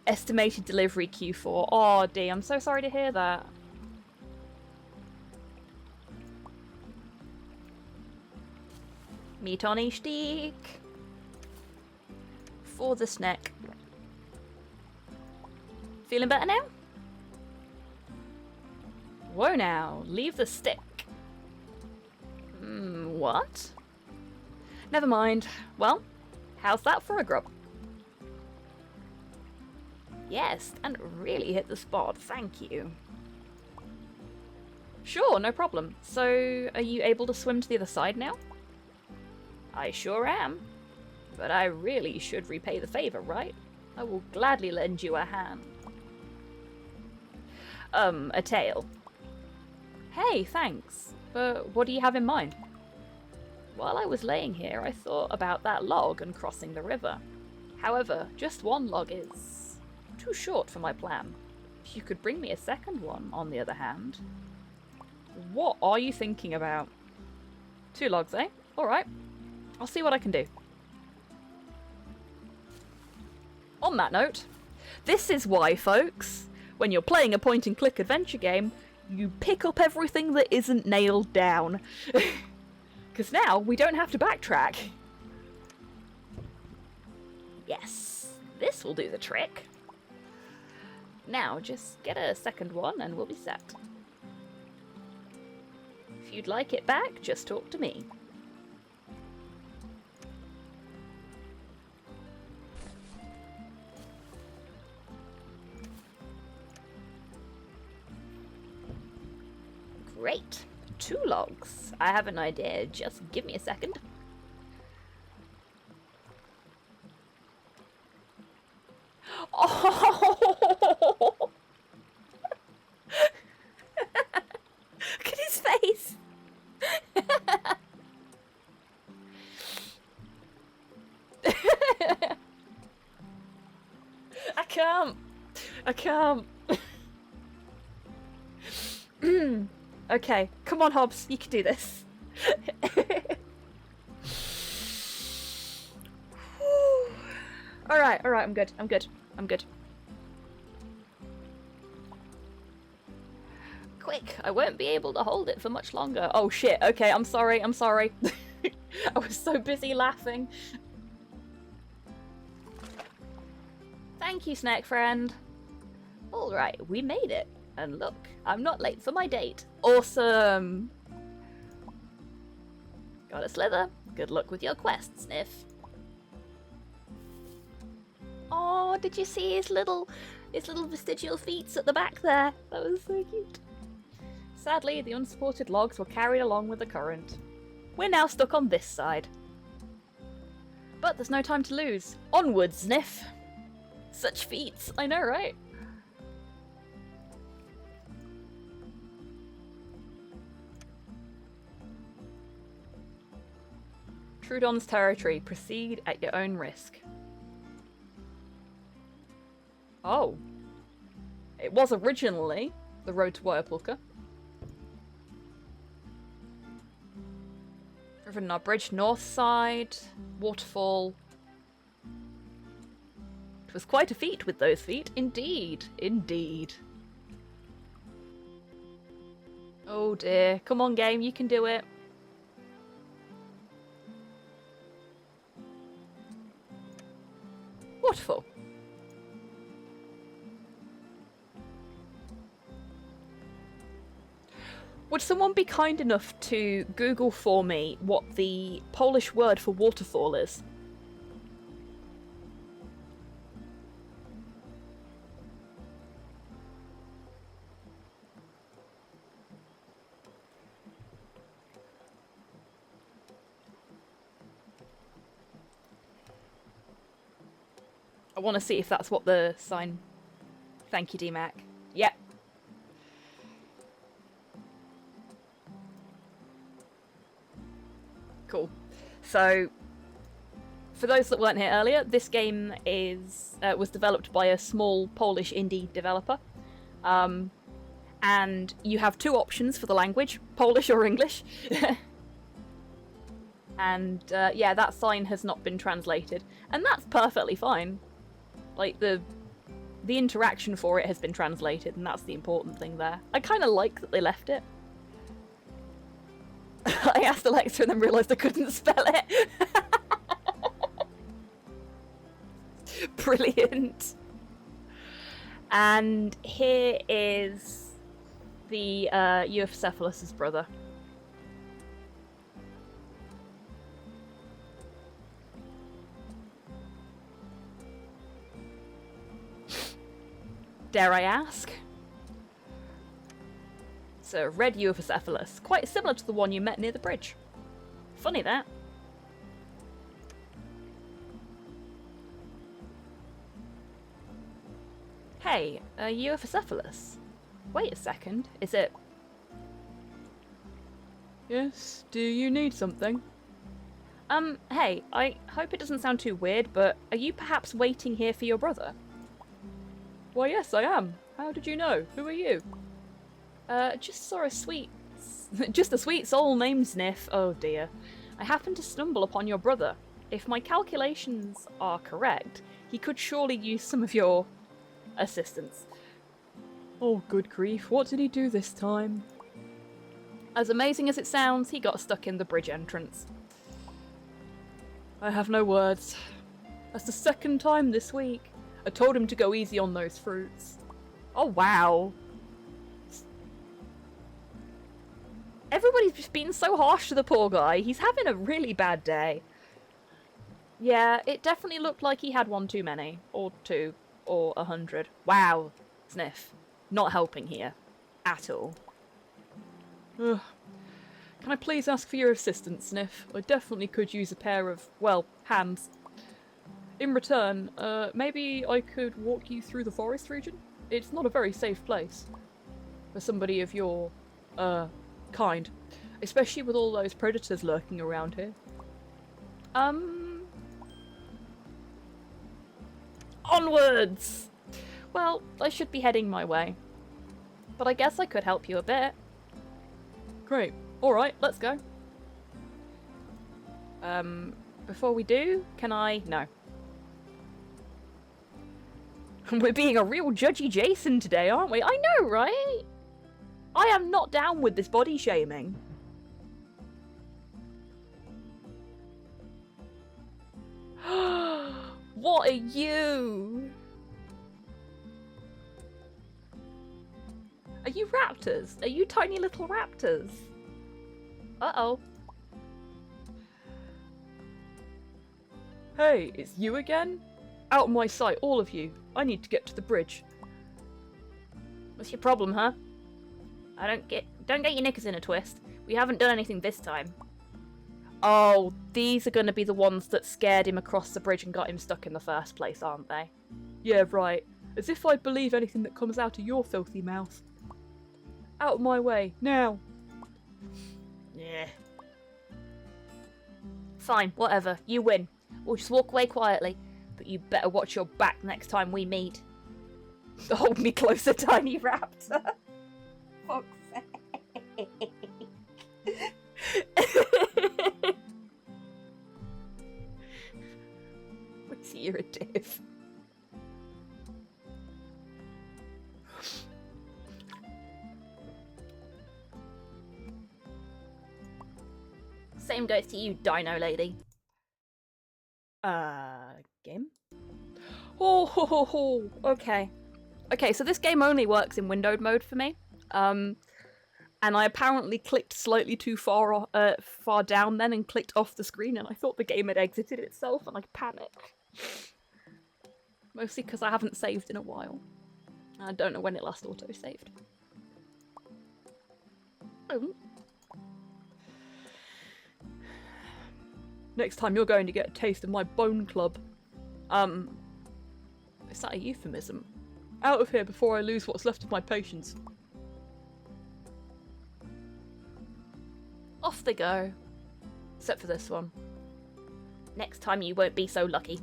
Estimated delivery Q4. Oh, D, I'm so sorry to hear that. Meat on a stick. For the snack. Feeling better now? Whoa now, leave the stick. What? Never mind. Well, how's that for a grub? Yes, and really hit the spot, thank you. Sure, no problem. So, are you able to swim to the other side now? I sure am. But I really should repay the favor, right? I will gladly lend you a hand. A tail. Hey, thanks. But what do you have in mind? While I was laying here, I thought about that log and crossing the river. However, just one log is too short for my plan. If you could bring me a second one, on the other hand. What are you thinking about? 2 logs, eh? Alright. I'll see what I can do. On that note, this is why, folks, when you're playing a point-and-click adventure game, you pick up everything that isn't nailed down. Because now we don't have to backtrack. Yes, this will do the trick. Now just get a second one and we'll be set. If you'd like it back, just talk to me. Great. 2 logs. I have an idea. Just give me a second. Oh! Look at his face. I can't. Okay, come on, Hobbs, you can do this. Alright, I'm good. Quick, I won't be able to hold it for much longer. Oh shit, okay, I'm sorry. I was so busy laughing. Thank you, snack friend. Alright, we made it. And look, I'm not late for my date. Awesome! Got a slither. Good luck with your quest, Sniff. Oh, did you see his little vestigial feet at the back there? That was so cute. Sadly, the unsupported logs were carried along with the current. We're now stuck on this side. But there's no time to lose. Onwards, Sniff! Such feats, I know, right? Trudon's territory. Proceed at your own risk. Oh. It was originally the road to Wirepulka. Driven our bridge north side. Waterfall. It was quite a feat with those feet. Indeed. Indeed. Oh dear. Come on, game. You can do it. Waterfall. Would someone be kind enough to Google for me what the Polish word for waterfall is? I want to see if that's what the sign... Thank you, DMAC. Yep. Cool. So, for those that weren't here earlier, this game is was developed by a small Polish indie developer. And you have two options for the language, Polish or English. And yeah, that sign has not been translated. And that's perfectly fine. Like, the interaction for it has been translated, and that's the important thing there. I kind of like that they left it. I asked Alexa and then realised I couldn't spell it. Brilliant. And here is the Euophysephilus' brother. Dare I ask? It's a red Euophysephilus, quite similar to the one you met near the bridge. Funny that. Hey, Euophysephilus. Wait a second, is it... Yes, do you need something? Hey, I hope it doesn't sound too weird, but are you perhaps waiting here for your brother? Why, yes, I am. How did you know? Who are you? Just saw a sweet... just a sweet soul named Zniw. Oh dear. I happened to stumble upon your brother. If my calculations are correct, he could surely use some of your assistance. Oh, good grief. What did he do this time? As amazing as it sounds, he got stuck in the bridge entrance. I have no words. That's the second time this week. I told him to go easy on those fruits. Oh, wow. Everybody's just been so harsh to the poor guy. He's having a really bad day. Yeah, it definitely looked like he had one too many. Or two. Or 100. Wow. Zniw. Not helping here. At all. Ugh. Can I please ask for your assistance, Zniw? I definitely could use a pair of, well, hands. In return, maybe I could walk you through the forest region? It's not a very safe place. For somebody of your, kind. Especially with all those predators lurking around here. Onwards! Well, I should be heading my way. But I guess I could help you a bit. Great. Alright, let's go. Before we do, can I... No. We're being a real judgy Jason today, aren't we? I know, right? I am not down with this body shaming. What are you? Are you raptors? Are you tiny little raptors? Uh-oh. Hey, it's you again? Out of my sight, all of you. I need to get to the bridge. What's your problem, huh? Don't get your knickers in a twist. We haven't done anything this time. Oh, these are going to be the ones that scared him across the bridge and got him stuck in the first place, aren't they? Yeah, right. As if I believe anything that comes out of your filthy mouth. Out of my way, now. Yeah. Fine, whatever. You win. We'll just walk away quietly. But you better watch your back next time we meet. Hold me closer, tiny raptor. Fuck's sake. What's irritative? Same goes to you, dino lady. Game? Oh, okay. Okay, so this game only works in windowed mode for me. And I apparently clicked slightly too far down then and clicked off the screen, and I thought the game had exited itself, and I panicked. Mostly because I haven't saved in a while. I don't know when it last auto-saved. Oh. Next time you're going to get a taste of my bone club. Is that a euphemism? Out of here before I lose what's left of my patience. Off they go. Except for this one. Next time you won't be so lucky.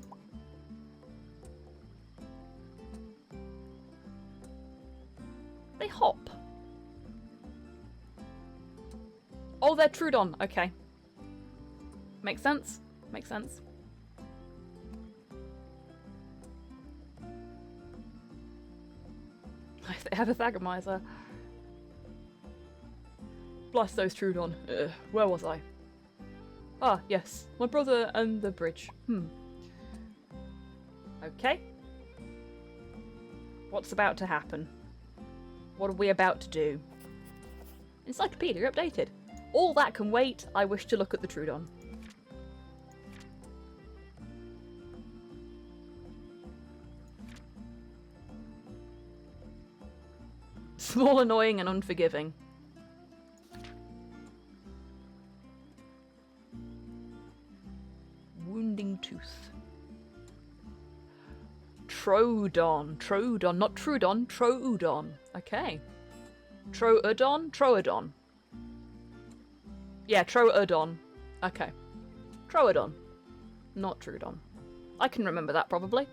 Oh, they're Trudon. Okay. Makes sense. Makes sense. They have a Thagomizer. Blast those Trudon. Where was I? Ah, yes. My brother and the bridge. Okay. What's about to happen? What are we about to do? Encyclopedia updated. All that can wait. I wish to look at the Trudon. Small, annoying, and unforgiving. Wounding tooth. Troodon. Troodon. Not Trudon. Troodon. Okay. Troodon? Troodon. Yeah, Troodon. Okay. Troodon. Not Trudon. I can remember that, probably.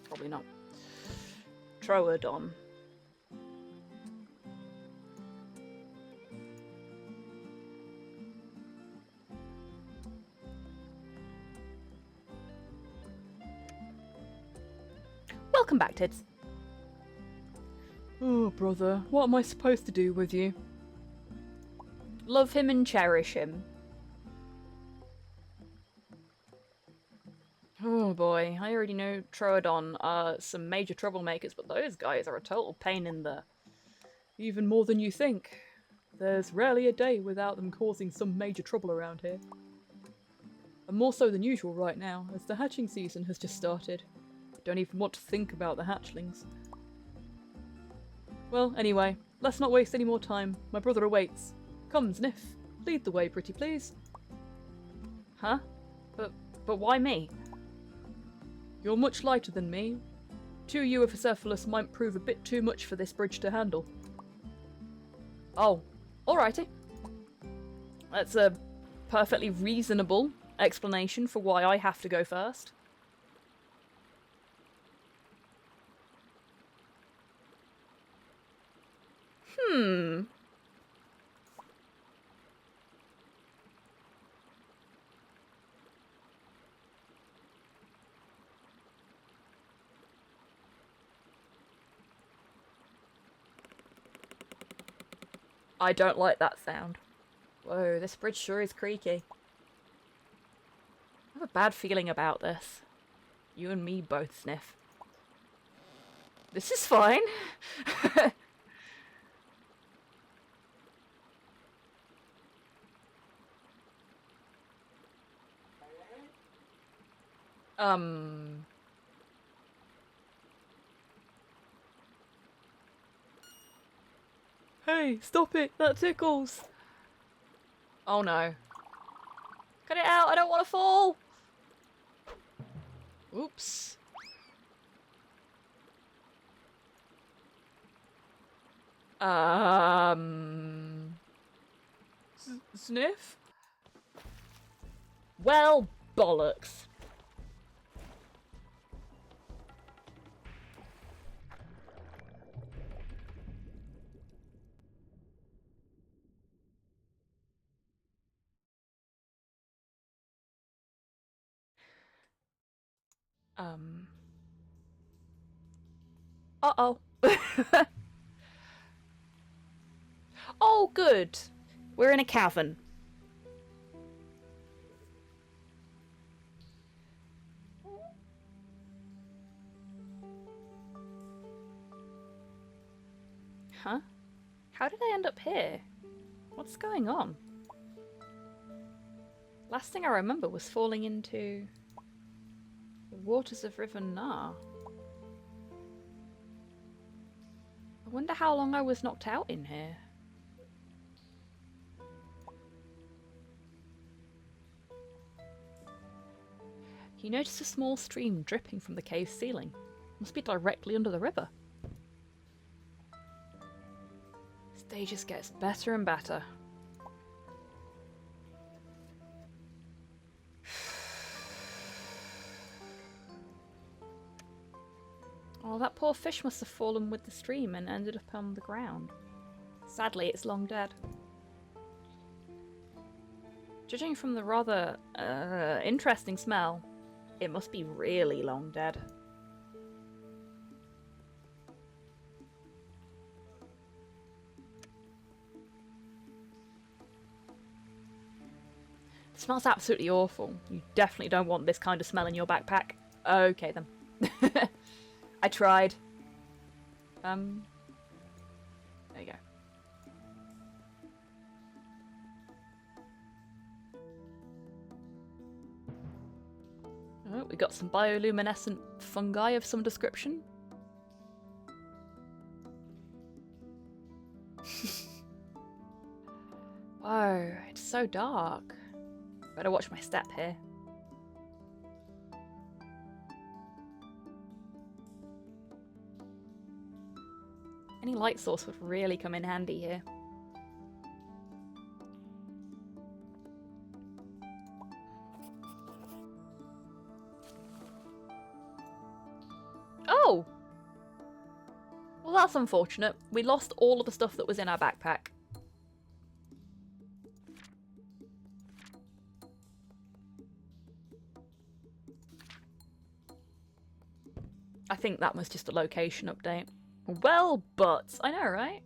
Probably not. Troodon. Welcome back, Tids. Oh, brother, what am I supposed to do with you? Love him and cherish him. Oh boy, I already know Troodon are some major troublemakers, but those guys are a total pain in the... Even more than you think. There's rarely a day without them causing some major trouble around here. And more so than usual right now, as the hatching season has just started. I don't even want to think about the hatchlings. Well, anyway, let's not waste any more time. My brother awaits. Come, Zniw. Lead the way, pretty please. Huh? But why me? You're much lighter than me. 2 Euophocephalus might prove a bit too much for this bridge to handle. Oh, alrighty. That's a perfectly reasonable explanation for why I have to go first. I don't like that sound. Whoa, this bridge sure is creaky. I have a bad feeling about this. You and me both, Zniw. This is fine. Hey, stop it! That tickles! Oh no. Cut it out! I don't want to fall! Oops. Zniw? Well, bollocks. Uh-oh. Oh, good. We're in a cavern. Huh? How did I end up here? What's going on? Last thing I remember was falling into the waters of River Nar. I wonder how long I was knocked out in here. You notice a small stream dripping from the cave ceiling. Must be directly under the river. This day just gets better and better. Oh, that poor fish must have fallen with the stream and ended up on the ground. Sadly, it's long dead. Judging from the rather interesting smell, it must be really long dead. It smells absolutely awful. You definitely don't want this kind of smell in your backpack. Okay then. I tried. There you go. Oh, we got some bioluminescent fungi of some description. Whoa, it's so dark. Better watch my step here. Any light source would really come in handy here. Oh! Well, that's unfortunate. We lost all of the stuff that was in our backpack. I think that was just a location update. Well, but I know, right?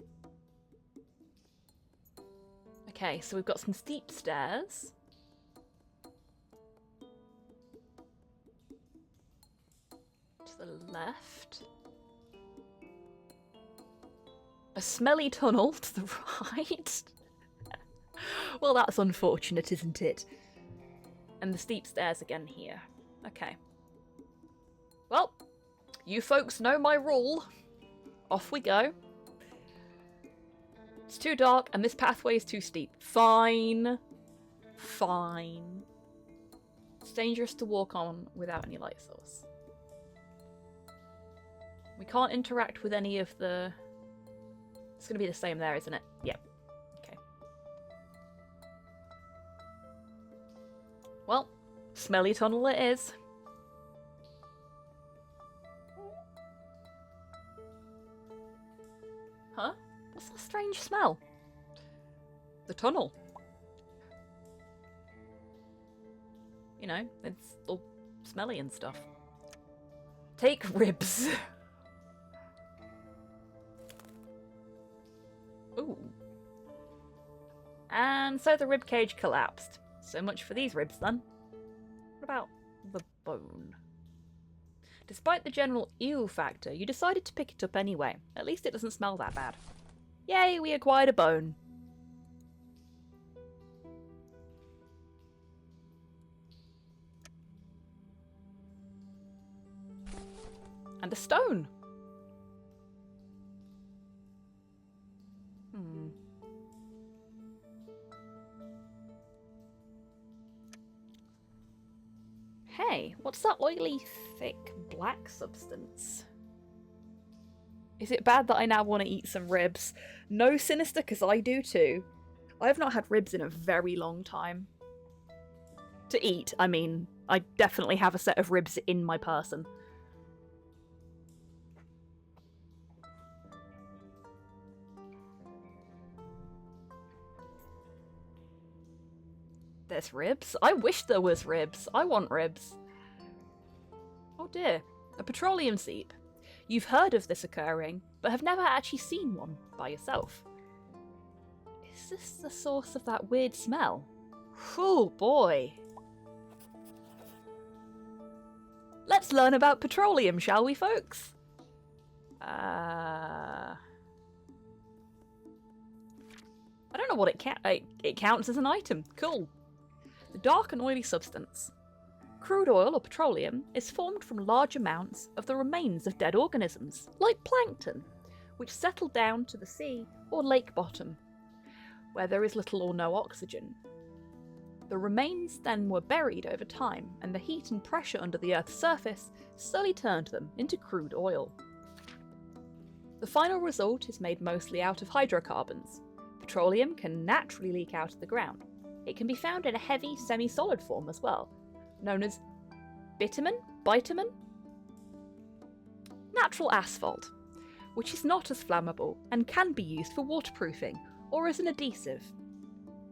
Okay, so we've got some steep stairs. To the left. A smelly tunnel to the right. Well, that's unfortunate, isn't it? And the steep stairs again here. Okay. Well, you folks know my rule. Off we go. It's too dark and this pathway is too steep. Fine. Fine. It's dangerous to walk on without any light source. We can't interact with any of the... It's going to be the same there, isn't it? Yeah. Okay. Well, smelly tunnel it is. Huh? What's that strange smell? The tunnel. You know, it's all smelly and stuff. Take ribs. Ooh. And so the rib cage collapsed. So much for these ribs then. What about the bone? Despite the general ew factor, you decided to pick it up anyway. At least it doesn't smell that bad. Yay, we acquired a bone. And a stone. Hey, what's that oily, thick, black substance? Is it bad that I now want to eat some ribs? No, Sinister, because I do too. I have not had ribs in a very long time. To eat, I mean. I definitely have a set of ribs in my person. There's ribs? I wish there was ribs. I want ribs. Oh dear. A petroleum seep. You've heard of this occurring, but have never actually seen one by yourself. Is this the source of that weird smell? Oh boy. Let's learn about petroleum, shall we, folks? I don't know what it counts as an item. Cool. The dark and oily substance. Crude oil, or petroleum, is formed from large amounts of the remains of dead organisms, like plankton, which settle down to the sea or lake bottom, where there is little or no oxygen. The remains then were buried over time, and the heat and pressure under the Earth's surface slowly turned them into crude oil. The final result is made mostly out of hydrocarbons. Petroleum can naturally leak out of the ground. It can be found in a heavy, semi-solid form as well, known as bitumen? Natural asphalt, which is not as flammable and can be used for waterproofing or as an adhesive.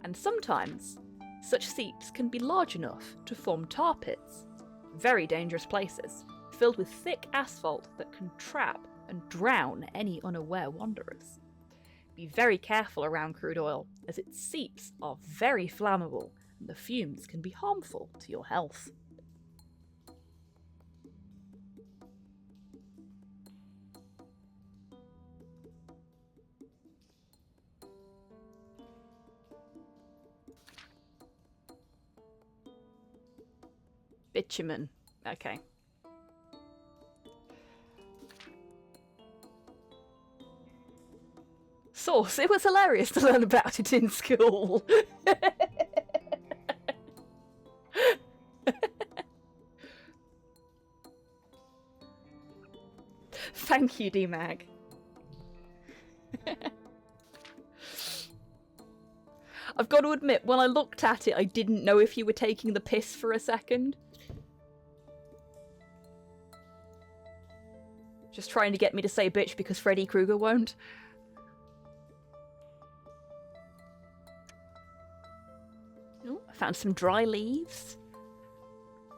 And sometimes, Such seeps can be large enough to form tar pits, very dangerous places, filled with thick asphalt that can trap and drown any unaware wanderers. Be very careful around crude oil, as its seeps are very flammable and the fumes can be harmful to your health. Bitumen. Okay. Source. It was hilarious to learn about it in school. Thank you, D-Mag. I've got to admit, when I looked at it, I didn't know if you were taking the piss for a second. Just trying to get me to say bitch because Freddy Krueger won't. Oh, I found some dry leaves.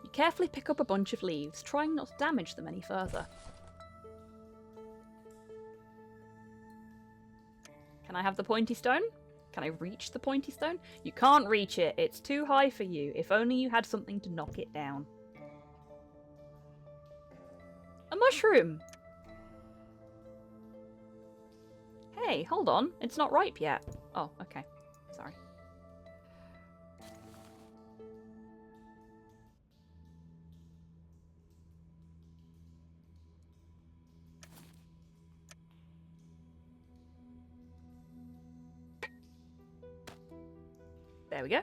You carefully pick up a bunch of leaves, trying not to damage them any further. Can I have the pointy stone? Can I reach the pointy stone? You can't reach it. It's too high for you. If only you had something to knock it down. A mushroom! Hey, hold on. It's not ripe yet. Oh, okay. Sorry. There we go.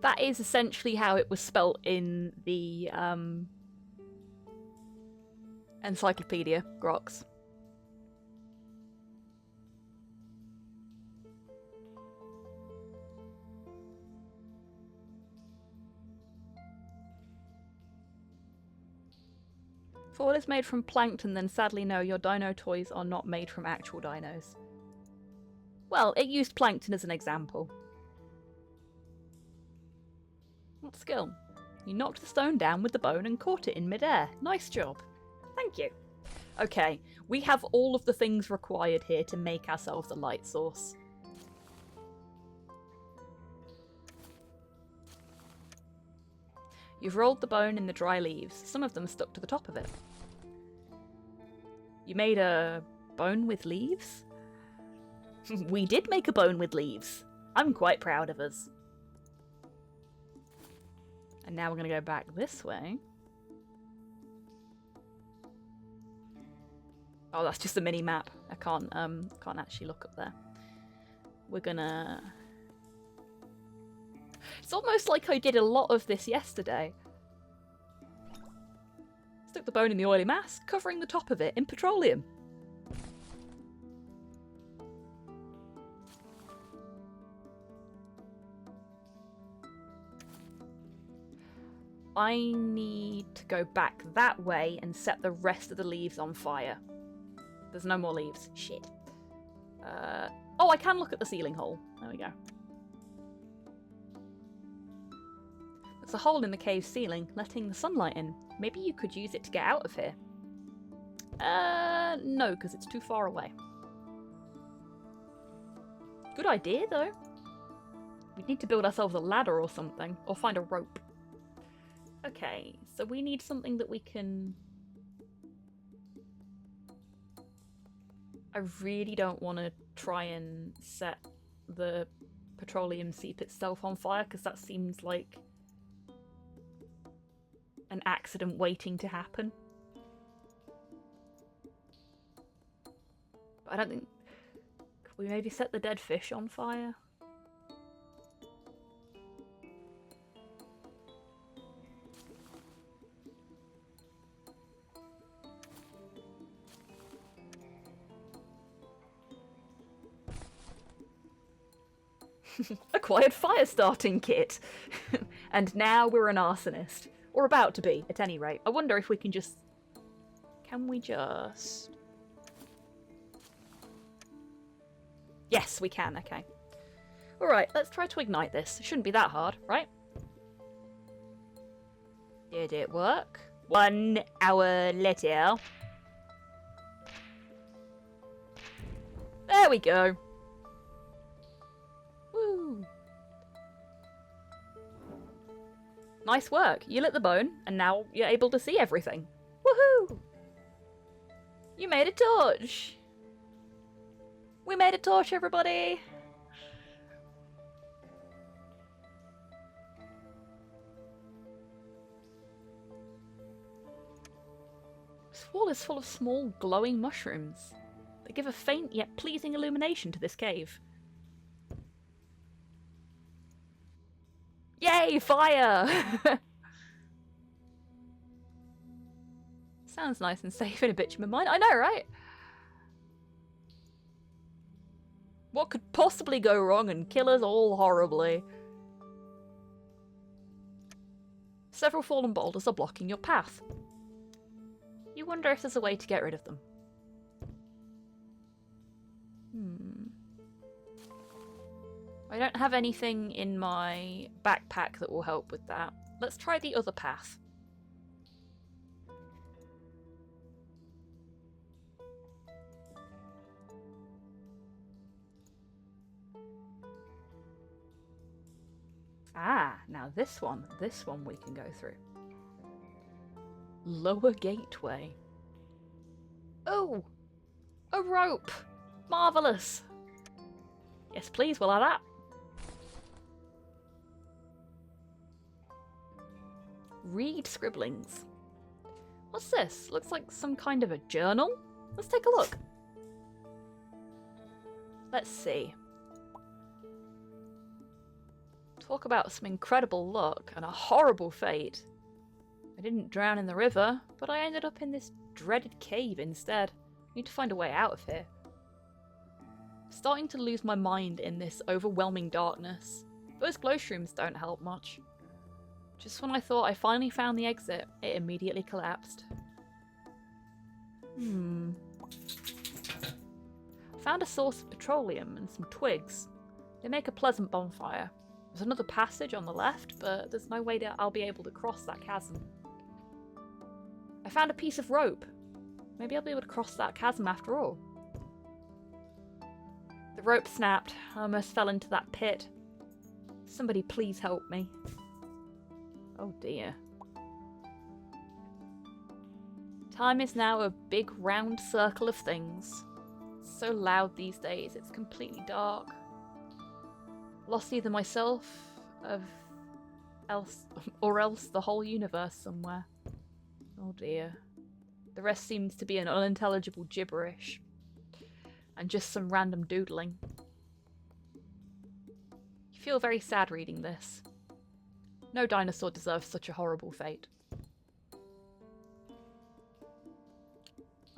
That is essentially how it was spelt in the Encyclopedia Grox. Fall is made from plankton, then sadly no, your dino toys are not made from actual dinos. Well, it used plankton as an example. What skill? You knocked the stone down with the bone and caught it in midair. Nice job. Thank you. Okay, we have all of the things required here to make ourselves a light source. You've rolled the bone in the dry leaves. Some of them stuck to the top of it. You made a bone with leaves? We did make a bone with leaves. I'm quite proud of us. And now we're going to go back this way. Oh, that's just a mini map. I can't actually look up there. We're gonna... It's almost like I did a lot of this yesterday. Stuck the bone in the oily mass, covering the top of it in petroleum. I need to go back that way and set the rest of the leaves on fire. There's no more leaves. Shit. Oh, I can look at the ceiling hole. There we go. There's a hole in the cave ceiling, letting the sunlight in. Maybe you could use it to get out of here. No, because it's too far away. Good idea, though. We'd need to build ourselves a ladder or something, or find a rope. Okay, so we need something that we can... I really don't want to try and set the petroleum seep itself on fire, because that seems like an accident waiting to happen. But I don't think... Could we maybe set the dead fish on fire? Acquired fire starting kit. And now we're an arsonist. Or about to be, at any rate. I wonder if we can just... Can we just... Yes, we can, okay. Alright, let's try to ignite this. It shouldn't be that hard, right? Did it work? 1 hour later. There we go. Woo. Nice work. You lit the bone, and now you're able to see everything. Woohoo! You made a torch! We made a torch, everybody! This wall is full of small, glowing mushrooms. They give a faint yet pleasing illumination to this cave. Yay, fire! Sounds nice and safe in a bitumen mine. I know, right? What could possibly go wrong and kill us all horribly? Several fallen boulders are blocking your path. You wonder if there's a way to get rid of them. I don't have anything in my backpack that will help with that. Let's try the other path. Ah, now this one we can go through. Lower gateway. Oh, a rope. Marvellous. Yes, please, we'll have that. Read scribblings. What's this? Looks like some kind of a journal. Let's take a look. Let's see. Talk about some incredible luck and a horrible fate. I didn't drown in the river, but I ended up in this dreaded cave instead. Need to find a way out of here. Starting to lose my mind in this overwhelming darkness. Those glow shrooms don't help much. Just when I thought I finally found the exit, it immediately collapsed. Found a source of petroleum and some twigs. They make a pleasant bonfire. There's another passage on the left, but there's no way that I'll be able to cross that chasm. I found a piece of rope. Maybe I'll be able to cross that chasm after all. The rope snapped. I almost fell into that pit. Somebody please help me. Oh dear. Time is now a big round circle of things. It's so loud these days, it's completely dark. Lost either myself or else the whole universe somewhere. Oh dear. The rest seems to be an unintelligible gibberish. And just some random doodling. You feel very sad reading this. No dinosaur deserves such a horrible fate.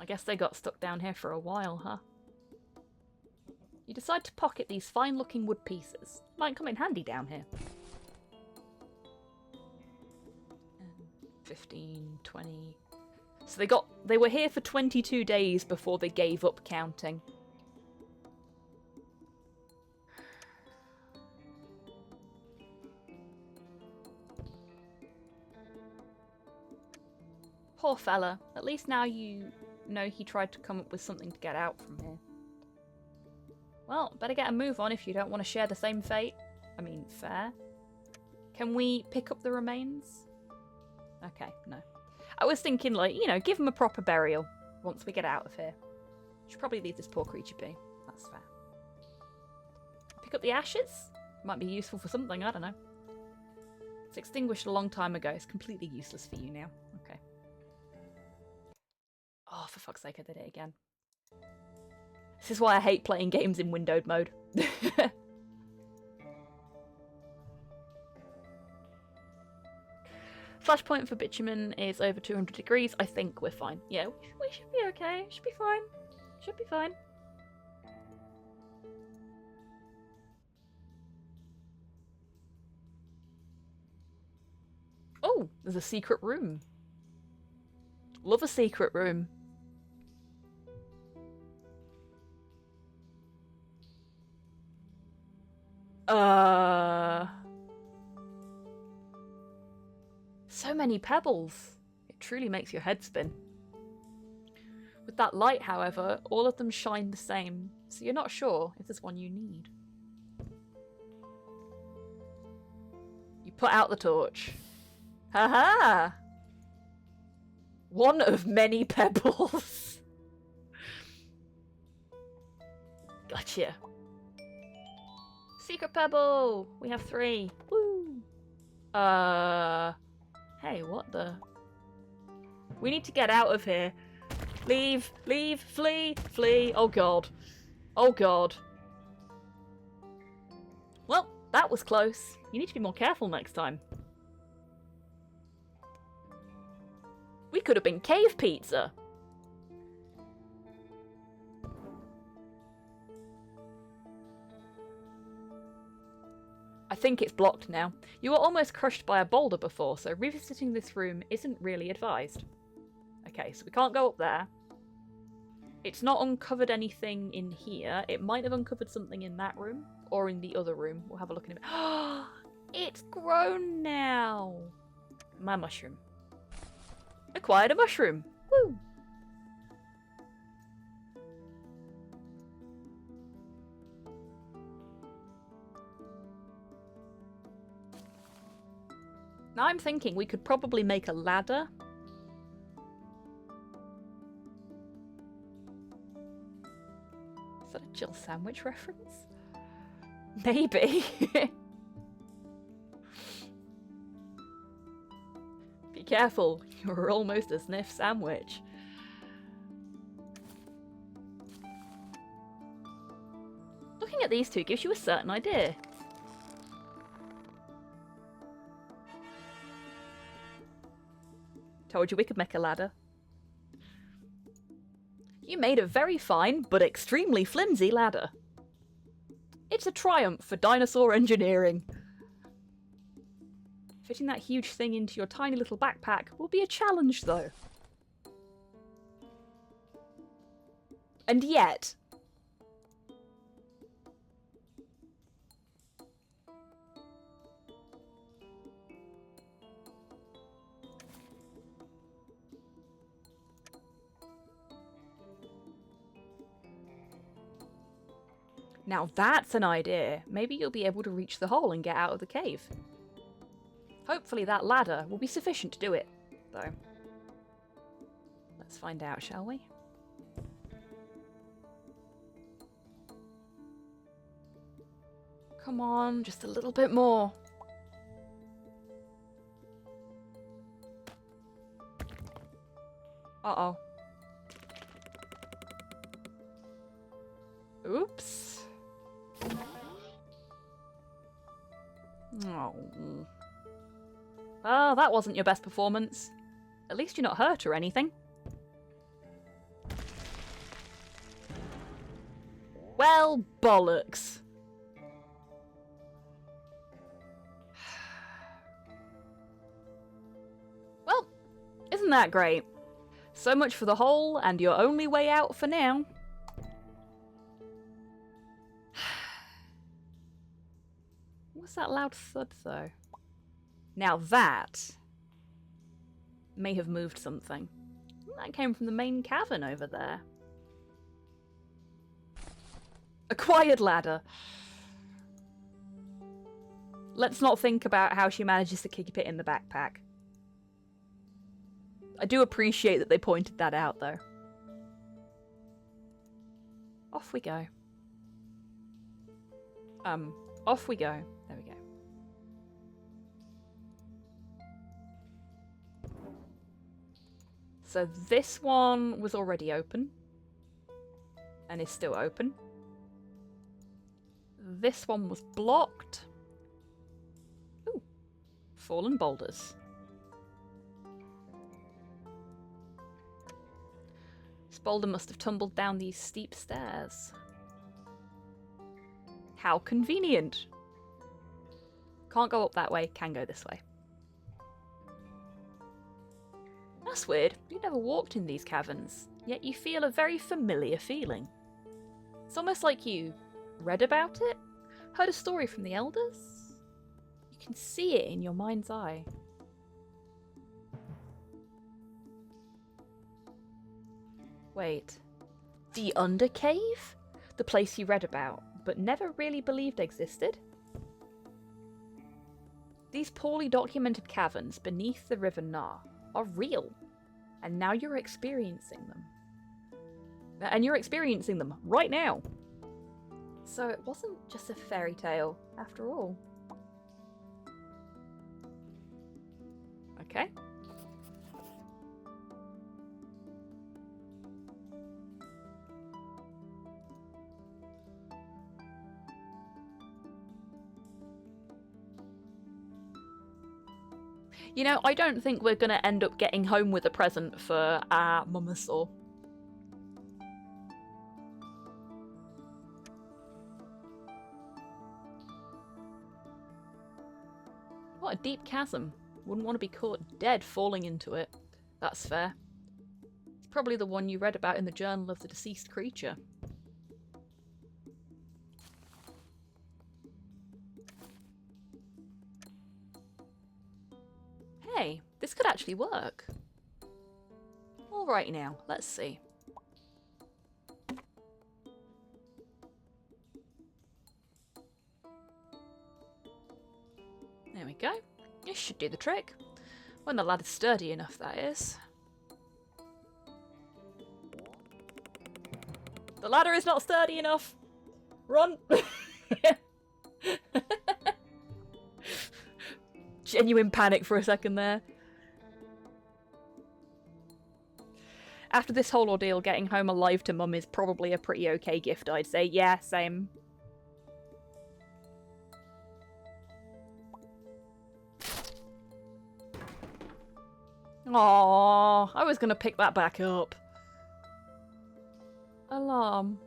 I guess they got stuck down here for a while, huh? You decide to pocket these fine-looking wood pieces. Might come in handy down here. 15, 20... So they were here for 22 days before they gave up counting. Poor fella. At least now you know he tried to come up with something to get out from here. Well, better get a move on if you don't want to share the same fate. I mean, fair. Can we pick up the remains? Okay, no. I was thinking, like, you know, give him a proper burial once we get out of here. Should probably leave this poor creature be. That's fair. Pick up the ashes? Might be useful for something, I don't know. It's extinguished a long time ago. It's completely useless for you now. Okay. Oh, for fuck's sake, I did it again. This is why I hate playing games in windowed mode. Flashpoint for bitumen is over 200 degrees. I think we're fine. Yeah, we should be okay. Should be fine. Should be fine. Oh, there's a secret room. Love a secret room. So many pebbles. It truly makes your head spin. With that light, however, all of them shine the same, so you're not sure if there's one you need. You put out the torch. Haha! One of many pebbles. Gotcha. Secret pebble! We have 3. Woo! Hey, what the? We need to get out of here. Leave, leave, flee, flee. Oh god. Oh god. Well, that was close. You need to be more careful next time. We could have been cave pizza. I think it's blocked now. You were almost crushed by a boulder before, so revisiting this room isn't really advised. Okay, so we can't go up there. It's not uncovered anything in here. It might have uncovered something in that room, or in the other room. We'll have a look in a minute. It's grown now! My mushroom. Acquired a mushroom! Woo! Now I'm thinking we could probably make a ladder. Is that a Jill sandwich reference? Maybe. Be careful, you're almost a sniff sandwich. Looking at these two gives you a certain idea. Told you we could make a ladder. You made a very fine, but extremely flimsy ladder. It's a triumph for dinosaur engineering. Fitting that huge thing into your tiny little backpack will be a challenge, though. And yet... Now that's an idea. Maybe you'll be able to reach the hole and get out of the cave. Hopefully that ladder will be sufficient to do it, though. Let's find out, shall we? Come on, just a little bit more. Uh-oh. Oops. Oh. Well, that wasn't your best performance. At least you're not hurt or anything. Well, bollocks. Well, isn't that great? So much for the hole and your only way out for now. What's that loud thud, though? Now that may have moved something. That came from the main cavern over there. Acquired ladder. Let's not think about how she manages to keep it in the backpack. I do appreciate that they pointed that out, though. Off we go. Off we go. There we go. So this one was already open. And is still open. This one was blocked. Ooh. Fallen boulders. This boulder must have tumbled down these steep stairs. How convenient. Can't go up that way, can go this way. That's weird. You've never walked in these caverns, yet you feel a very familiar feeling. It's almost like you read about it, Heard a story from the elders? You can see it in your mind's eye. Wait. The Undercave? The place you read about, but never really believed existed? These poorly documented caverns beneath the River Nar are real, and now you're experiencing them. And you're experiencing them right now. So it wasn't just a fairy tale, after all. Okay. You know, I don't think we're going to end up getting home with a present for our mummasaur. What a deep chasm. Wouldn't want to be caught dead falling into it. That's fair. It's probably the one you read about in the Journal of the Deceased Creature. Hey, this could actually work. Alright now, let's see. There we go. This should do the trick. When the ladder's sturdy enough, that is. The ladder is not sturdy enough! Run! Genuine panic for a second there. After this whole ordeal, getting home alive to Mum is probably a pretty okay gift, I'd say. Yeah, same. Aww, I was gonna pick that back up. Alarm.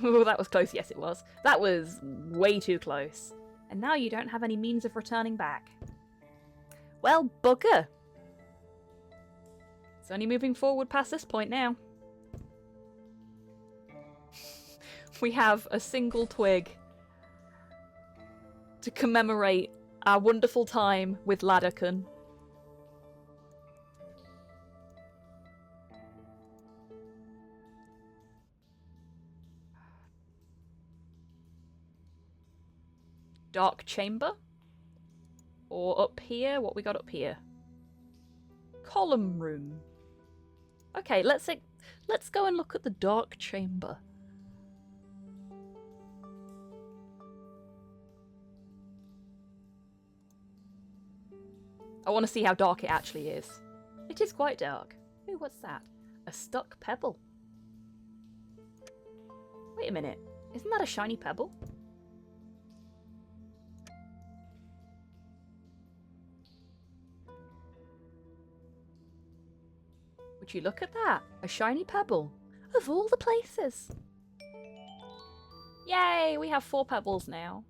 Oh, that was close. Yes, it was. That was way too close. And now you don't have any means of returning back. Well, bugger. It's only moving forward past this point now. We have a single twig to commemorate our wonderful time with Ladderkin. Dark chamber? Or up here? What we got up here? Column room. Okay, let's go and look at the dark chamber. I want to see how dark it actually is. It is quite dark. Ooh, what's that? A stuck pebble. Wait a minute. Isn't that a shiny pebble? Would you look at that? A shiny pebble. Of all the places. Yay, we have 4 pebbles now.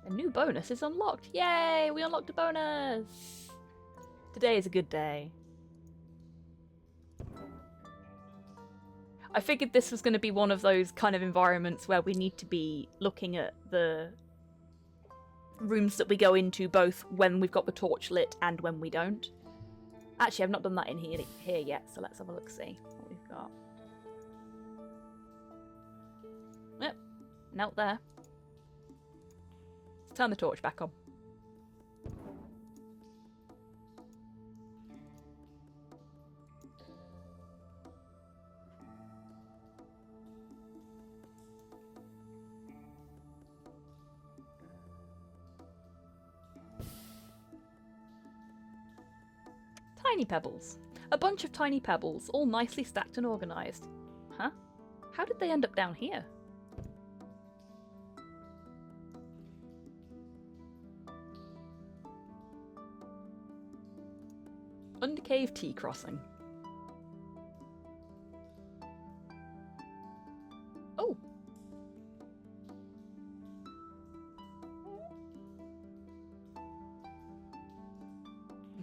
A new bonus is unlocked. Yay, we unlocked a bonus. Today is a good day. I figured this was going to be one of those kind of environments where we need to be looking at the rooms that we go into both when we've got the torch lit and when we don't. Actually, I've not done that in here yet, so let's have a look, see what we've got. Yep, knelt there. Let's turn the torch back on. Tiny pebbles. A bunch of tiny pebbles, all nicely stacked and organised. Huh? How did they end up down here? Undercave T crossing. Oh!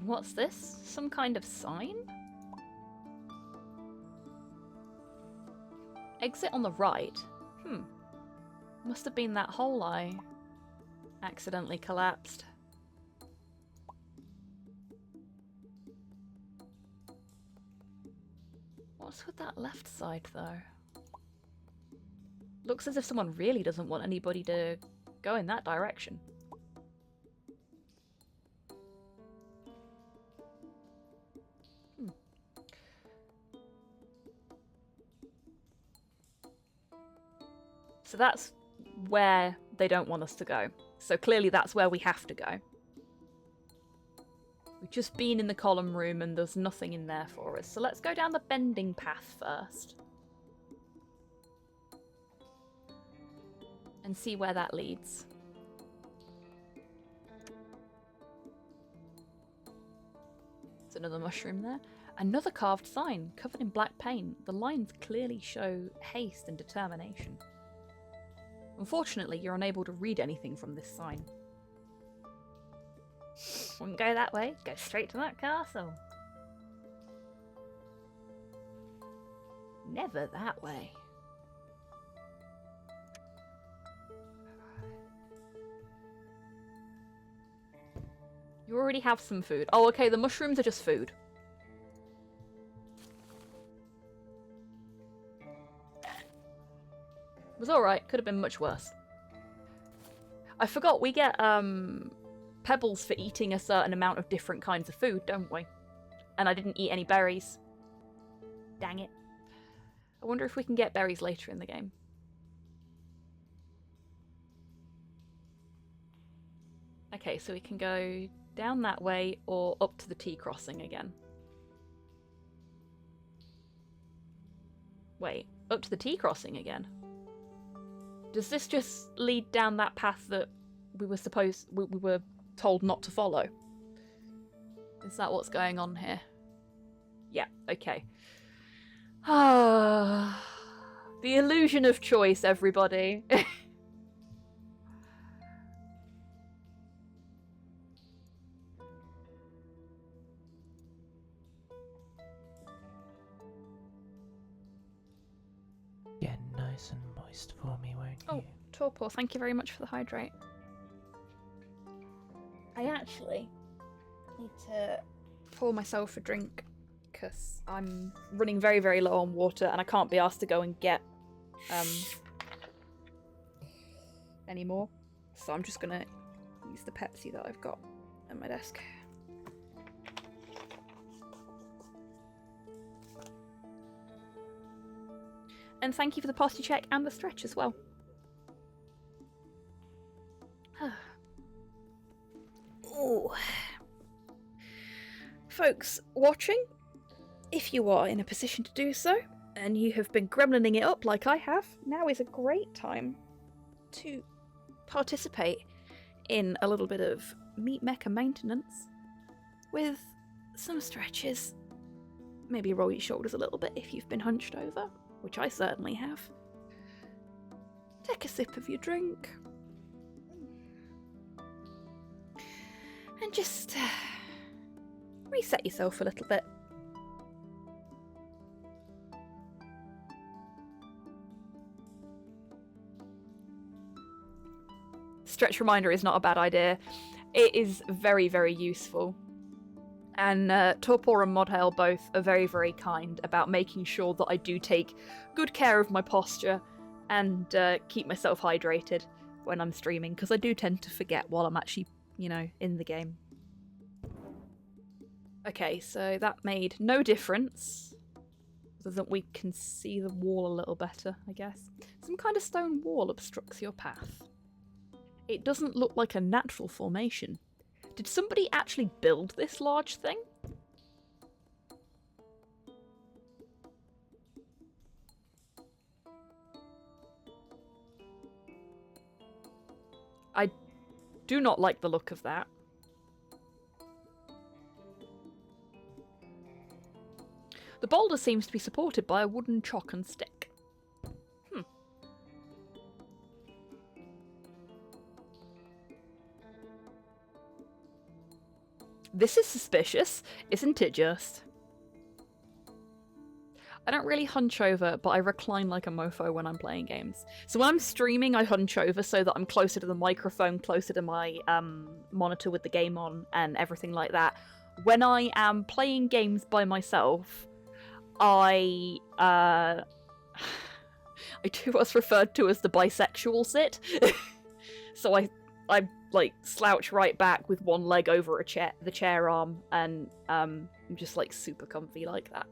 What's this? Some kind of sign? Exit on the right. Must have been that hole I accidentally collapsed. What's with that left side, though? Looks as if someone really doesn't want anybody to go in that direction. So that's where they don't want us to go. So clearly that's where we have to go. We've just been in the column room and there's nothing in there for us. So let's go down the bending path first. And see where that leads. There's another mushroom there. Another carved sign covered in black paint. The lines clearly show haste and determination. Unfortunately, you're unable to read anything from this sign. Wouldn't go that way. Go straight to that castle. Never that way. You already have some food. Oh, okay, the mushrooms are just food. It was alright, could have been much worse. I forgot, we get pebbles for eating a certain amount of different kinds of food, don't we? And I didn't eat any berries. Dang it. I wonder if we can get berries later in the game. Okay, so we can go down that way or up to the T-crossing again. Wait, up to the T-crossing again? Does this just lead down that path that we were told not to follow? Is that what's going on here? Yeah, okay. Ah, the illusion of choice, everybody. Get nice and moist for me, won't you? Oh, Torpor, thank you very much for the hydrate. I actually need to pour myself a drink because I'm running very, very low on water and I can't be asked to go and get any more. So I'm just gonna use the Pepsi that I've got at my desk. And thank you for the posture check and the stretch as well. Oh. Folks watching, if you are in a position to do so, and you have been gremlining it up like I have, now is a great time to participate in a little bit of meat mecha maintenance with some stretches. Maybe roll your shoulders a little bit if you've been hunched over, which I certainly have. Take a sip of your drink. And just reset yourself a little bit. Stretch reminder is not a bad idea. It is very, very useful. And Torpor and Modhail both are very, very kind about making sure that I do take good care of my posture and keep myself hydrated when I'm streaming, because I do tend to forget while I'm actually, you know, in the game. Okay, so that made no difference, other than we can see the wall a little better, I guess. Some kind of stone wall obstructs your path. It doesn't look like a natural formation. Did somebody actually build this large thing? I do not like the look of that. The boulder seems to be supported by a wooden chock and stick. This is suspicious, isn't it just? I don't really hunch over, but I recline like a mofo when I'm playing games. So when I'm streaming, I hunch over so that I'm closer to the microphone, closer to my monitor with the game on, and everything like that. When I am playing games by myself, I do what's referred to as the bisexual sit. So I like slouch right back with one leg over the chair arm, and I'm just like super comfy like that.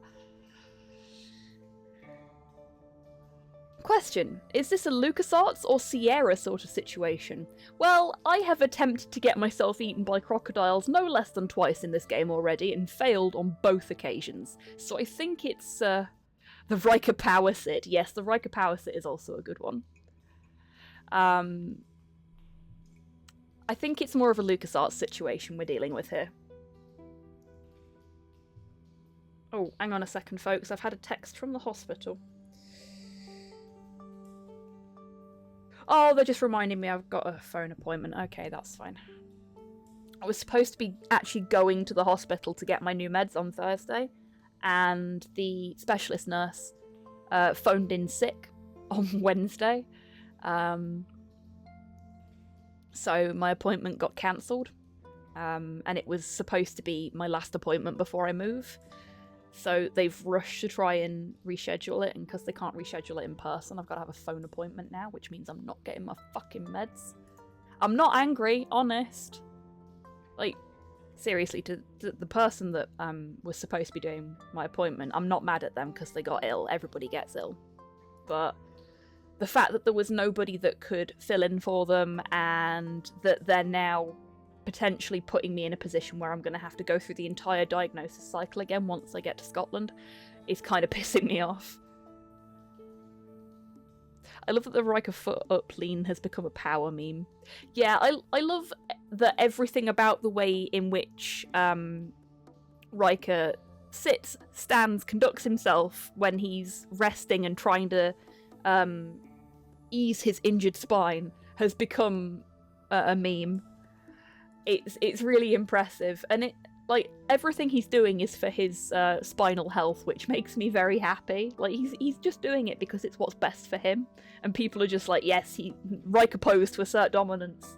Question: is this a LucasArts or Sierra sort of situation? Well, I have attempted to get myself eaten by crocodiles no less than twice in this game already, and failed on both occasions. So I think it's the Riker Power Sit. Yes, the Riker Power Sit is also a good one. I think it's more of a LucasArts situation we're dealing with here. Oh, hang on a second, folks. I've had a text from the hospital. Oh, they're just reminding me I've got a phone appointment. Okay, that's fine. I was supposed to be actually going to the hospital to get my new meds on Thursday, and the specialist nurse phoned in sick on Wednesday. So my appointment got cancelled, and it was supposed to be my last appointment before I move. So they've rushed to try and reschedule it, and because they can't reschedule it in person, I've got to have a phone appointment now, which means I'm not getting my fucking meds. I'm not angry, honest. Like, seriously, to the person that was supposed to be doing my appointment, I'm not mad at them because they got ill. Everybody gets ill. But the fact that there was nobody that could fill in for them, and that they're now potentially putting me in a position where I'm going to have to go through the entire diagnosis cycle again once I get to Scotland is kind of pissing me off. I love that the Riker foot up lean has become a power meme. Yeah, I love that everything about the way in which Riker sits, stands, conducts himself when he's resting and trying to ease his injured spine has become a meme. It's really impressive, and like everything he's doing is for his spinal health, which makes me very happy. Like he's just doing it because it's what's best for him, and people are just like, yes, Riker pose to assert dominance,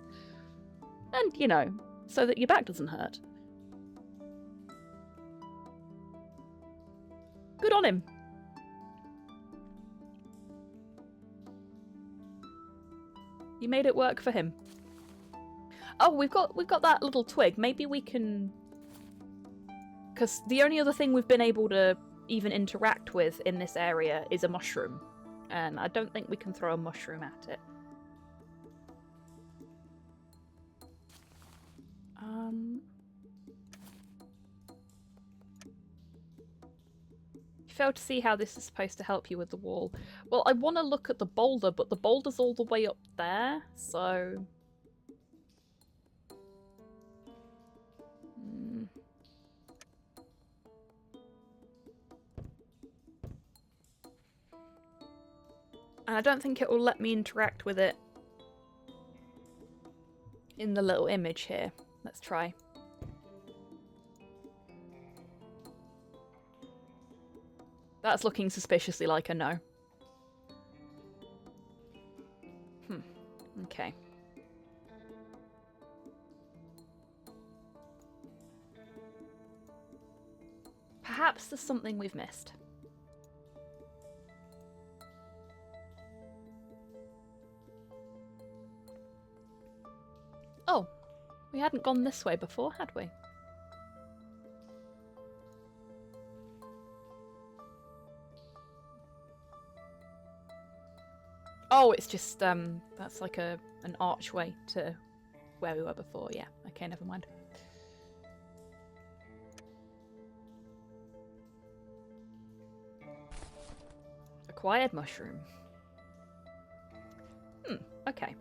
and you know, so that your back doesn't hurt. Good on him. You made it work for him. Oh, we've got that little twig. Maybe we can... Because the only other thing we've been able to even interact with in this area is a mushroom. And I don't think we can throw a mushroom at it. You failed to see how this is supposed to help you with the wall. Well, I want to look at the boulder, but the boulder's all the way up there, so... And I don't think it will let me interact with it in the little image here. Let's try. That's looking suspiciously like a no. Okay. Perhaps there's something we've missed. Oh, we hadn't gone this way before, had we? Oh, it's just, that's like an archway to where we were before. Yeah, okay, never mind. Acquired mushroom. Okay.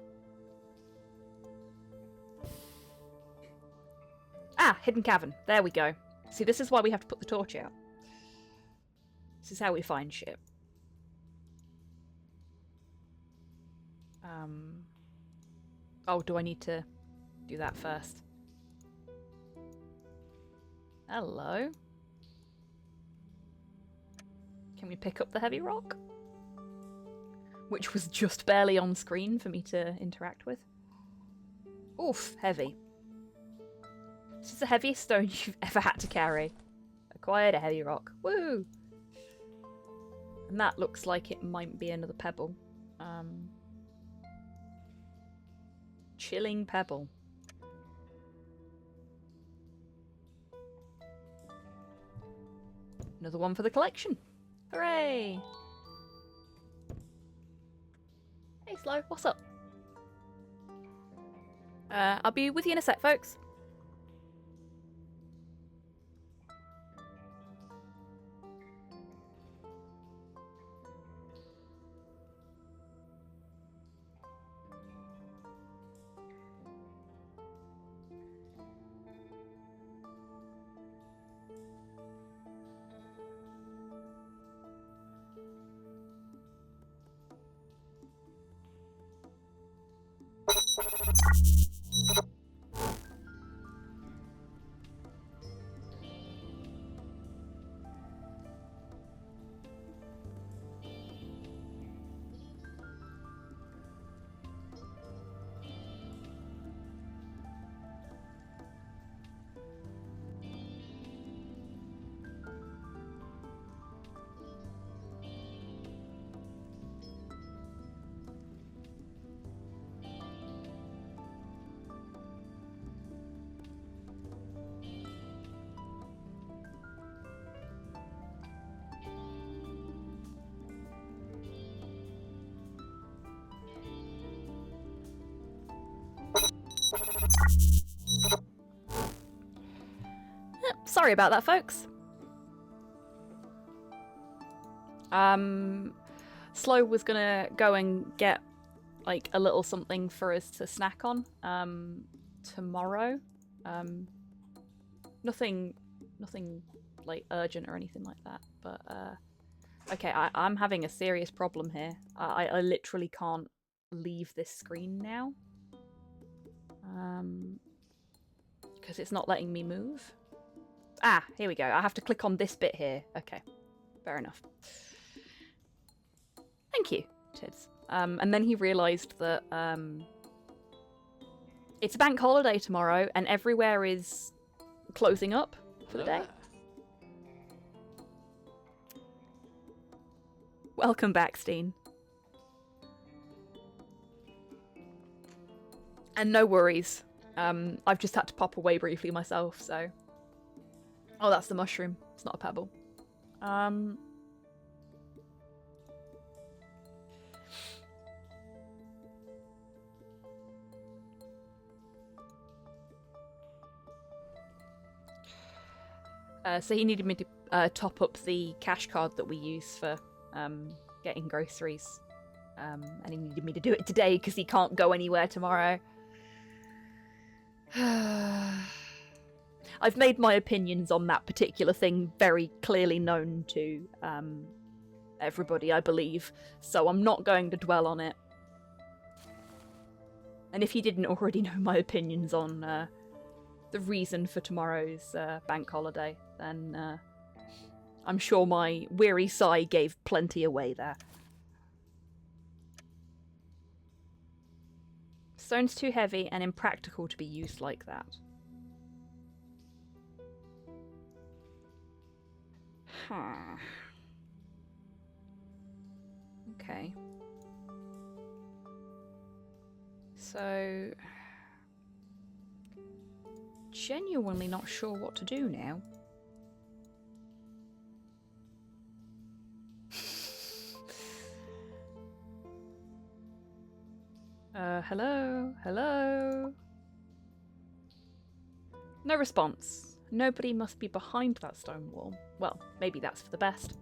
Ah, hidden cavern. There we go. See, this is why we have to put the torch out. This is how we find shit. Oh, do I need to do that first? Hello. Can we pick up the heavy rock? Which was just barely on screen for me to interact with. Oof, heavy. This is the heaviest stone you've ever had to carry. Acquired a heavy rock. Woo! And that looks like it might be another pebble. Chilling pebble. Another one for the collection. Hooray! Hey, Slow, what's up? I'll be with you in a sec, folks. Sorry about that, folks. Slow was gonna go and get like a little something for us to snack on tomorrow. Nothing like urgent or anything like that. But okay, I'm having a serious problem here. I literally can't leave this screen now because it's not letting me move. Ah, here we go. I have to click on this bit here. Okay, fair enough. Thank you, Tids. And then he realised that it's a bank holiday tomorrow and everywhere is closing up for the day. Welcome back, Steen. And no worries. I've just had to pop away briefly myself, so... Oh, that's the mushroom. It's not a pebble. So he needed me to top up the cash card that we use for getting groceries. And he needed me to do it today because he can't go anywhere tomorrow. I've made my opinions on that particular thing very clearly known to everybody, I believe, so I'm not going to dwell on it. And if you didn't already know my opinions on the reason for tomorrow's bank holiday, then I'm sure my weary sigh gave plenty away there. Stone's too heavy and impractical to be used like that. Huh. Okay. So... genuinely not sure what to do now. Hello? Hello? No response. Nobody must be behind that stone wall. Well, maybe that's for the best.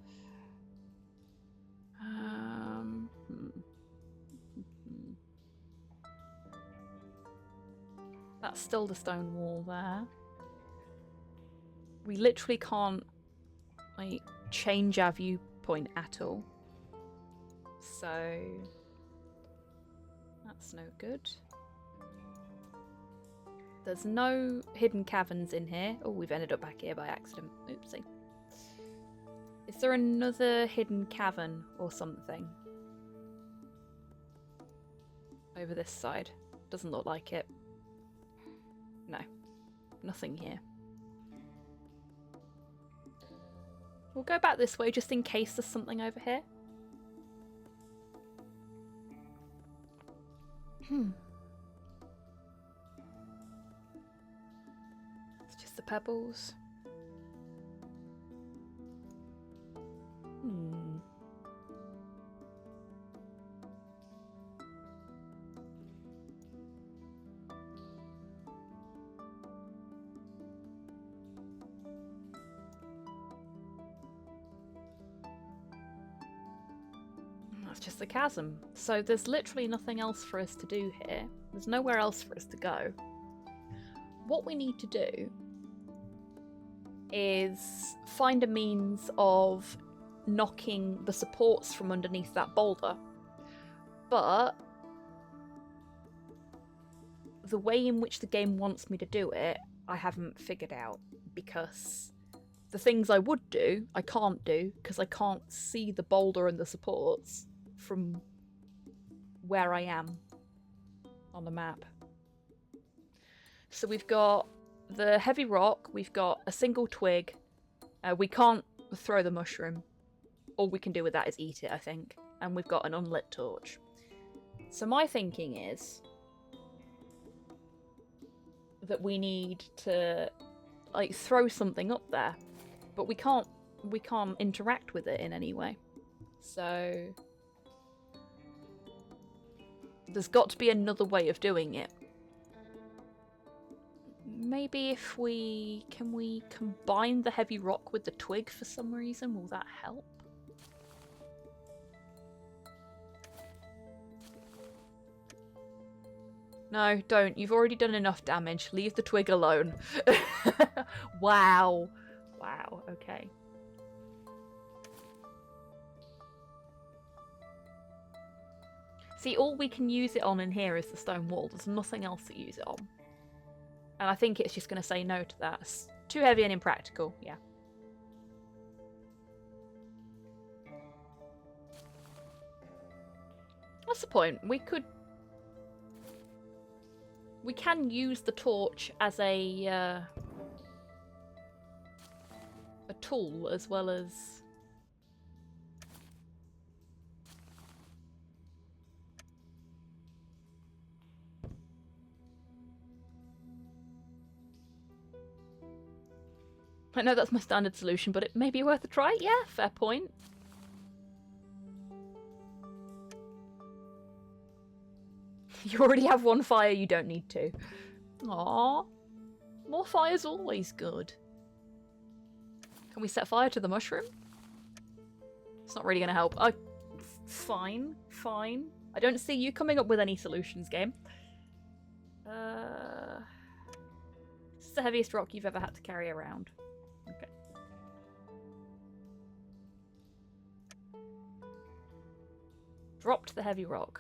That's still the stone wall there. We literally can't, like, change our viewpoint at all. So... that's no good. There's no hidden caverns in here. Oh, we've ended up back here by accident. Oopsie. Is there another hidden cavern or something? Over this side. Doesn't look like it. No. Nothing here. We'll go back this way just in case there's something over here. It's just the pebbles. That's just the chasm. So there's literally nothing else for us to do here. There's nowhere else for us to go. What we need to do is find a means of knocking the supports from underneath that boulder. But the way in which the game wants me to do it, I haven't figured out, because the things I would do, I can't do, because I can't see the boulder and the supports from where I am on the map. So we've got the heavy rock, we've got a single twig, we can't throw the mushroom. All we can do with that is eat it, I think. And we've got an unlit torch. So my thinking is that we need to like throw something up there, but we can't interact with it in any way. So there's got to be another way of doing it. Maybe if can we combine the heavy rock with the twig for some reason? Will that help? No, don't. You've already done enough damage. Leave the twig alone. Wow. Wow, okay. See, all we can use it on in here is the stone wall. There's nothing else to use it on. And I think it's just going to say no to that. It's too heavy and impractical, yeah. What's the point? We can use the torch as a tool as well as... I know that's my standard solution, but it may be worth a try. Yeah, fair point. You already have one fire, you don't need two. Aww. More fire's always good. Can we set fire to the mushroom? It's not really going to help. Oh, fine, fine. I don't see you coming up with any solutions, game. This is the heaviest rock you've ever had to carry around. Okay. Dropped the heavy rock.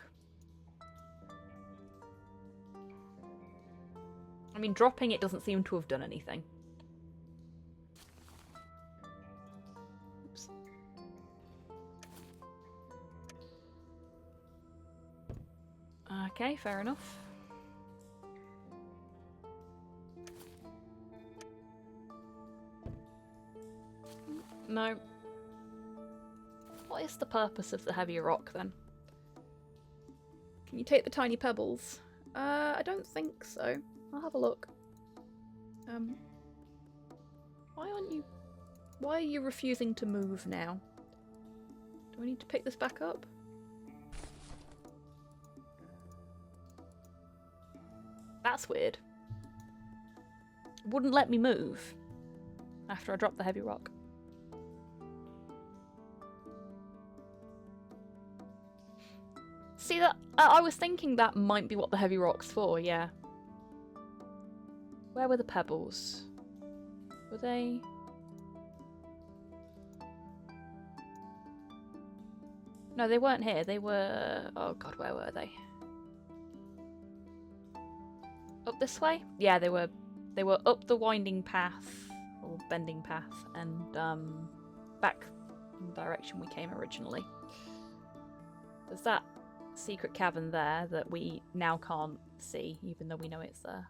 I mean, dropping it doesn't seem to have done anything. Oops. Okay, fair enough. No. What is the purpose of the heavy rock, then? Can you take the tiny pebbles? I don't think so. I'll have a look. Why are you refusing to move now? Do I need to pick this back up? That's weird. Wouldn't let me move after I dropped the heavy rock. See that? I was thinking that might be what the heavy rock's for, yeah. Where were the pebbles? Were they... No, they weren't here. They were... Oh god, where were they? Up this way? Yeah, they were up the winding path, or bending path, and back in the direction we came originally. There's that secret cavern there that we now can't see, even though we know it's there.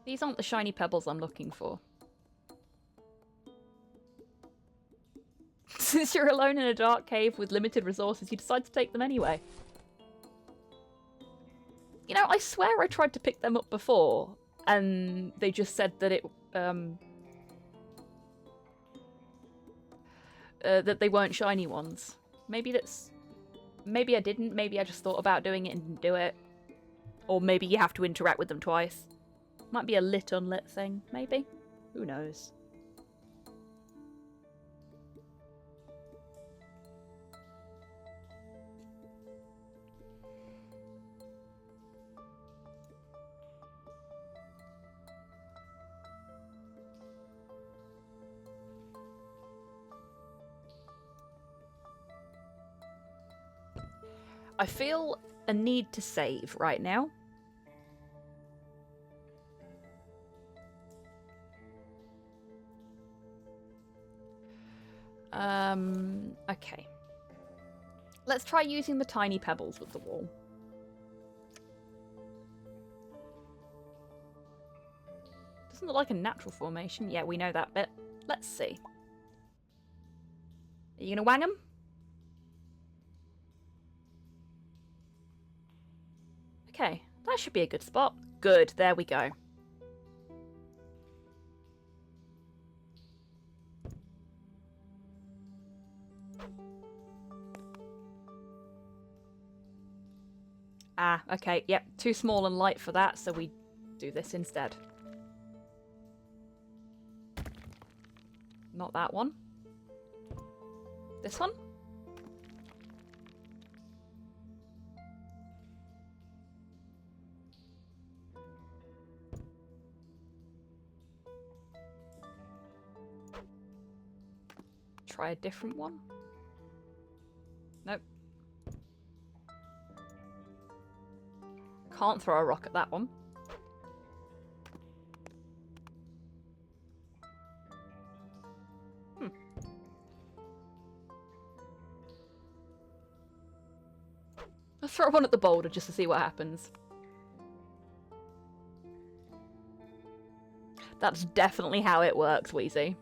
These aren't the shiny pebbles I'm looking for. Since you're alone in a dark cave with limited resources, you decide to take them anyway. You know, I swear I tried to pick them up before, and they just said that that they weren't shiny ones. Maybe I didn't. Maybe I just thought about doing it and didn't do it. Or maybe you have to interact with them twice. Might be a lit-unlit thing, maybe? Who knows? I feel a need to save right now. Okay. Let's try using the tiny pebbles with the wall. Doesn't look like a natural formation. Yeah, we know that bit. Let's see. Are you gonna wang them? Okay, that should be a good spot. Good, there we go. Ah, okay, yep, too small and light for that, so we do this instead. Not that one. This one? Try a different one? Nope. Can't throw a rock at that one. Let's throw one at the boulder just to see what happens. That's definitely how it works, Wheezy.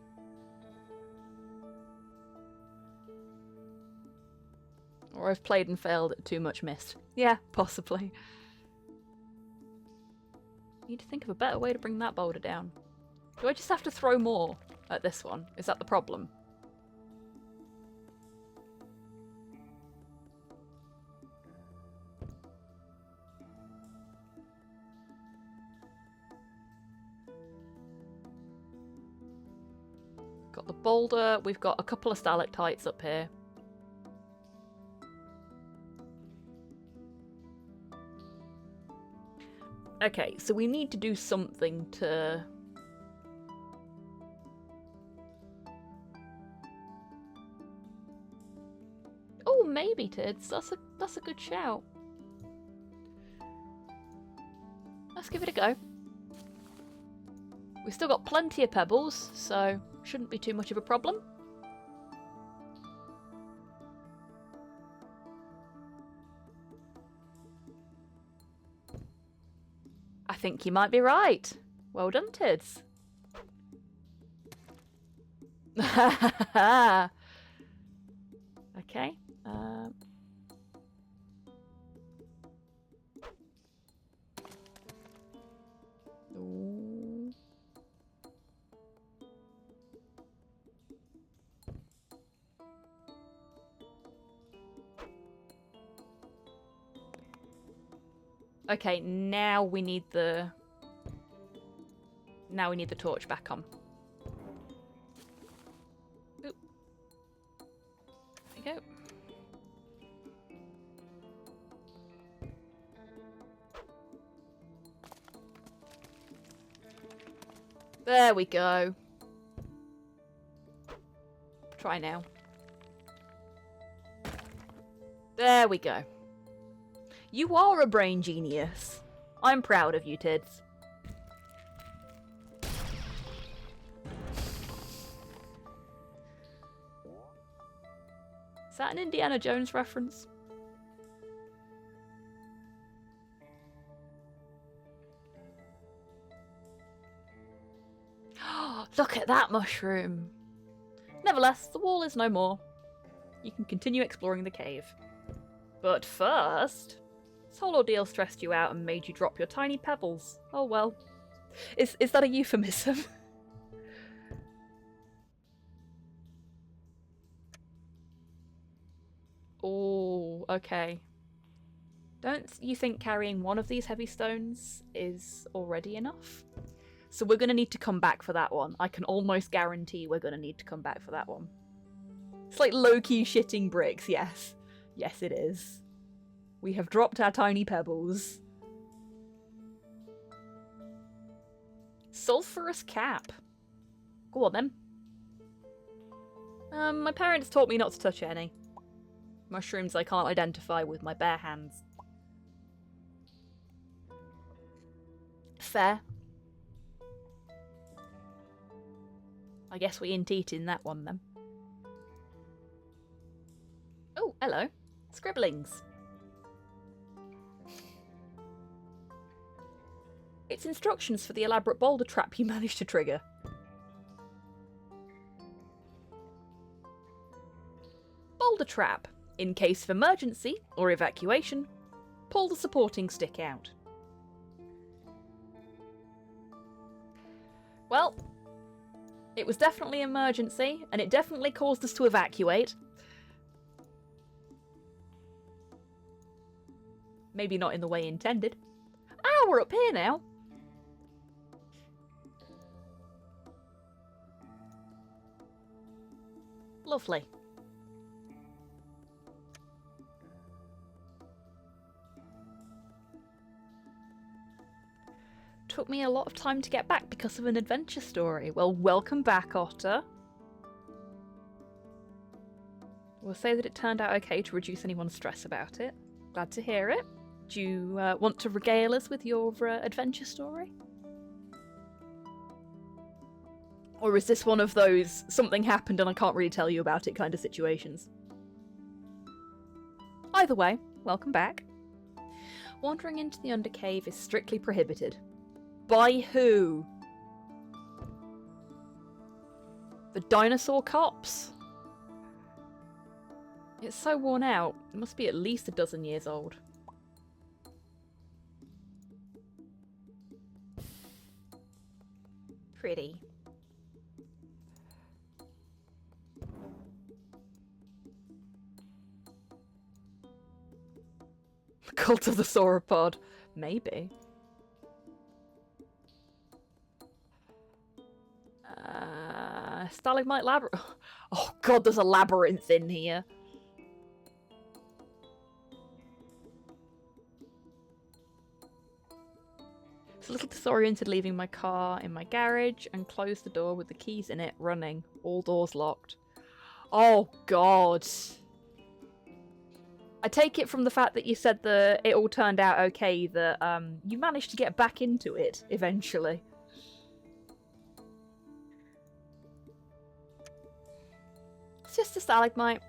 Or I've played and failed at too much mist. Yeah, possibly. Need to think of a better way to bring that boulder down. Do I just have to throw more at this one? Is that the problem? Got the boulder. We've got a couple of stalactites up here. Okay, so we need to do something to... Oh, maybe, Tids. That's a good shout. Let's give it a go. We've still got plenty of pebbles, so shouldn't be too much of a problem. I think you might be right. Well done, Tids. Okay. Ooh. Okay, now we need the torch back on. Oop. There we go. There we go. Try now. There we go. You are a brain genius. I'm proud of you, Tids. Is that an Indiana Jones reference? Look at that mushroom! Nevertheless, the wall is no more. You can continue exploring the cave. But first, this whole ordeal stressed you out and made you drop your tiny pebbles. Oh well. Is that a euphemism? Oh, okay. Don't you think carrying one of these heavy stones is already enough? So we're going to need to come back for that one. I can almost guarantee we're going to need to come back for that one. It's like low-key shitting bricks, yes. Yes, it is. We have dropped our tiny pebbles. Sulphurous cap. Go on then. My parents taught me not to touch any. Mushrooms I can't identify with my bare hands. Fair. I guess we ain't eating that one then. Oh, hello. Scribblings. It's instructions for the elaborate boulder trap you managed to trigger. Boulder trap. In case of emergency or evacuation, pull the supporting stick out. Well, it was definitely an emergency, and it definitely caused us to evacuate. Maybe not in the way intended. Ah, we're up here now. Lovely. Took me a lot of time to get back because of an adventure story. Well, welcome back, Otter. We'll say that it turned out okay to reduce anyone's stress about it. Glad to hear it. Do you want to regale us with your adventure story? Or is this one of those something happened and I can't really tell you about it kind of situations? Either way, welcome back. Wandering into the Undercave is strictly prohibited. By who? The dinosaur cops? It's so worn out. It must be at least a dozen years old. Pretty. Cult of the Sauropod. Maybe. Stalagmite labyrinth. Oh god, there's a labyrinth in here. It's a little disoriented leaving my car in my garage and closed the door with the keys in it running. All doors locked. Oh god. I take it from the fact that you said that it all turned out okay that you managed to get back into it eventually. It's just a stalagmite,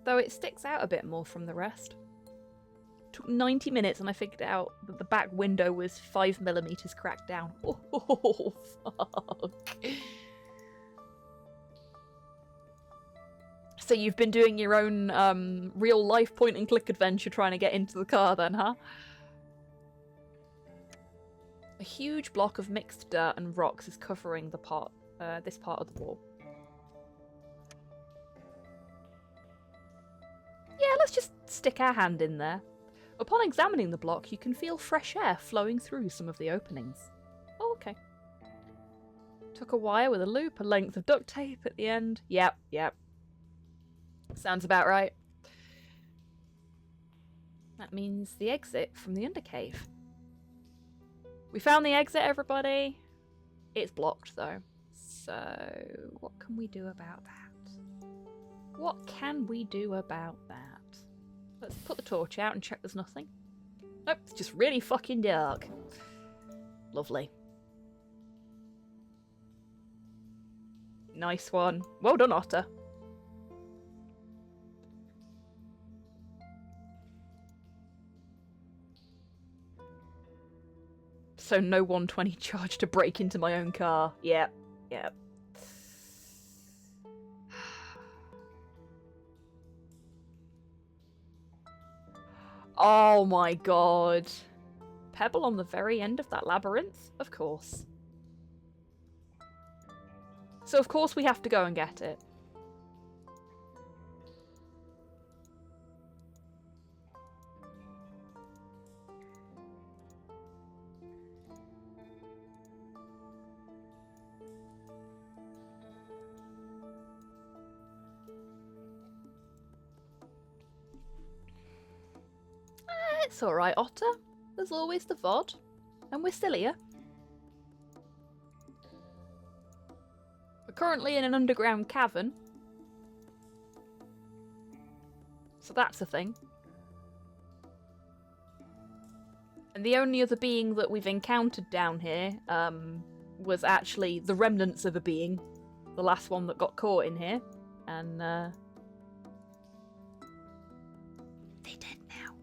though it sticks out a bit more from the rest. Took 90 minutes and I figured out that the back window was 5mm cracked down. Oh, fuck. So you've been doing your own real-life point-and-click adventure trying to get into the car then, huh? A huge block of mixed dirt and rocks is covering the this part of the wall. Yeah, let's just stick our hand in there. Upon examining the block, you can feel fresh air flowing through some of the openings. Oh, okay. Took a wire with a loop, a length of duct tape at the end. Yep. Sounds about right. That means the exit from the Undercave. We found the exit, everybody. It's blocked, though. So, what can we do about that? What can we do about that? Let's put the torch out and check there's nothing. Nope, it's just really fucking dark. Lovely. Nice one. Well done, Otter. So no 120 charge to break into my own car. Yep, yep. Oh my god. Pebble on the very end of that labyrinth? Of course. So of course we have to go and get it. It's alright, Otter. There's always the VOD. And we're still here. We're currently in an underground cavern. So that's a thing. And the only other being that we've encountered down here was actually the remnants of a being. The last one that got caught in here. And they're dead now.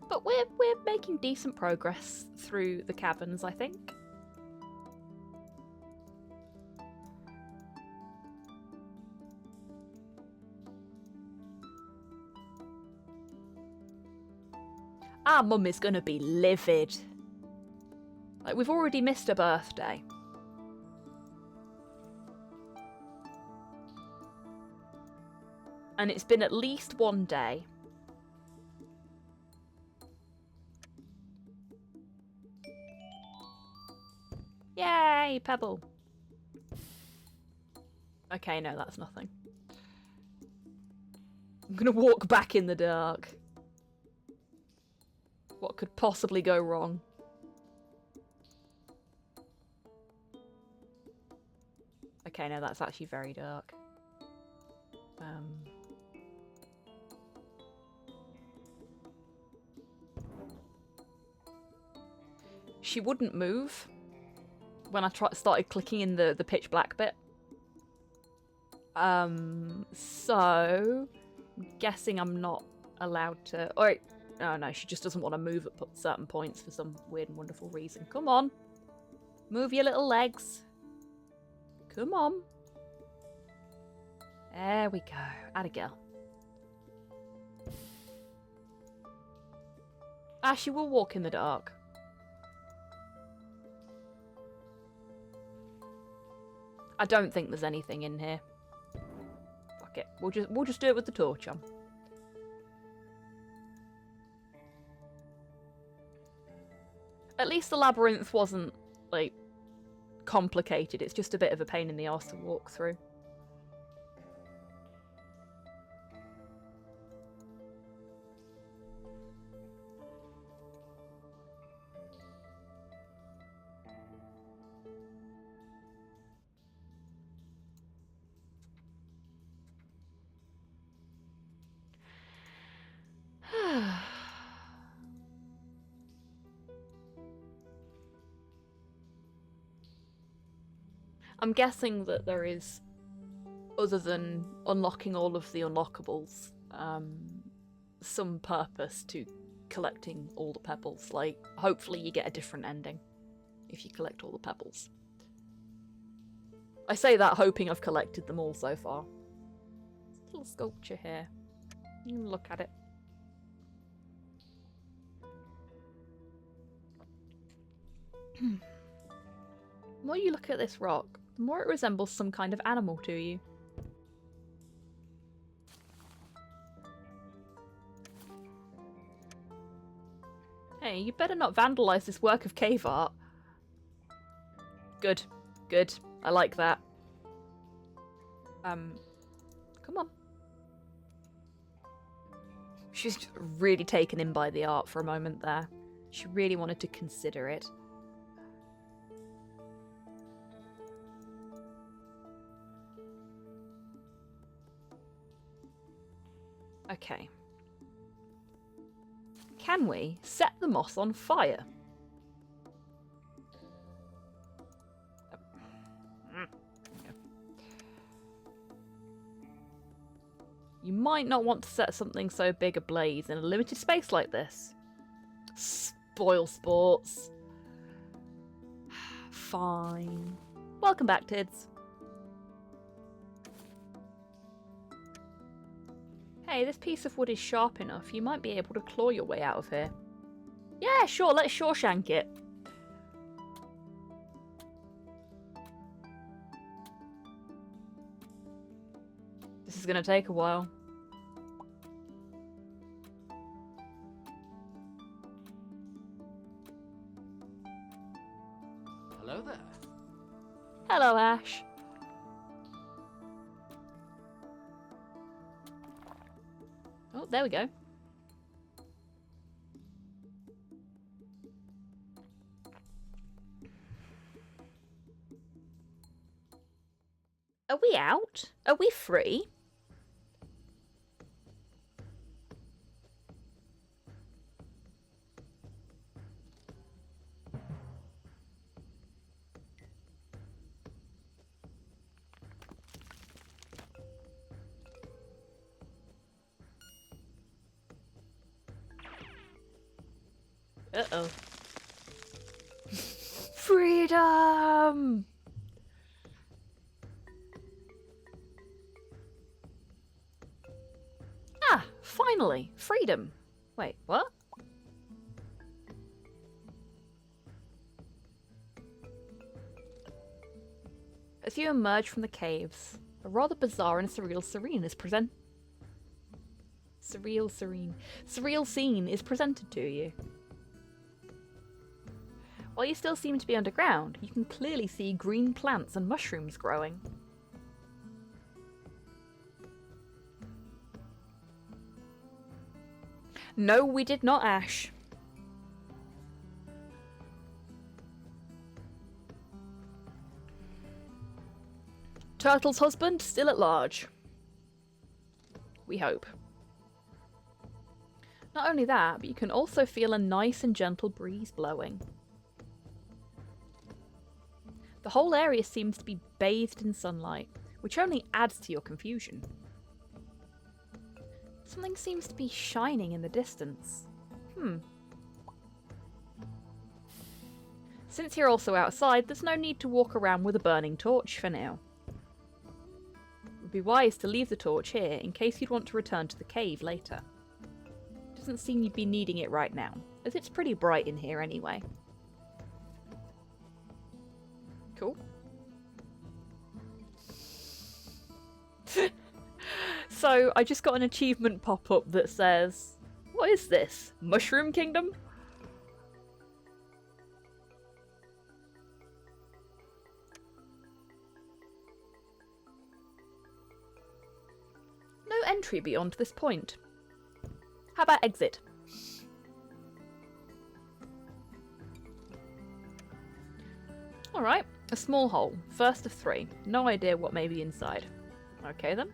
But we're making decent progress through the caverns, I think. Our mum is gonna be livid. Like, we've already missed her birthday. And it's been at least one day. Yay, Pebble. Okay, no, that's nothing. I'm gonna walk back in the dark. What could possibly go wrong? Okay, no, that's actually very dark. She wouldn't move when I started clicking in the pitch black bit. So I'm guessing I'm not allowed to. Oh, wait. Oh no, she just doesn't want to move at certain points for some weird and wonderful reason. Come on. Move your little legs. Come on. There we go. Atta girl. Ah, she will walk in the dark. I don't think there's anything in here. Fuck it. We'll just do it with the torch on. At least the labyrinth wasn't, like, complicated. It's just a bit of a pain in the arse to walk through. I'm guessing that there is, other than unlocking all of the unlockables, some purpose to collecting all the pebbles. Like, hopefully you get a different ending if you collect all the pebbles. I say that hoping I've collected them all so far. There's a little sculpture here. You can look at it. The more you look at this rock, the more it resembles some kind of animal to you. Hey, you better not vandalise this work of cave art. Good. Good. I like that. Come on. She's just really taken in by the art for a moment there. She really wanted to consider it. Okay. Can we set the moss on fire? You might not want to set something so big ablaze in a limited space like this. Spoil sports. Fine. Welcome back, Tids. Hey, this piece of wood is sharp enough. You might be able to claw your way out of here. Yeah, sure, let's Shawshank it. This is gonna take a while. Hello there. Hello, Ash. Oh, there we go. Are we out? Are we free? Uh-oh. Freedom! Ah, finally, freedom. Wait, what? As you emerge from the caves, a rather bizarre and surreal scene is surreal scene is presented to you. While you still seem to be underground, you can clearly see green plants and mushrooms growing. No, we did not, Ash. Turtle's husband still at large. We hope. Not only that, but you can also feel a nice and gentle breeze blowing. The whole area seems to be bathed in sunlight, which only adds to your confusion. Something seems to be shining in the distance. Since you're also outside, there's no need to walk around with a burning torch for now. It would be wise to leave the torch here in case you'd want to return to the cave later. Doesn't seem you'd be needing it right now, as it's pretty bright in here anyway. Cool. So, I just got an achievement pop-up that says, what is this? Mushroom Kingdom? No entry beyond this point. How about exit? Alright, a small hole. First of 3. No idea what may be inside. Okay then.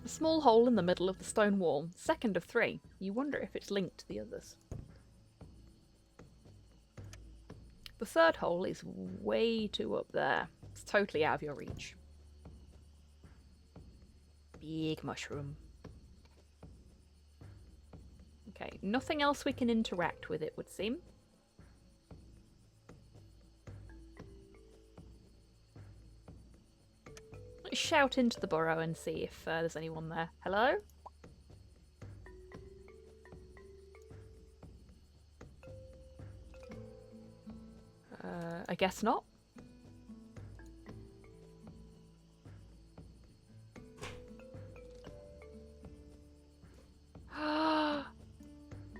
A small hole in the middle of the stone wall. Second of 3. You wonder if it's linked to the others. The third hole is way too up there. It's totally out of your reach. Big mushroom. Okay, nothing else we can interact with, it would seem. Let's shout into the burrow and see if there's anyone there. Hello? I guess not.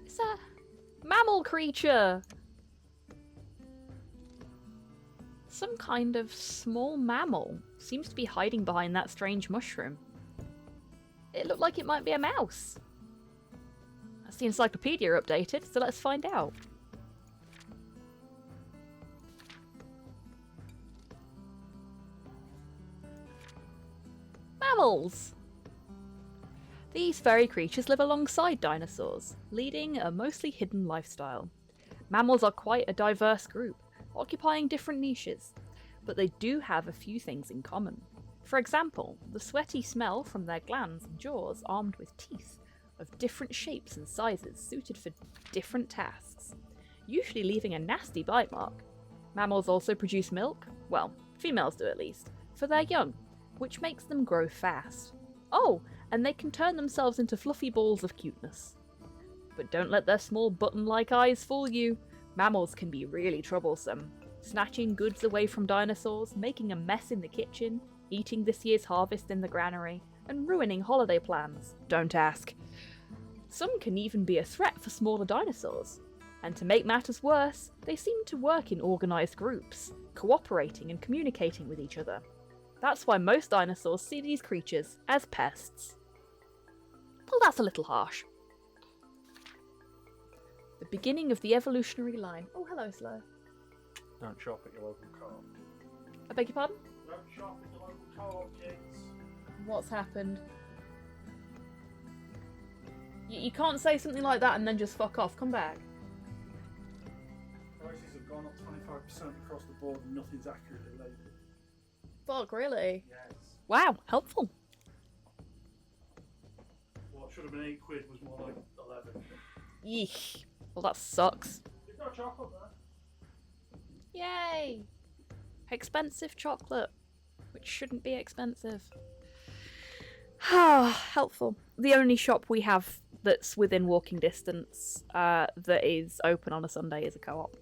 It's a mammal creature! Some kind of small mammal. Seems to be hiding behind that strange mushroom. It looked like it might be a mouse. That's the encyclopedia updated, so let's find out. Mammals! These furry creatures live alongside dinosaurs, leading a mostly hidden lifestyle. Mammals are quite a diverse group, occupying different niches, but they do have a few things in common. For example, the sweaty smell from their glands and jaws armed with teeth of different shapes and sizes suited for different tasks, usually leaving a nasty bite mark. Mammals also produce milk, well, females do at least, for their young, which makes them grow fast. Oh, and they can turn themselves into fluffy balls of cuteness. But don't let their small button-like eyes fool you. Mammals can be really troublesome, snatching goods away from dinosaurs, making a mess in the kitchen, eating this year's harvest in the granary, and ruining holiday plans. Don't ask. Some can even be a threat for smaller dinosaurs. And to make matters worse, they seem to work in organised groups, cooperating and communicating with each other. That's why most dinosaurs see these creatures as pests. Well, that's a little harsh. The beginning of the evolutionary line. Oh, hello, Slow. Don't shop at your local co-op. I beg your pardon? Don't shop at your local co-op, kids. What's happened? You can't say something like that and then just fuck off. Come back. Prices have gone up 25% across the board and nothing's accurately labelled. Fuck, really? Yes. Wow, helpful. What should have been £8 was more like 11. Yeesh. Well, that sucks. You've got chocolate there. Yay! Expensive chocolate, which shouldn't be expensive. Helpful. The only shop we have that's within walking distance that is open on a Sunday is a co-op.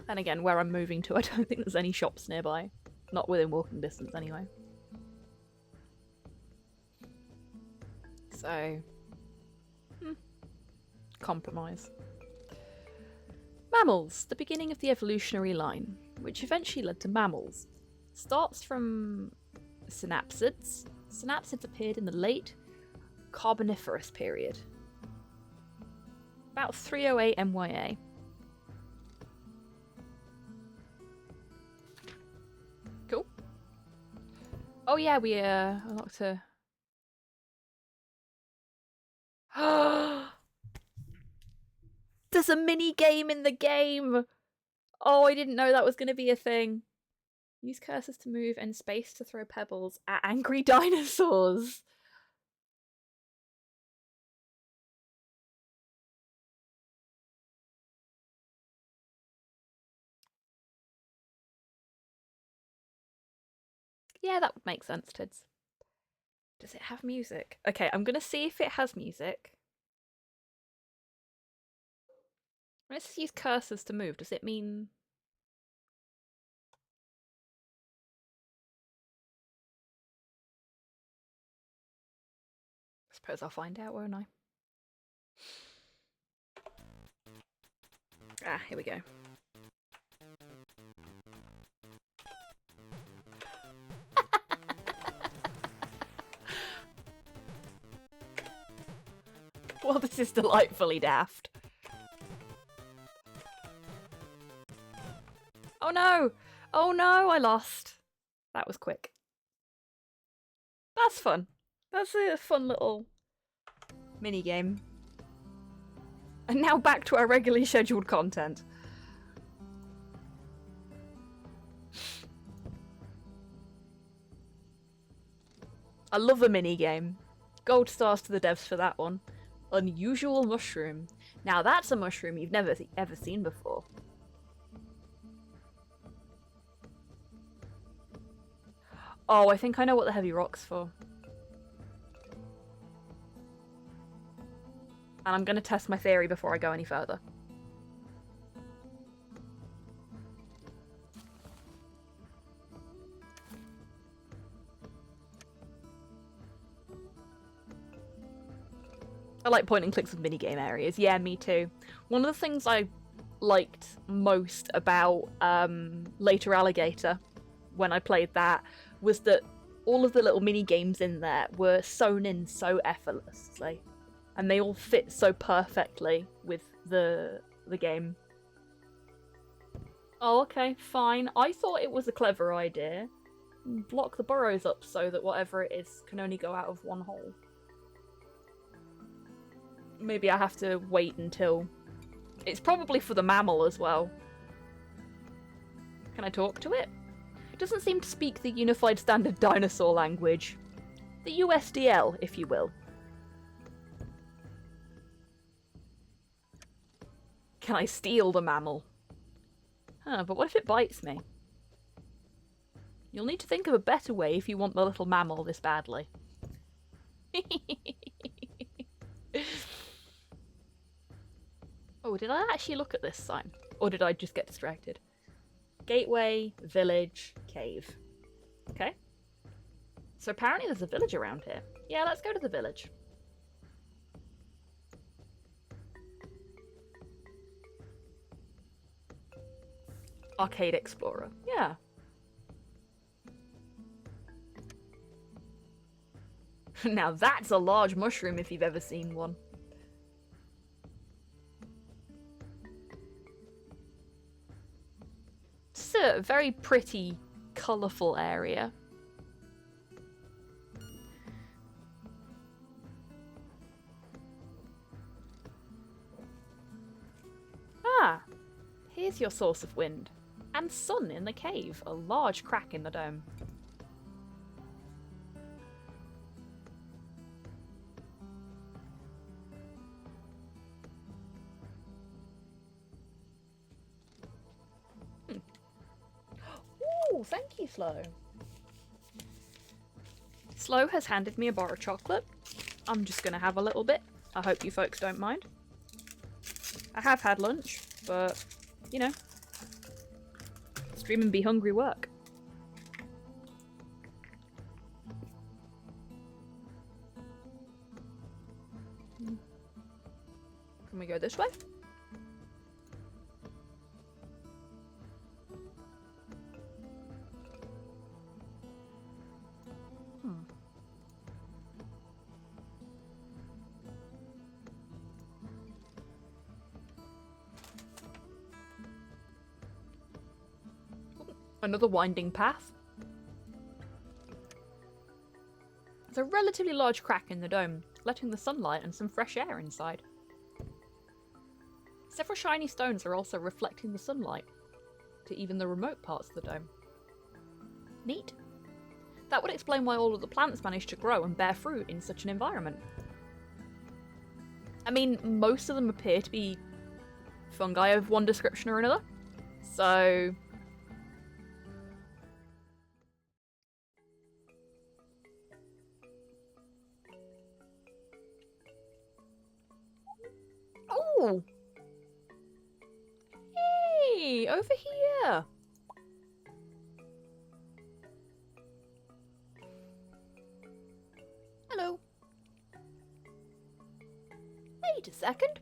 And again, where I'm moving to, I don't think there's any shops nearby. Not within walking distance, anyway. So... compromise. Mammals, the beginning of the evolutionary line, which eventually led to mammals, starts from synapsids. Synapsids appeared in the late Carboniferous period. About 308 MYA. Cool. Oh yeah, we unlocked a... There's a mini game in the game! Oh, I didn't know that was going to be a thing. Use cursors to move and space to throw pebbles at angry dinosaurs. Yeah, that would make sense, Tids. Does it have music? Okay, I'm going to see if it has music. Let's use cursors to move. Does it mean... I suppose I'll find out, won't I? Ah, here we go. Well, this is delightfully daft. Oh no! Oh no, I lost. That was quick. That's fun. That's a fun little mini game. And now back to our regularly scheduled content. I love a mini game. Gold stars to the devs for that one. Unusual mushroom. Now that's a mushroom you've never ever seen before. Oh, I think I know what the heavy rock's for. And I'm going to test my theory before I go any further. I like point and clicks with minigame areas. Yeah, me too. One of the things I liked most about Later Alligator when I played that was that all of the little mini games in there were sewn in so effortlessly, and they all fit so perfectly with the game. Oh, okay, fine. I thought it was a clever idea block the burrows up so that whatever it is can only go out of one hole. Maybe I have to wait until... It's probably for the mammal as well. Can I talk to it? It doesn't seem to speak the Unified Standard Dinosaur language. The USDL, if you will. Can I steal the mammal? Huh, but what if it bites me? You'll need to think of a better way if you want the little mammal this badly. Oh, did I actually look at this sign? Or did I just get distracted? Gateway, village, cave. Okay. So apparently there's a village around here. Yeah, let's go to the village. Arcade Explorer. Yeah. Now that's a large mushroom if you've ever seen one. It's a very pretty, colourful area. Ah, here's your source of wind. And sun in the cave, a large crack in the dome. Ooh, thank you, Flo. Slow has handed me a bar of chocolate. I'm just gonna have a little bit. I hope you folks don't mind. I have had lunch, but, you know, stream and be hungry work. Can we go this way? Another winding path. There's a relatively large crack in the dome, letting the sunlight and some fresh air inside. Several shiny stones are also reflecting the sunlight to even the remote parts of the dome. Neat. That would explain why all of the plants managed to grow and bear fruit in such an environment. I mean, most of them appear to be fungi of one description or another, so... Oh! Hey! Over here! Hello. Wait a second.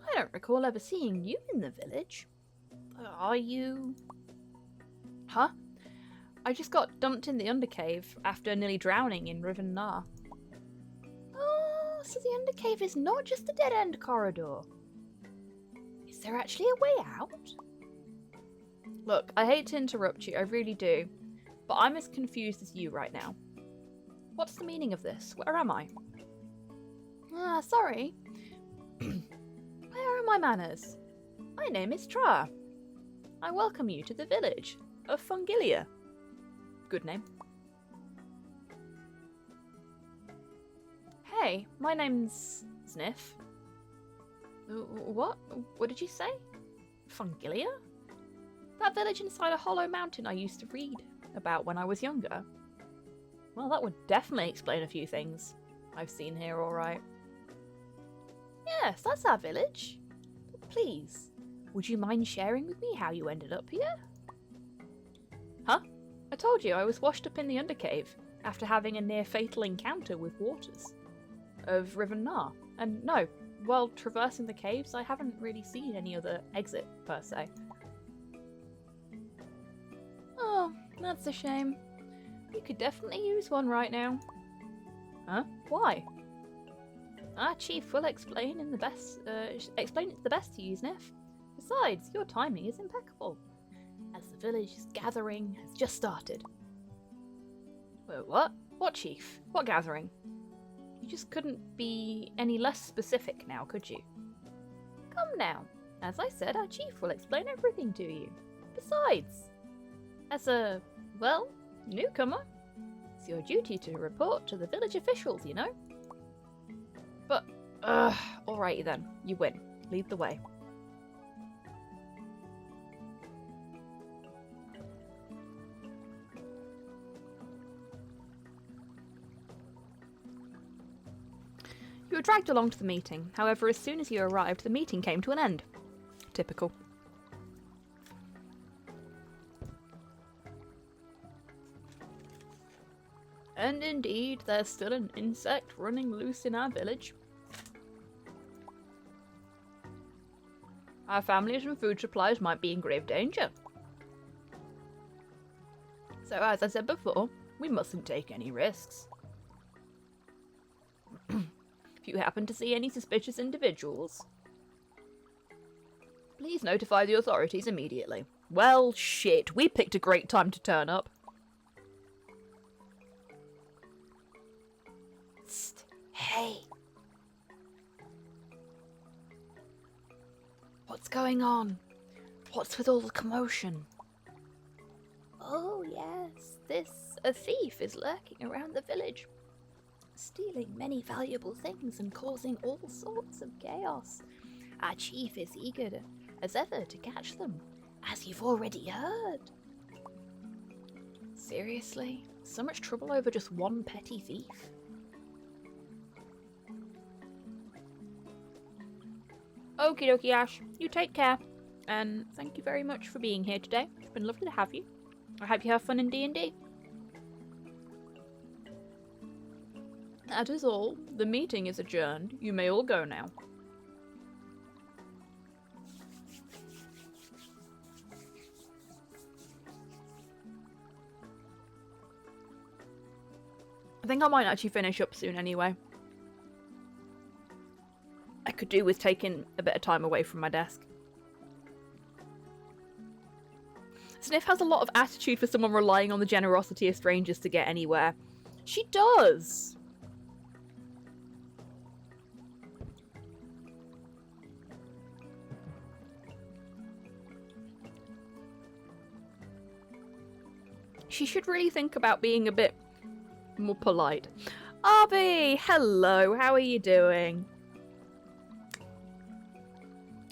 I don't recall ever seeing you in the village. Are you... Huh? I just got dumped in the Undercave after nearly drowning in Riven Nar. Oh, so the Undercave is not just a dead-end corridor. Is there actually a way out? Look, I hate to interrupt you, I really do, but I'm as confused as you right now. What's the meaning of this? Where am I? Ah, sorry. Where are my manners? My name is Tra. I welcome you to the village of Fungilia. Good name. Hey, my name's Sniff. What? What did you say? Fungilia? That village inside a hollow mountain I used to read about when I was younger. Well, that would definitely explain a few things I've seen here, alright. Yes, that's our village. But please, would you mind sharing with me how you ended up here? Huh? I told you I was washed up in the Undercave after having a near-fatal encounter with waters of Riven Nar. And no, while traversing the caves, I haven't really seen any other exit, per se. Oh, that's a shame. You could definitely use one right now. Huh? Why? Our chief will explain in the best. Explain it the best to you, Sniff. Besides, your timing is impeccable, as the village gathering has just started. Wait, what? What chief? What gathering? You just couldn't be any less specific now, could you? Come now. As I said, our chief will explain everything to you. Besides, as a, well, newcomer, it's your duty to report to the village officials, you know? But, alrighty then. You win. Lead the way. You were dragged along to the meeting. However, as soon as you arrived, the meeting came to an end. Typical. And indeed, there's still an insect running loose in our village. Our families and food supplies might be in grave danger. So, as I said before, we mustn't take any risks. If you happen to see any suspicious individuals, please notify the authorities immediately. Well, shit, we picked a great time to turn up. Psst. Hey. What's going on? What's with all the commotion? Oh, yes, a thief is lurking around the village, stealing many valuable things and causing all sorts of chaos. Our chief is eager as ever to catch them, as you've already heard. Seriously? So much trouble over just one petty thief? Okie dokie, Ash. You take care. And thank you very much for being here today. It's been lovely to have you. I hope you have fun in D&D. That is all. The meeting is adjourned. You may all go now. I think I might actually finish up soon anyway. I could do with taking a bit of time away from my desk. Zniw has a lot of attitude for someone relying on the generosity of strangers to get anywhere. She does! She should really think about being a bit more polite. Arby! Hello, how are you doing?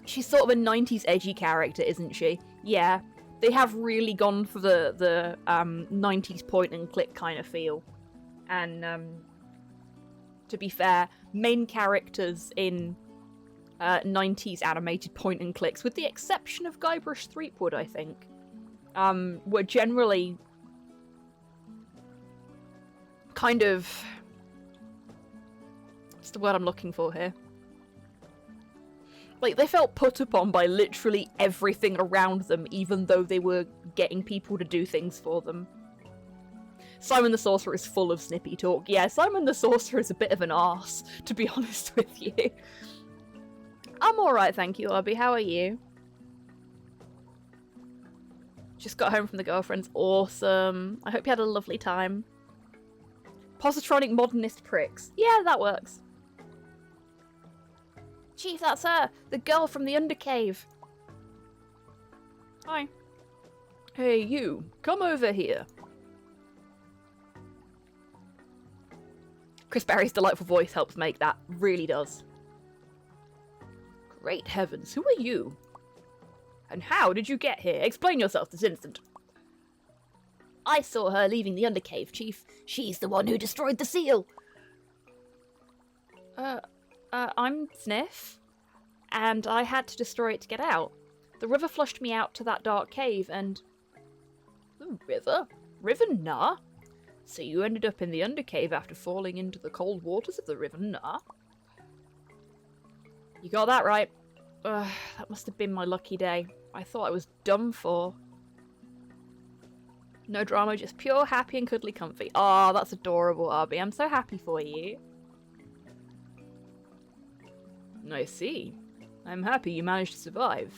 She's sort of a 90s edgy character, isn't she? Yeah. They have really gone for the 90s point and click kind of feel. And to be fair, main characters in 90s animated point and clicks, with the exception of Guybrush Threepwood, I think, were generally kind of... what's the word I'm looking for here? Like, they felt put upon by literally everything around them, even though they were getting people to do things for them. Simon the Sorcerer is full of snippy talk. Yeah, Simon the Sorcerer is a bit of an arse, to be honest with you. I'm alright, thank you, Arby. How are you? Just got home from the girlfriends. Awesome. I hope you had a lovely time. Positronic modernist pricks. Yeah, that works. Chief, that's her! The girl from the Undercave! Hi. Hey, you! Come over here! Chris Barry's delightful voice helps make that. Really does. Great heavens, who are you? And how did you get here? Explain yourself this instant. I saw her leaving the Undercave, Chief. She's the one who destroyed the seal! I'm Zniw, and I had to destroy it to get out. The river flushed me out to that dark cave, and... The river? River Nah? So you ended up in the Undercave after falling into the cold waters of the River Nah? You got that right. That must have been my lucky day. I thought I was done for. No drama, just pure, happy and cuddly comfy. Aw, that's adorable, Arby. I'm so happy for you. I see. I'm happy you managed to survive.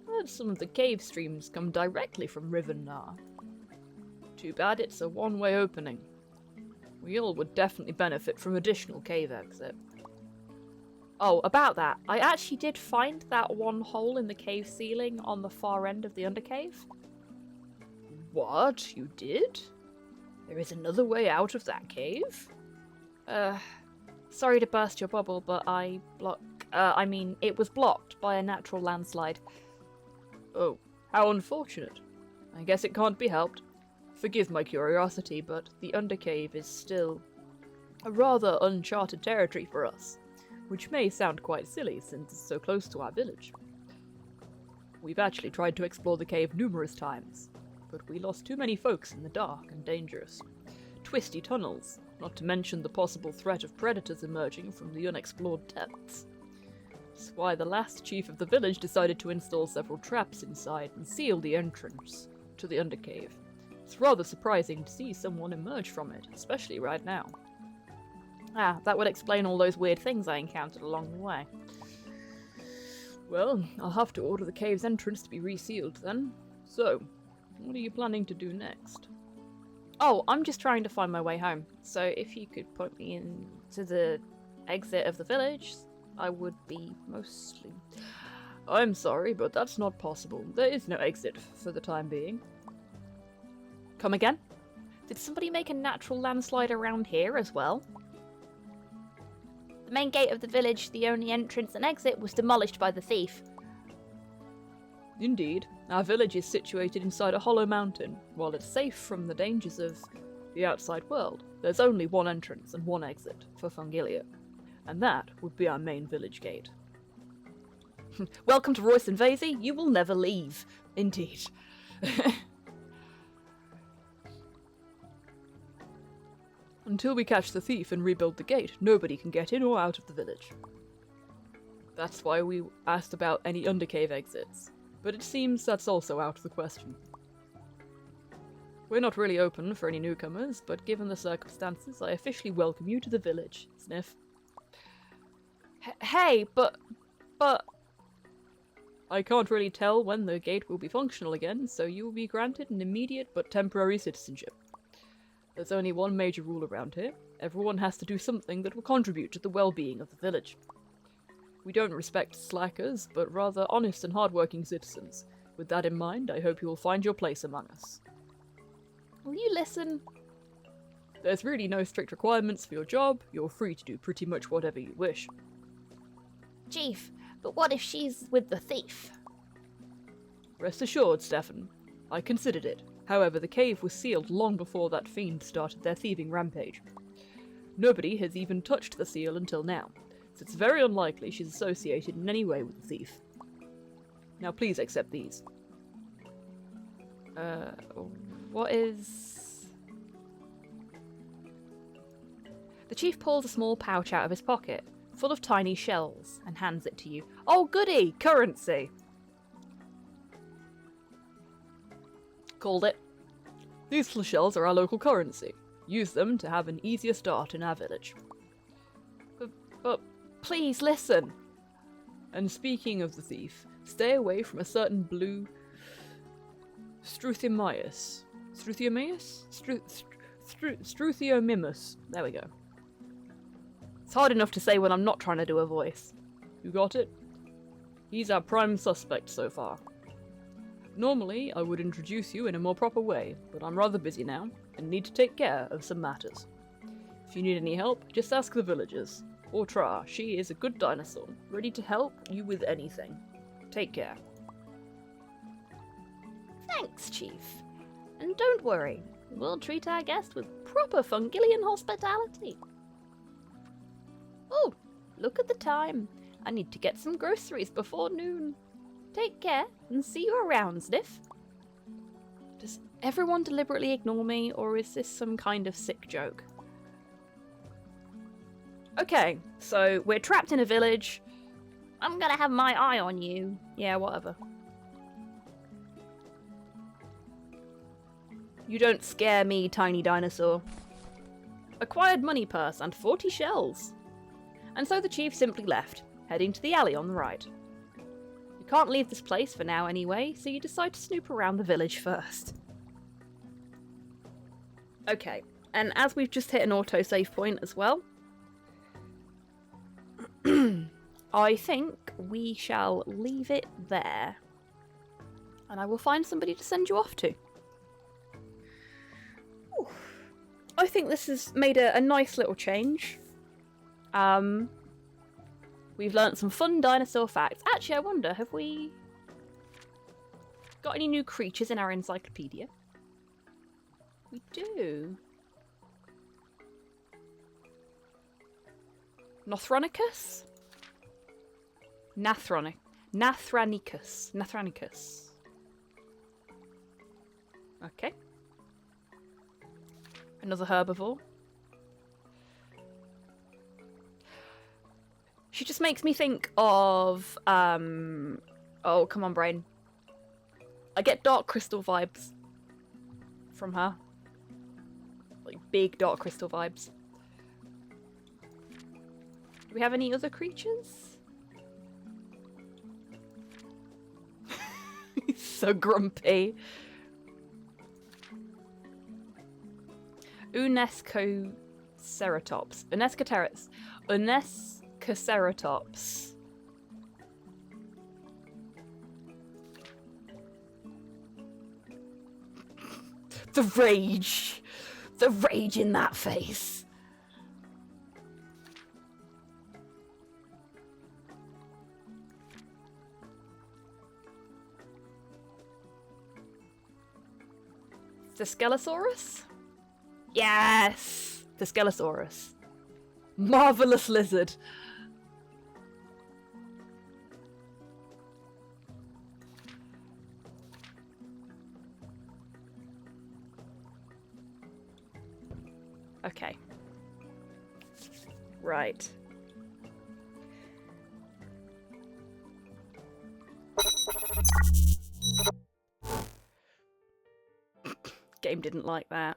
But some of the cave streams come directly from River Nah. Too bad it's a one-way opening. We all would definitely benefit from additional cave exit. Oh, about that, I actually did find that one hole in the cave ceiling on the far end of the undercave. What? You did? There is another way out of that cave? Sorry to burst your bubble, but it was blocked by a natural landslide. Oh, how unfortunate. I guess it can't be helped. Forgive my curiosity, but the undercave is still a rather uncharted territory for us, which may sound quite silly since it's so close to our village. We've actually tried to explore the cave numerous times, but we lost too many folks in the dark and dangerous, twisty tunnels, not to mention the possible threat of predators emerging from the unexplored depths. That's why the last chief of the village decided to install several traps inside and seal the entrance to the undercave. It's rather surprising to see someone emerge from it, especially right now. Ah, that would explain all those weird things I encountered along the way. Well, I'll have to order the cave's entrance to be resealed then. So, what are you planning to do next? Oh, I'm just trying to find my way home. So if you could point me into the exit of the village, I would be mostly... I'm sorry, but that's not possible. There is no exit for the time being. Come again? Did somebody make a natural landslide around here as well? The main gate of the village, the only entrance and exit, was demolished by the thief. Indeed. Our village is situated inside a hollow mountain. While it's safe from the dangers of the outside world, there's only one entrance and one exit for Fungilia. And that would be our main village gate. Welcome to Royce and Vasey. You will never leave. Indeed. Until we catch the thief and rebuild the gate, nobody can get in or out of the village. That's why we asked about any undercave exits, but it seems that's also out of the question. We're not really open for any newcomers, but given the circumstances, I officially welcome you to the village, Sniff. Hey, but... I can't really tell when the gate will be functional again, so you will be granted an immediate but temporary citizenship. There's only one major rule around here. Everyone has to do something that will contribute to the well-being of the village. We don't respect slackers, but rather honest and hard-working citizens. With that in mind, I hope you will find your place among us. Will you listen? There's really no strict requirements for your job. You're free to do pretty much whatever you wish. Chief, but what if she's with the thief? Rest assured, Stefan. I considered it. However, the cave was sealed long before that fiend started their thieving rampage. Nobody has even touched the seal until now, so it's very unlikely she's associated in any way with the thief. Now please accept these. What is... The chief pulls a small pouch out of his pocket, full of tiny shells, and hands it to you. Oh goody! Currency! Called it. These little shells are our local currency. Use them to have an easier start in our village. But please listen. And speaking of the thief, stay away from a certain blue Struthiamius. Struthiamius? Struthiamimus. There we go. It's hard enough to say when I'm not trying to do a voice. You got it? He's our prime suspect so far. Normally, I would introduce you in a more proper way, but I'm rather busy now, and need to take care of some matters. If you need any help, just ask the villagers. Or Tra, she is a good dinosaur, ready to help you with anything. Take care. Thanks, Chief. And don't worry, we'll treat our guest with proper Fungilian hospitality. Oh, look at the time. I need to get some groceries before noon. Take care, and see you around, Sniff. Does everyone deliberately ignore me, or is this some kind of sick joke? Okay, so we're trapped in a village. I'm gonna have my eye on you. Yeah, whatever. You don't scare me, tiny dinosaur. Acquired money purse and 40 shells. And so the chief simply left, heading to the alley on the right. You can't leave this place for now anyway, so you decide to snoop around the village first. Okay, and as we've just hit an autosave point as well, I think we shall leave it there. And I will find somebody to send you off to. Ooh. I think this has made a nice little change. We've learnt some fun dinosaur facts. Actually, I wonder, have we got any new creatures in our encyclopedia? We do. Nothronicus? Nathranicus. Okay. Another herbivore. She just makes me think of, oh, come on, brain. I get Dark Crystal vibes from her. Like, big Dark Crystal vibes. Do we have any other creatures? He's so grumpy. Unescoceratops. Unescoceratops. The rage. The rage in that face. The Skelosaurus? Yes! The Skelosaurus. Marvelous lizard. Okay. Right. Game didn't like that.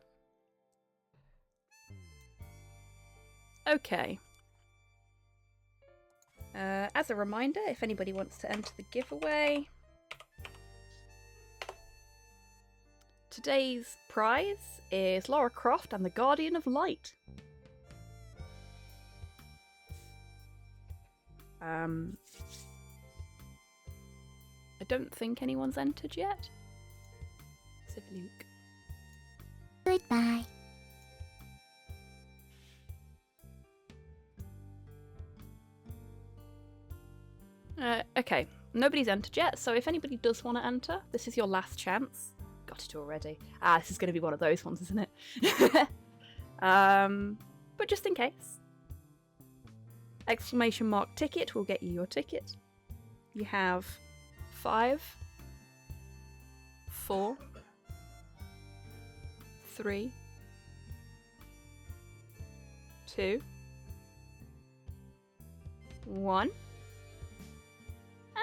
Okay. As a reminder, if anybody wants to enter the giveaway, today's prize is Lara Croft and the Guardian of Light. I don't think anyone's entered yet. Civ Luke. Goodbye. Okay, nobody's entered yet, so if anybody does want to enter, this is your last chance. Got it already. This is going to be one of those ones, isn't it? But just in case. Exclamation mark ticket will get you your ticket. You have 5, 4, 3, 2, 1.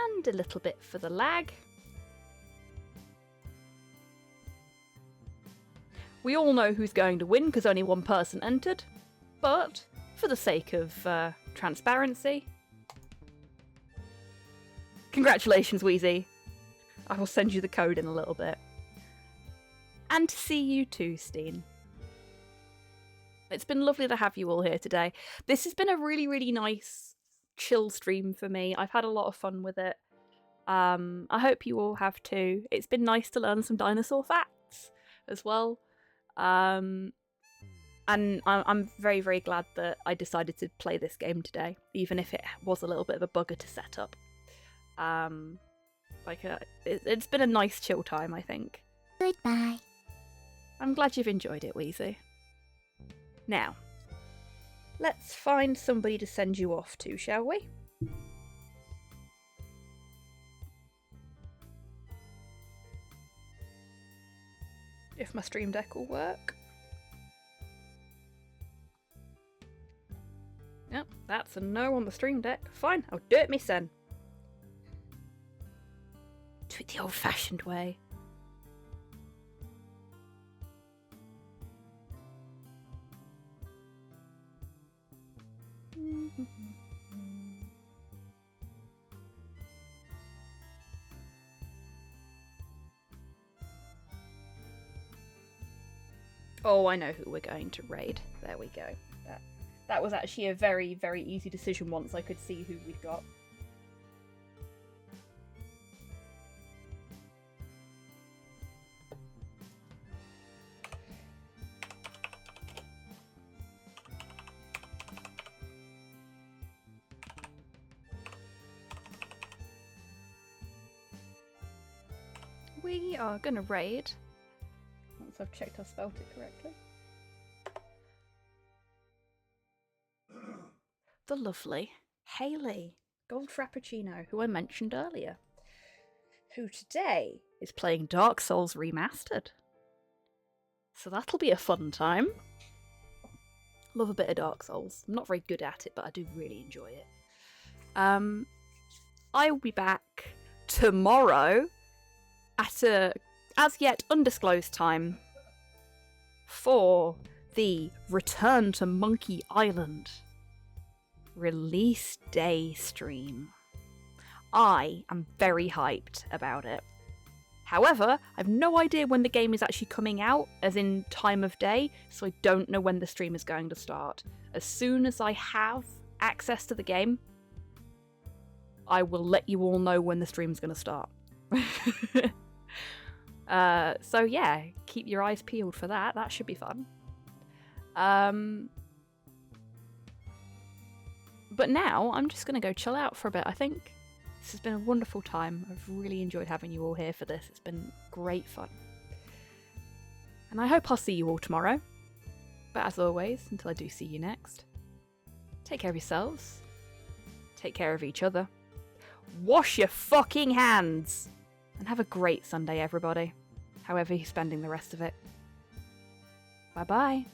And a little bit for the lag. We all know who's going to win because only one person entered, but for the sake of transparency, congratulations, Wheezy. I will send you the code in a little bit. And to see you too, Steen. It's been lovely to have you all here today. This has been a really, really nice, chill stream for me. I've had a lot of fun with it. I hope you all have too. It's been nice to learn some dinosaur facts as well. And I'm very, very glad that I decided to play this game today, even if it was a little bit of a bugger to set up. It's been a nice chill time, I think. Goodbye. I'm glad you've enjoyed it, Wheezy. Now, let's find somebody to send you off to, shall we? If my stream deck will work. Yep, that's a no on the stream deck. Fine, I'll do it myself. Do it the old-fashioned way. Oh, I know who we're going to raid. There we go. That was actually a very, very easy decision once I could see who we'd got. We are gonna raid, once I've checked I spelt it correctly, the lovely Hayley Gold Frappuccino, who I mentioned earlier, who today is playing Dark Souls Remastered. So that'll be a fun time. Love a bit of Dark Souls. I'm not very good at it, but I do really enjoy it. I will be back tomorrow at a as yet undisclosed time for the Return to Monkey Island release day stream. I am very hyped about it. However, I've no idea when the game is actually coming out, as in time of day, so I don't know when the stream is going to start. As soon as I have access to the game, I will let you all know when the stream's going to start. So yeah, keep your eyes peeled for that. That should be fun. But now I'm just going to go chill out for a bit, I think. This has been a wonderful time. I've really enjoyed having you all here for this. It's been great fun. And I hope I'll see you all tomorrow. But as always, until I do see you next, take care of yourselves. Take care of each other. Wash your fucking hands! And have a great Sunday, everybody. However you're spending the rest of it. Bye-bye.